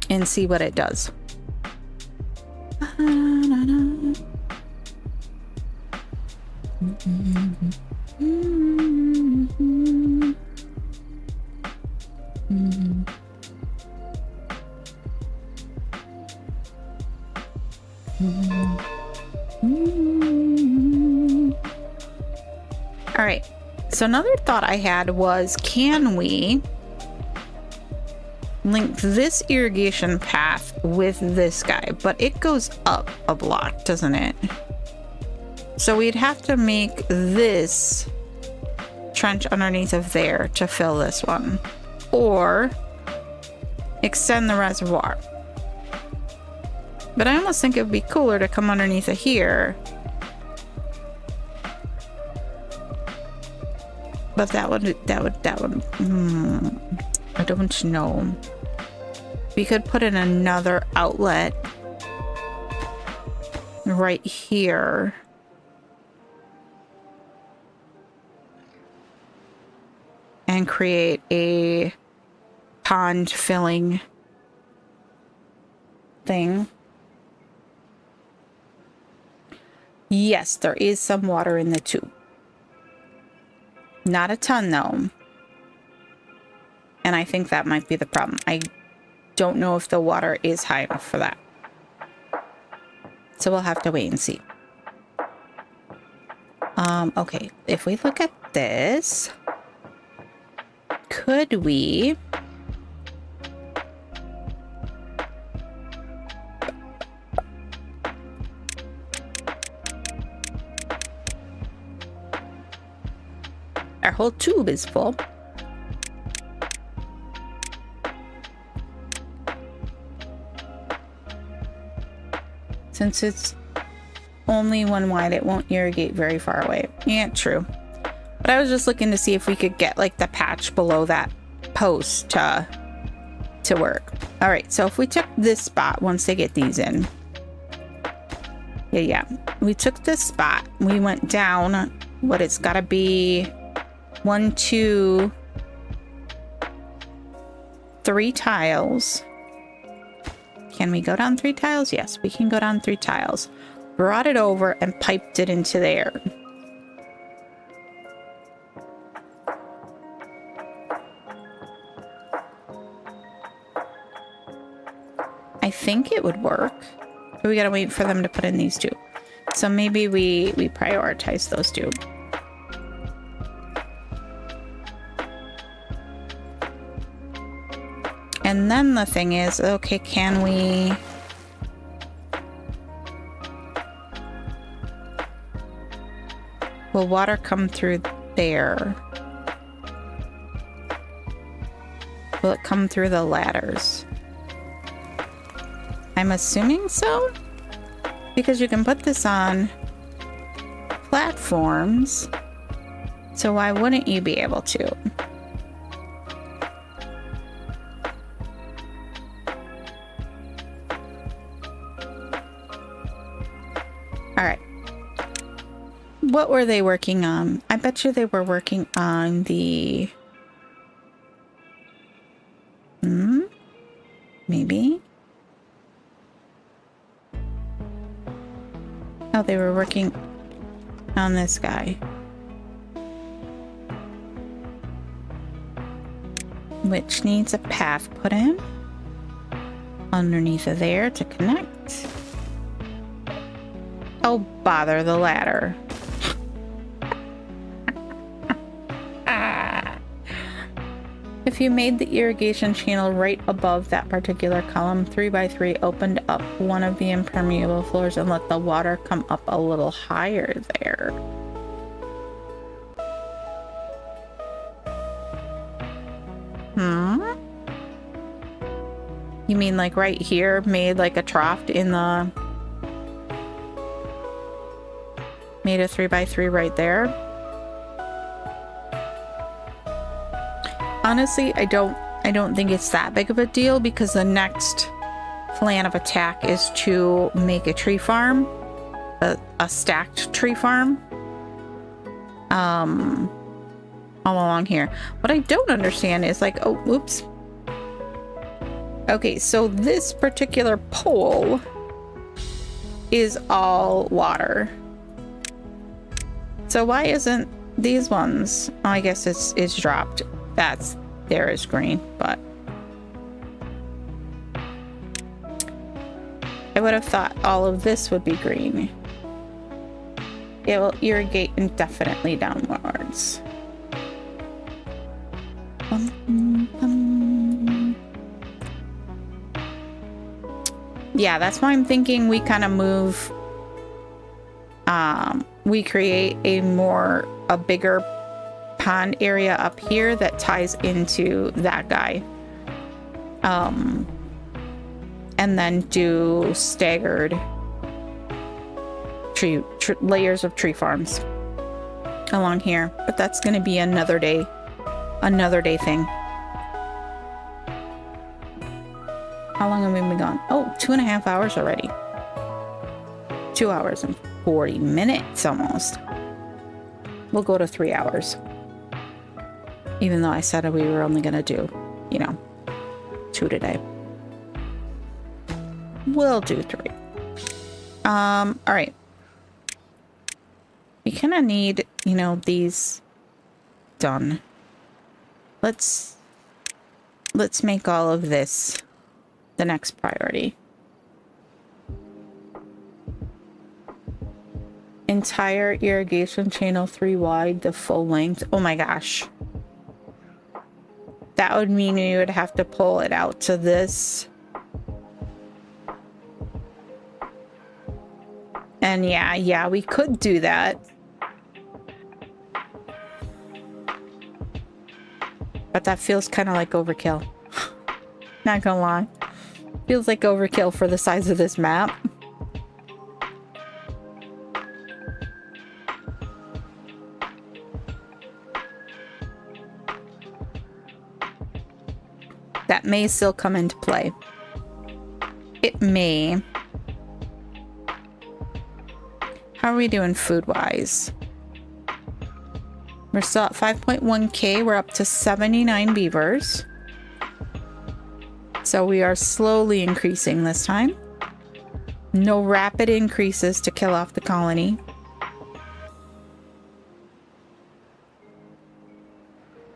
and see what it does. All right, so another thought I had was, can we link this irrigation path with this guy, but it goes up a block, doesn't it? So we'd have to make this trench underneath of there to fill this one, or extend the reservoir. But I almost think it would be cooler to come underneath of here. But that would, I don't know. We could put in another outlet right here. And create a pond filling thing. Yes, there is some water in the tube. Not a ton though. And I think that might be the problem. I don't know if the water is high enough for that. So we'll have to wait and see. Okay, if we look at this, could we our whole tube is full. Since it's only one wide, it won't irrigate very far away. Yeah, true. But I was just looking to see if we could get like the patch below that post to work. All right, so if we took this spot, once they get these in. Yeah. We took this spot. We went down what it's got to be 1, 2, 3 tiles. Can we go down 3 tiles? Yes, we can go down 3 tiles. Brought it over and piped it into there. I think it would work. But we gotta wait for them to put in these 2. So maybe we prioritize those 2. And then the thing is, okay, can we... Will water come through there? Will it come through the ladders? I'm assuming so, because you can put this on platforms, so why wouldn't you be able to? All right. What were they working on? I bet you they were working on the... Maybe? Oh, they were working on this guy. Which needs a path put in underneath of there to connect. Oh, bother the ladder. If you made the irrigation channel right above that particular column, 3x3 opened up one of the impermeable floors and let the water come up a little higher there. You mean like right here, made like a trough in the... Made a 3x3 right there? Honestly, I don't think it's that big of a deal, because the next plan of attack is to make a tree farm, a stacked tree farm, all along here. What I don't understand is like, oh, oops. Okay, so this particular pole is all water. So why isn't these ones? Oh, I guess it's dropped. That's there is green, but I would have thought all of this would be green. It will irrigate indefinitely downwards. Yeah, that's why I'm thinking we kind of move. We create a bigger pond area up here that ties into that guy. And then do staggered layers of tree farms along here. But that's going to be another day thing. How long have we been gone? Oh, 2.5 hours already. 2 hours and 40 minutes almost. We'll go to 3 hours. Even though I said we were only going to do, 2 today. We'll do 3. All right. We kind of need, these done. Let's make all of this the next priority. Entire irrigation channel 3 wide, the full length. Oh my gosh. That would mean you would have to pull it out to this. And yeah, we could do that. But that feels kind of like overkill. Not gonna lie. Feels like overkill for the size of this map. That may still come into play. It may. How are we doing food-wise? We're still at 5.1k. We're up to 79 beavers. So we are slowly increasing this time. No rapid increases to kill off the colony.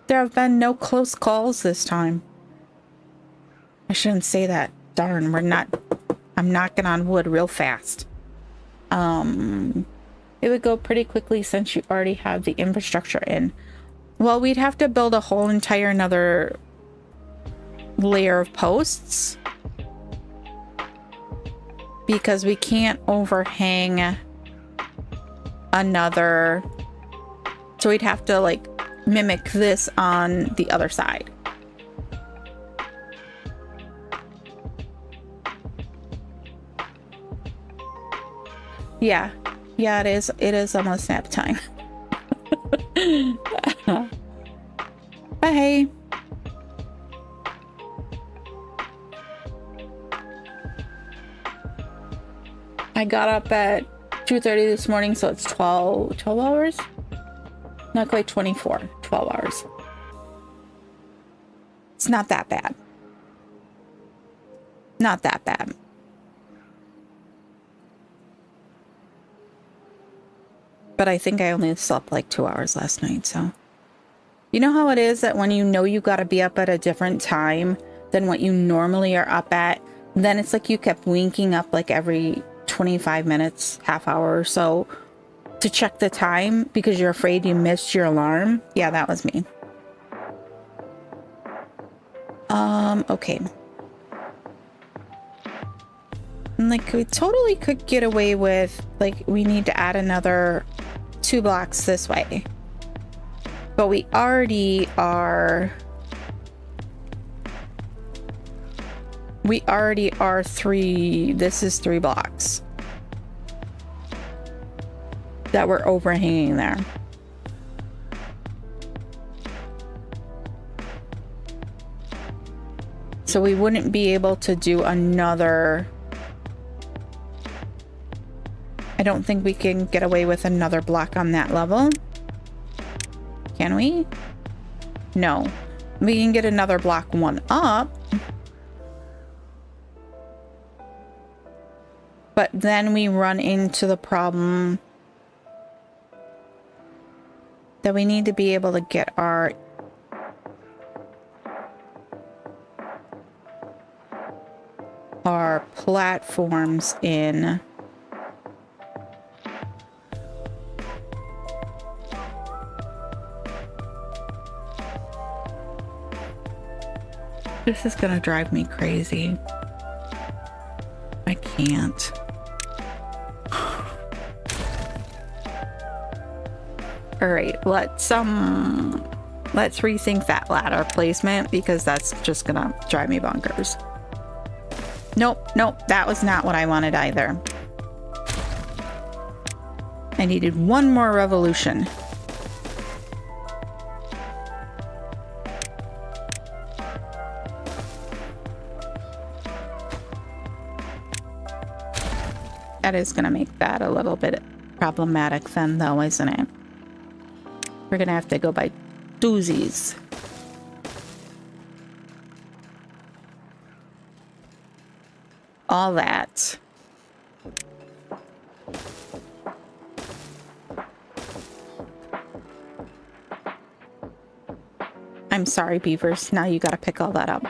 There have been no close calls this time. I shouldn't say that. Darn, I'm knocking on wood real fast. It would go pretty quickly since you already have the infrastructure in. Well, we'd have to build a whole entire another layer of posts. Because we can't overhang another. So we'd have to like mimic this on the other side. Yeah, it is. It is almost nap time. But hey. I got up at 2:30 this morning, so it's 12 hours? Not quite 24, 12 hours. It's not that bad. Not that bad. But I think I only slept like 2 hours last night, so. You know how it is that when you know you gotta be up at a different time than what you normally are up at, then it's like you kept winking up like every 25 minutes, half hour or so to check the time because you're afraid you missed your alarm? Yeah, that was me. Okay. And like, we totally could get away with, like, we need to add another 2 blocks this way. But we already are... We already are 3... This is 3 blocks that we're overhanging there. So we wouldn't be able to do another... I don't think we can get away with another block on that level. Can we? No. We can get another block 1 up. But then we run into the problem that we need to be able to get our platforms in. This is gonna drive me crazy. I I can't. All right, let's rethink that ladder placement because that's just gonna drive me bonkers. Nope, nope, that was not what I wanted either. I needed one more revolution. That is gonna make that a little bit problematic then though, isn't it? We're gonna have to go by doozies. All that. I'm sorry, beavers. Now you gotta pick all that up.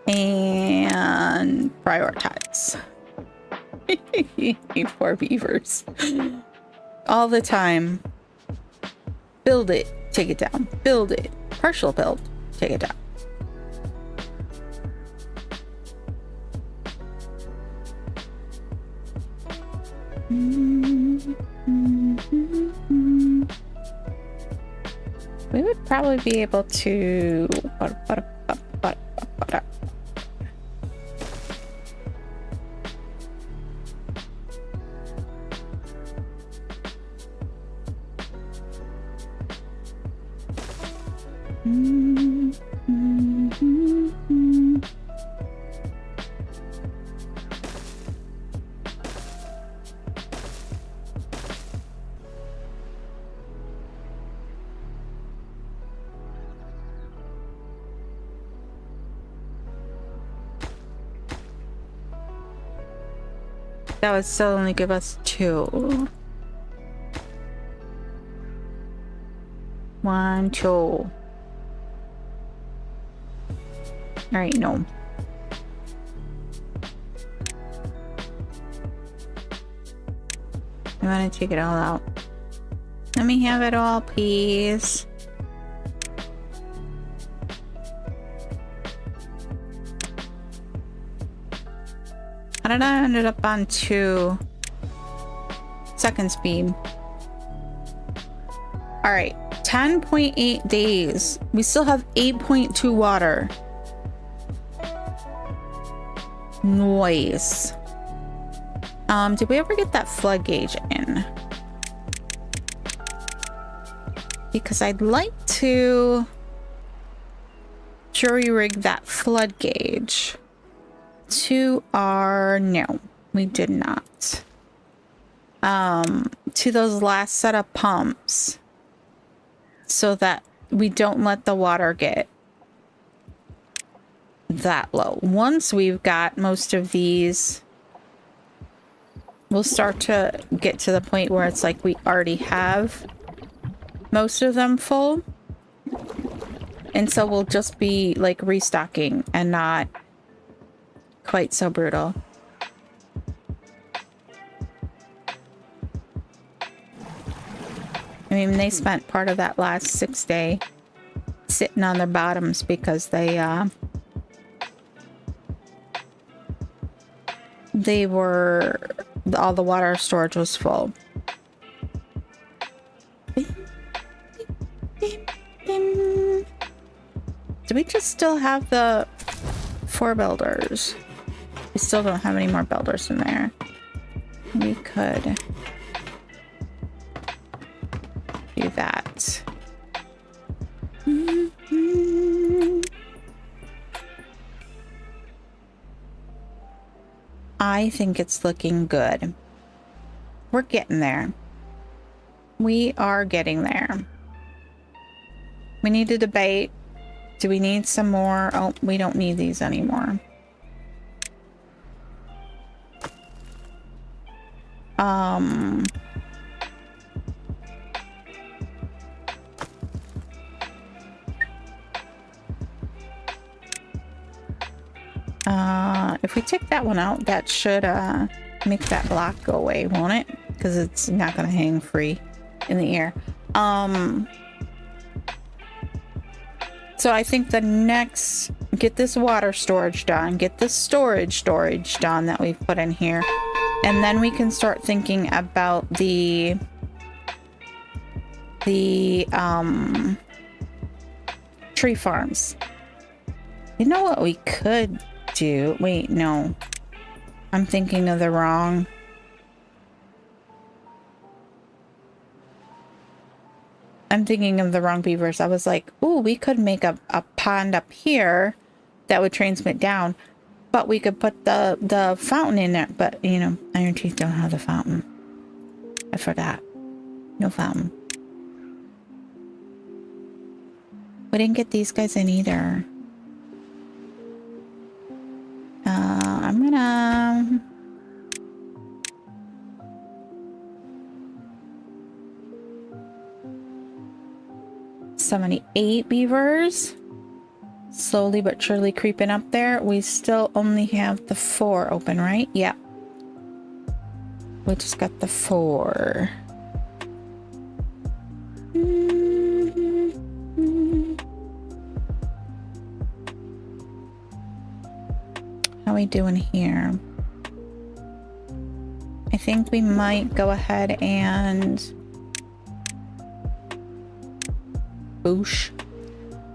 And prioritize. Poor beavers. All the time. Build it, take it down. Build it. Partial build, take it down. We would probably be able to... That would still only give us 2. 1, 2. All right, no. I want to take it all out. Let me have it all, please. How did I end up on 2 second speed? All right, 10.8 days. We still have 8.2 water. Nice. Did we ever get that flood gauge in? Because I'd like to jury rig that flood gauge to our... No, we did not. To those last set of pumps so that we don't let the water get that low. Once we've got most of these, we'll start to get to the point where it's like we already have most of them full. And so we'll just be like restocking and not quite so brutal. I mean, they spent part of that last 6 day sitting on their bottoms because they were, all the water storage was full. Do we just still have the 4 builders? We still don't have any more builders in there. We could do that. I think it's looking good. We're getting there. We are getting there. We need to debate. Do we need some more? Oh, we don't need these anymore. If we take that one out, that should make that block go away, won't it? Because it's not going to hang free in the air. So I think the next get this water storage done, get this storage done that we've put in here, and then we can start thinking about the tree farms. You know what we could do? Wait, no. I'm thinking of the wrong. I'm thinking of the wrong beavers. I was like, ooh, we could make a pond up here that would transmit down, but we could put the fountain in there. But, you know, Ironteeth don't have the fountain. I forgot. No fountain. We didn't get these guys in either. I'm gonna... $78 beavers. Slowly but surely creeping up there. We still only have the 4 open, right? Yeah. We just got the 4. How are we doing here? I think we might go ahead and... Boosh.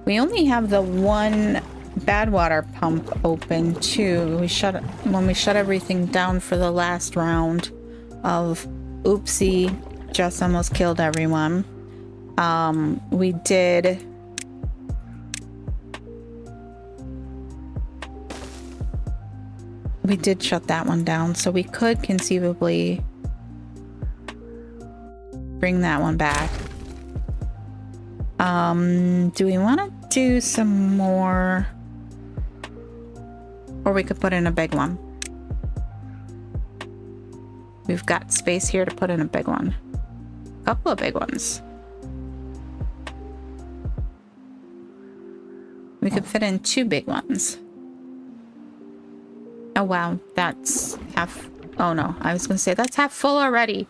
We only have the 1 bad water pump open too. When we shut everything down for the last round of oopsie, just almost killed everyone. We did shut that one down, so we could conceivably bring that one back. Do we want to do some more? Or we could put in a big one. We've got space here to put in a big one. A couple of big ones. We could fit in 2 big ones. Oh wow, that's half... Oh no, I was gonna say that's half full already.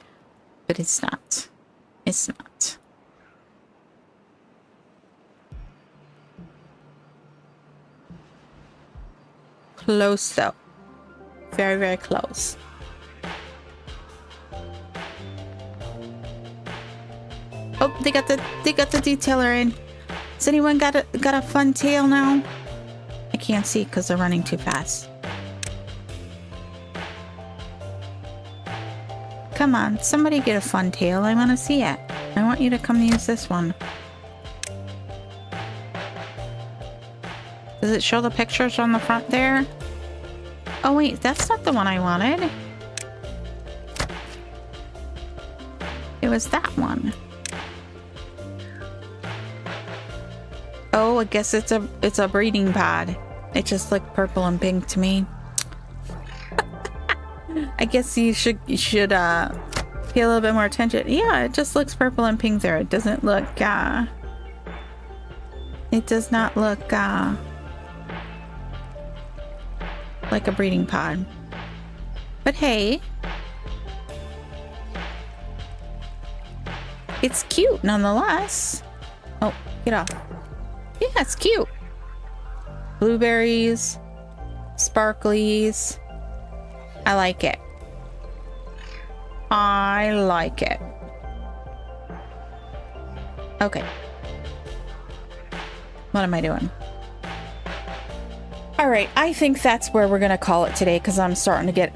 But it's not. It's not. Close though. Very, very close. Oh, they got the detailer in. Has anyone got a fun tail now? I can't see because they're running too fast. Come on, somebody get a fun tail. I want to see it. I want you to come use this one. Does it show the pictures on the front there? Oh wait, that's not the one I wanted. It was that one. Oh, I guess it's a breeding pod. It just looked purple and pink to me. I guess you should pay a little bit more attention. Yeah, it just looks purple and pink there. It doesn't look it does not look like a breeding pod. But hey, it's cute nonetheless. Oh, get off. Yeah, it's cute. Blueberries, sparklies. I like it. I like it. Okay. What am I doing? All right, I think that's where we're gonna call it today because I'm starting to get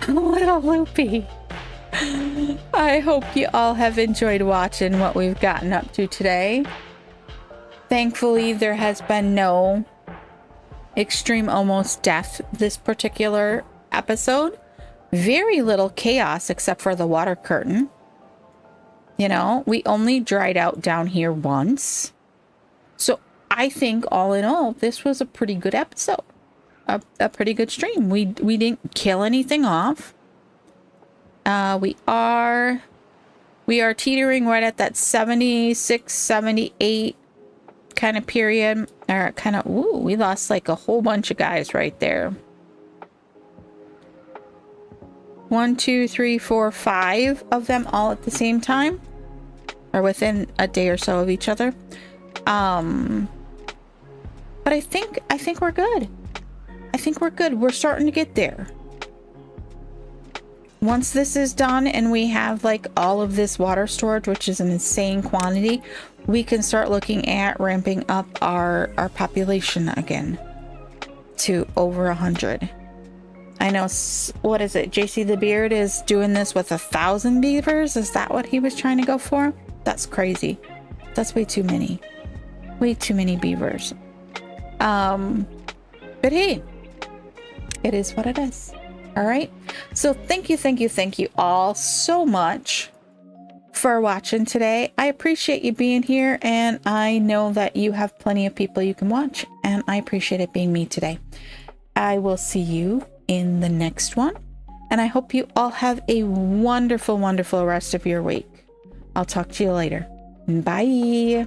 a little loopy. I hope you all have enjoyed watching what we've gotten up to today. Thankfully, there has been no extreme almost death this particular episode. Very little chaos except for the water curtain. You know, we only dried out down here once. So I think all in all, this was a pretty good episode. A pretty good stream. We didn't kill anything off. We are teetering right at that 76, 78 kind of period. Or kind of, ooh, we lost like a whole bunch of guys right there. 1, 2, 3, 4, 5 of them all at the same time. Or within a day or so of each other. But But I think we're good. I think we're good. We're starting to get there. Once this is done and we have like all of this water storage, which is an insane quantity, we can start looking at ramping up our population again to over 100. I know, what is it? JC the Beard is doing this with 1,000 beavers. Is that what he was trying to go for? That's crazy. That's way too many. Way too many beavers. But hey, it is what it is. All right. So thank you all so much for watching today. I appreciate you being here, and I know that you have plenty of people you can watch, and I appreciate it being me today. I will see you in the next one, and I hope you all have a wonderful, wonderful rest of your week. I'll talk to you later. Bye.